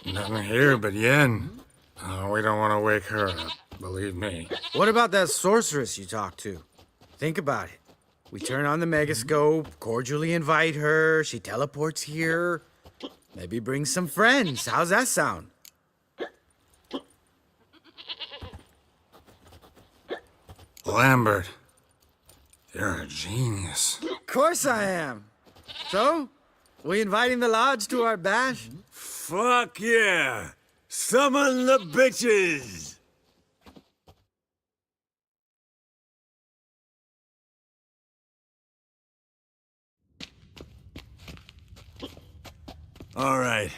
Nothing here but Yen. Oh, we don't want to wake her up, believe me.
What about that sorceress you talked to? Think about it. We turn on the megascope, cordially invite her, she teleports here. Maybe bring some friends. How's that sound?
Lambert, you're a genius.
Of course I am. So, we inviting the lodge to our bash?
Fuck yeah! Summon the bitches! All right.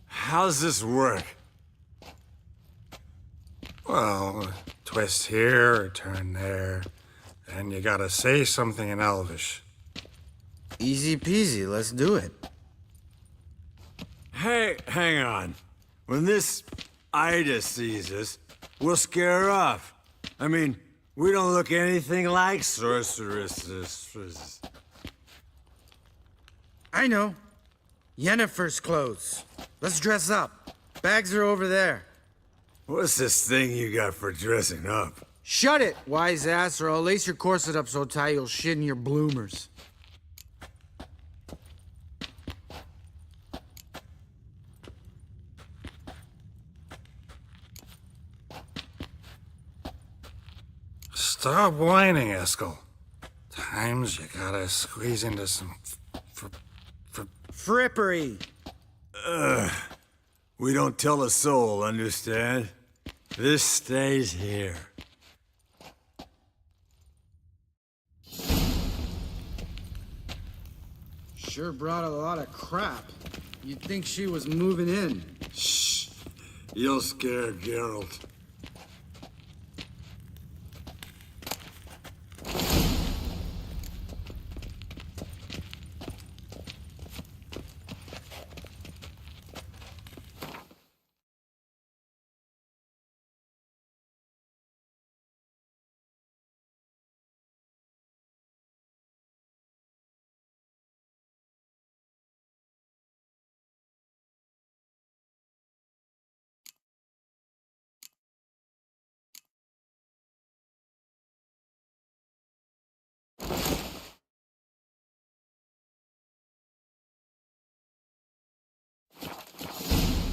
How's this work?
Well, twist here or turn there, and you gotta say something in Elvish.
Easy peasy, let's do it.
Hey, hang on. When this Ida sees us, we'll scare her off. I mean, we don't look anything like sorceresses.
I know. Yennefer's clothes. Let's dress up. Bags are over there.
What's this thing you got for dressing up?
Shut it, wise ass, or I'll lace your corset up so tight you'll shit in your bloomers.
Stop whining, Eskel. Times you gotta squeeze into some
frippery.
We don't tell a soul, understand? This stays here.
Sure brought a lot of crap. You'd think she was moving in.
Shh. You'll scare Geralt.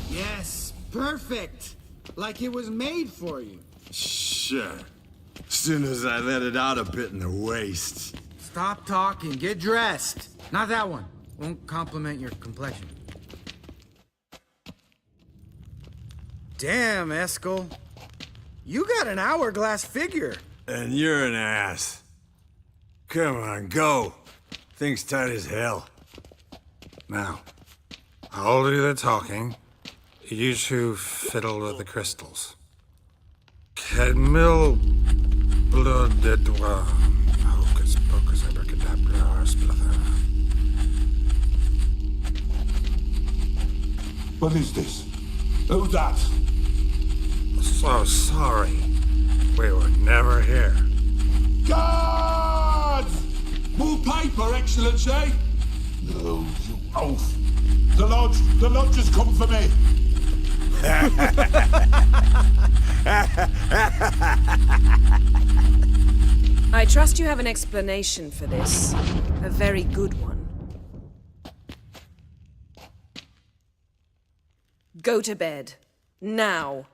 Yes, perfect. Like it was made for you.
Sure. Soon as I let it out a bit in the waist.
Stop talking, get dressed. Not that one. Won't compliment your complexion. Damn, Eskel. You got an hourglass figure.
And you're an ass. Come on, go. Thing's tight as hell.
Now, I'll do the talking. You two fiddle with the crystals. Kedmil blood de doigt. Hocus pocus abracadabra splather.
What is this? Who's that?
So sorry. We were never here.
Guards! More paper, Excellency! No, you oaf. The lodge has come for me.
I trust you have an explanation for this. A very good one. Go to bed. Now.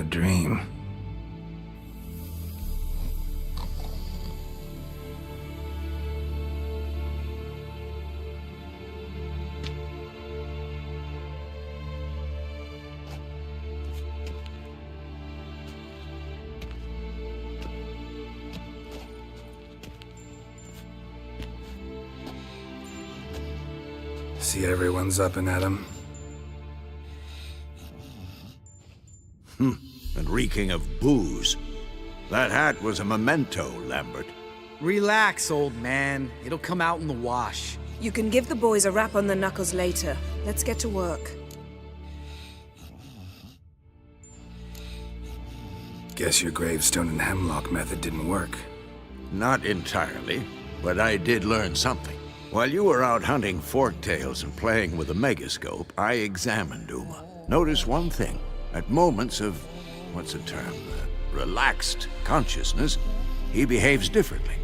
dream. See, everyone's up and at 'em.
And reeking of booze. That hat was a memento, Lambert.
Relax, old man. It'll come out in the wash.
You can give the boys a rap on the knuckles later. Let's get to work.
Guess your gravestone and hemlock method didn't work.
Not entirely, but I did learn something. While you were out hunting forktails and playing with a megascope, I examined Uma. Notice one thing. At moments of, what's the term, relaxed consciousness, he behaves differently.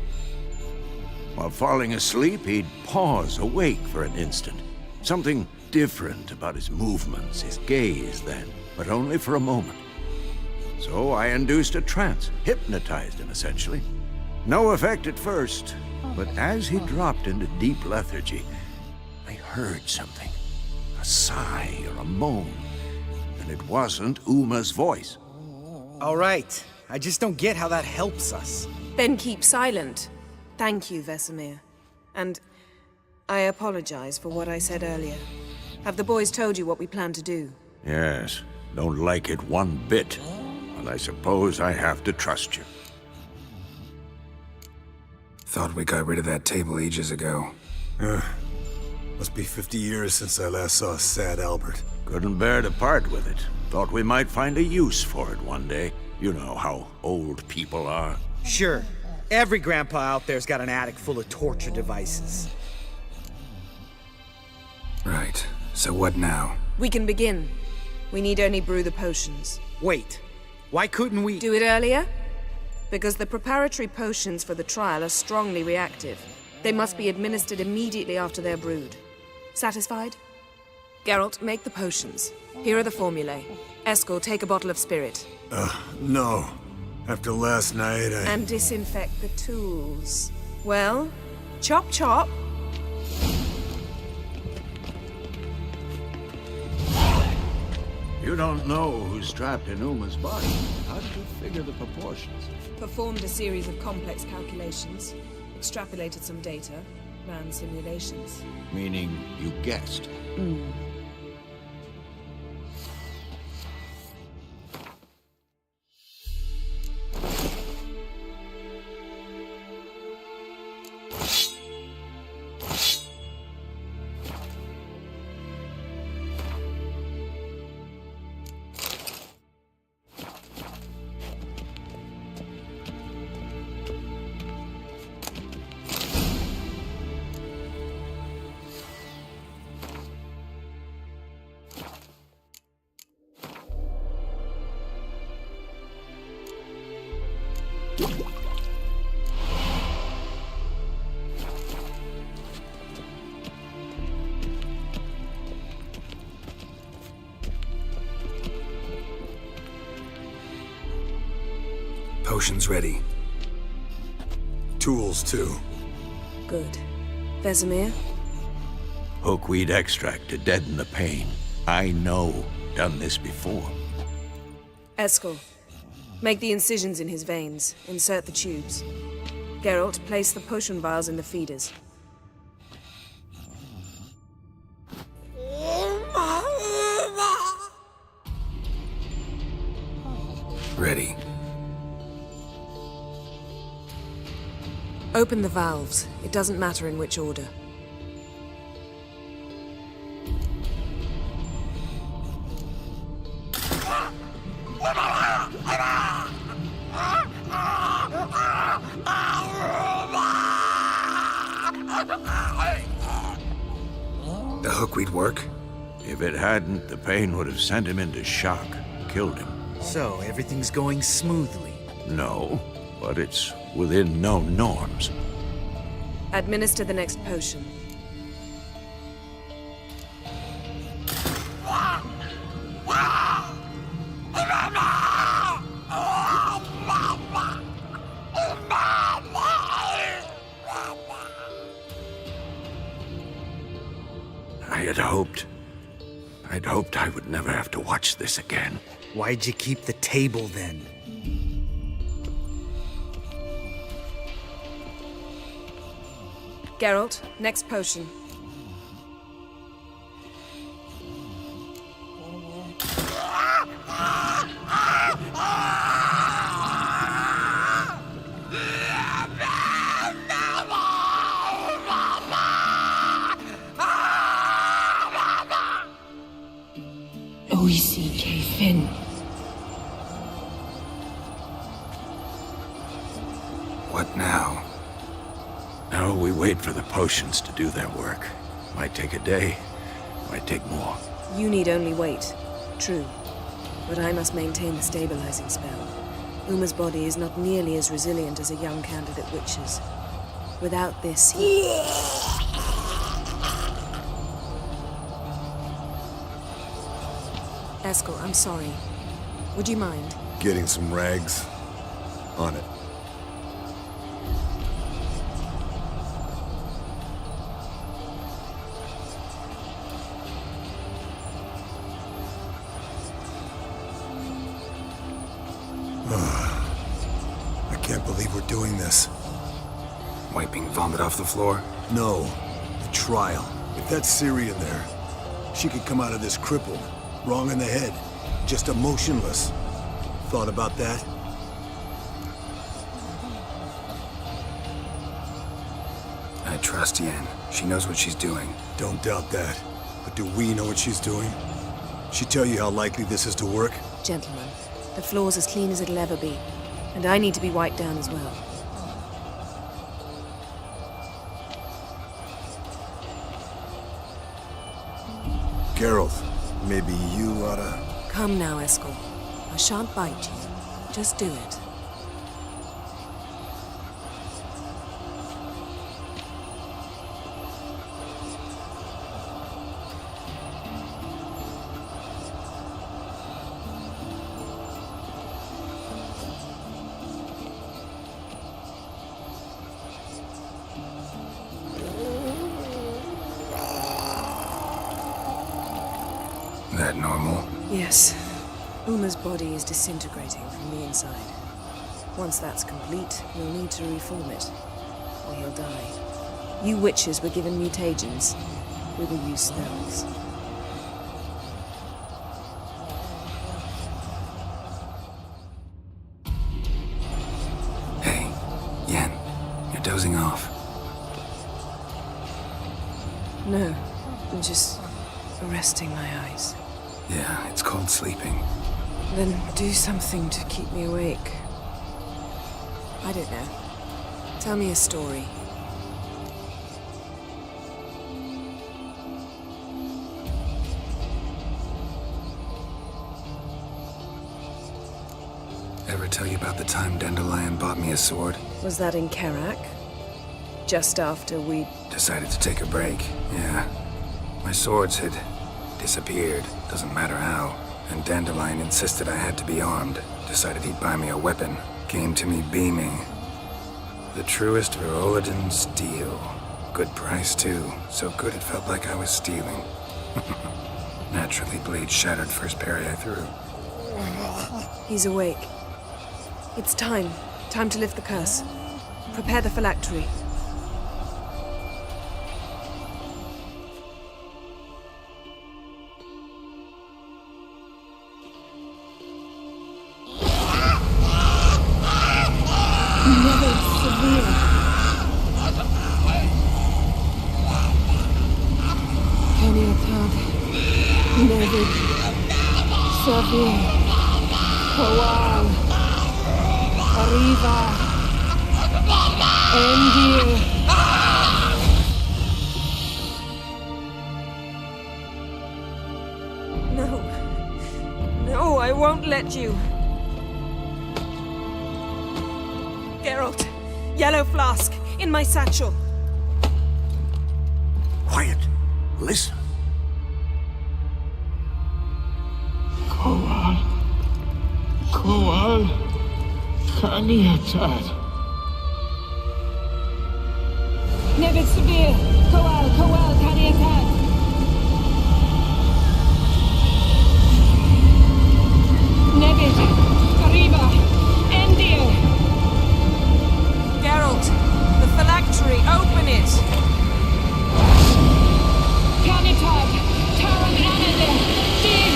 While falling asleep, he'd pause awake for an instant. Something different about his movements, his gaze then, but only for a moment. So I induced a trance, hypnotized him essentially. No effect at first, but as he dropped into deep lethargy, I heard something. A sigh or a moan. And it wasn't Uma's voice.
All right. I just don't get how that helps us.
Then keep silent. Thank you, Vesemir. And I apologize for what I said earlier. Have the boys told you what we plan to do?
Yes, don't like it one bit. But I suppose I have to trust you.
Thought we got rid of that table ages ago.
Must be 50 years since I last saw sad Albert.
Couldn't bear to part with it. Thought we might find a use for it one day. You know how old people are.
Sure. Every grandpa out there's got an attic full of torture devices.
Right. So what now?
We can begin. We need only brew the potions.
Wait. Why couldn't we...
Do it earlier? Because the preparatory potions for the trial are strongly reactive. They must be administered immediately after they're brewed. Satisfied? Geralt, make the potions. Here are the formulae. Eskel, take a bottle of spirit.
No. After last night,
And disinfect the tools. Well, chop chop.
You don't know who's trapped in Uma's body. How did you figure the proportions?
Performed a series of complex calculations. Extrapolated some data. Ran simulations.
Meaning you guessed.
Potions ready.
Tools, too.
Good. Vesemir?
Hookweed extract to deaden the pain. I know. Done this before.
Eskel, make the incisions in his veins. Insert the tubes. Geralt, place the potion vials in the feeders.
Ready.
Open the valves. It doesn't matter in which order.
The hookweed work?
If it hadn't, the pain would have sent him into shock, killed him.
So, everything's going smoothly?
No, but it's within known norms.
Administer the next potion.
I'd hoped I would never have to watch this again.
Why'd you keep the table then?
Geralt, next potion.
ceann-feadhna.
What now? Now we wait for the potions to do their work. Might take a day, might take more.
You need only wait. True. But I must maintain the stabilizing spell. Uma's body is not nearly as resilient as a young candidate witch's. Without this, he... Eskel, I'm sorry. Would you mind?
Getting some rags. On it. I can't believe we're doing this.
Wiping vomit off the floor?
No. The trial. If that's Ciri in there, she could come out of this crippled, wrong in the head, just emotionless. Thought about that?
I trust Yen. She knows what she's doing.
Don't doubt that. But do we know what she's doing? She tell you how likely this is to work?
Gentlemen, the floor's as clean as it'll ever be. And I need to be wiped down as well.
Geralt, maybe you oughta...
Come now, Eskel. I shan't bite you. Just do it.
That normal?
Yes. Uma's body is disintegrating from the inside. Once that's complete, we'll need to reform it, or he'll die. You witches were given mutagens. We will use spells.
Hey, Yen, you're dozing off.
No, I'm just resting my eyes.
Yeah, it's called sleeping.
Then do something to keep me awake. I don't know. Tell me a story.
Ever tell you about the time Dandelion bought me a sword?
Was that in Karak? Just after we...
Decided to take a break, yeah. My swords had disappeared, doesn't matter how. And Dandelion insisted I had to be armed. Decided he'd buy me a weapon. Came to me beaming. The truest Verolidan steel. Good price, too. So good it felt like I was stealing. Naturally, blade shattered first parry I threw.
He's awake. It's time. Time to lift the curse. Prepare the phylactery. No. No, I won't let you. Geralt, yellow flask, in my satchel.
Quiet. Listen.
Koal, Kaniatad.
Nevid Sabir, Koal, Kaniatad. Nevid, Kariba, Endir.
Geralt, the phylactery, open it!
Planetag, Taran Anadir, Dig!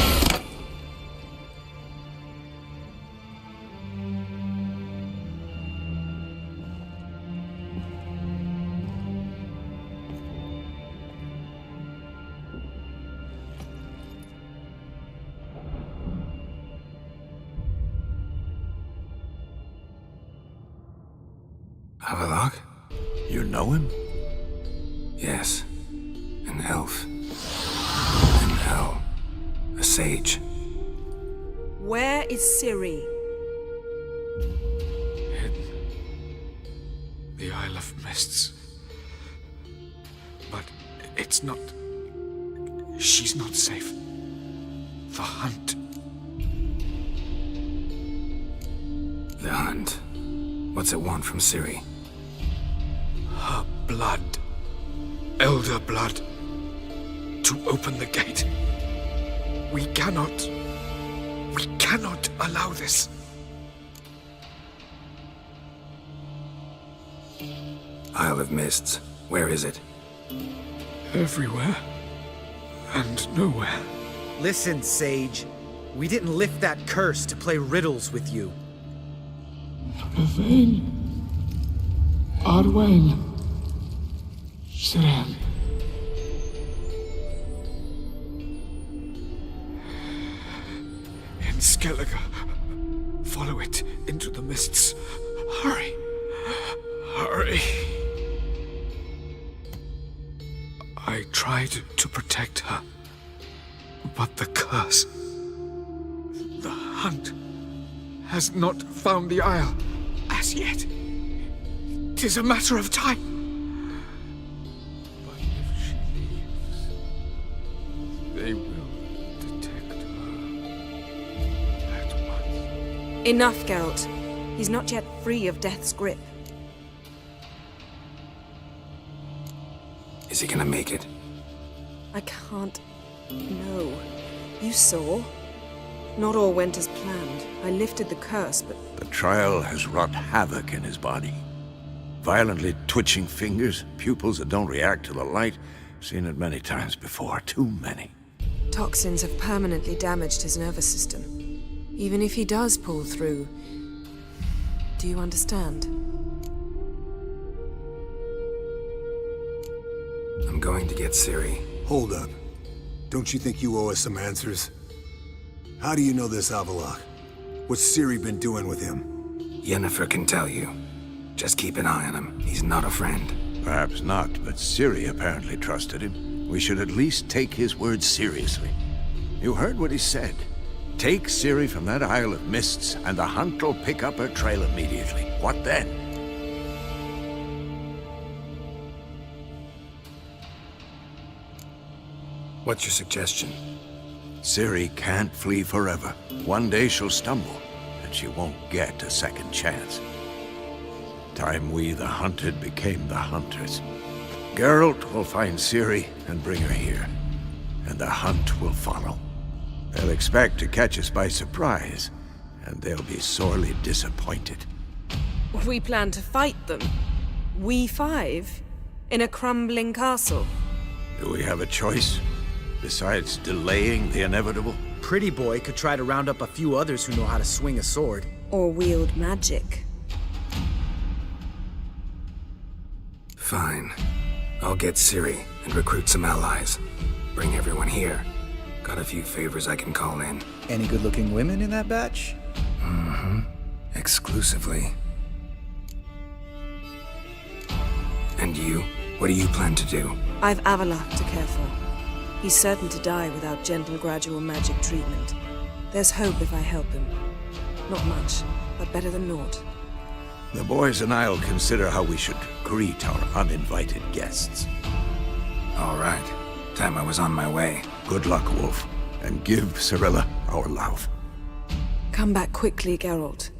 Havelock?
You know him?
Yes. An elf. An hell. A sage.
Where is Ciri?
The Isle of Mists. But it's not... She's not safe. The hunt.
The hunt. What's it want from Ciri?
Her blood. Elder blood. To open the gate. We cannot allow this.
Isle of Mists. Where is it?
Everywhere. And nowhere.
Listen, Sage. We didn't lift that curse to play riddles with you.
Yvain. Arwen. Siren.
In Skellige. Follow it into the mists. Hurry. Hurry. I tried to protect her. But the curse... The hunt... has not found the Isle. As yet. 'Tis a matter of time. But if she leaves... they will detect her... at once.
Enough, Geralt. He's not yet free of death's grip.
Is he gonna make it?
I can't... No. You saw? Not all went as planned. I lifted the curse, but...
The trial has wrought havoc in his body. Violently twitching fingers, pupils that don't react to the light. Seen it many times before, too many.
Toxins have permanently damaged his nervous system. Even if he does pull through... Do you understand?
I'm going to get Ciri.
Hold up. Don't you think you owe us some answers? How do you know this Havelock? What's Ciri been doing with him?
Yennefer can tell you. Just keep an eye on him. He's not a friend.
Perhaps not, but Ciri apparently trusted him. We should at least take his words seriously. You heard what he said. Take Ciri from that Isle of Mists, and the hunt will pick up her trail immediately. What then?
What's your suggestion?
Ciri can't flee forever. One day she'll stumble, and she won't get a second chance. Time we, the hunted, became the hunters. Geralt will find Ciri and bring her here, and the hunt will follow. They'll expect to catch us by surprise, and they'll be sorely disappointed.
We plan to fight them. We five? In a crumbling castle?
Do we have a choice? Besides delaying the inevitable?
Pretty Boy could try to round up a few others who know how to swing a sword.
Or wield magic.
Fine. I'll get Ciri and recruit some allies. Bring everyone here. Got a few favors I can call in.
Any good-looking women in that batch?
Mm-hmm. Exclusively. And you? What do you plan to do?
I've Havelock to care for. He's certain to die without gentle, gradual magic treatment. There's hope if I help him. Not much, but better than naught.
The boys and I'll consider how we should greet our uninvited guests.
All right. Time I was on my way.
Good luck, Wolf. And give Cirilla our love.
Come back quickly, Geralt.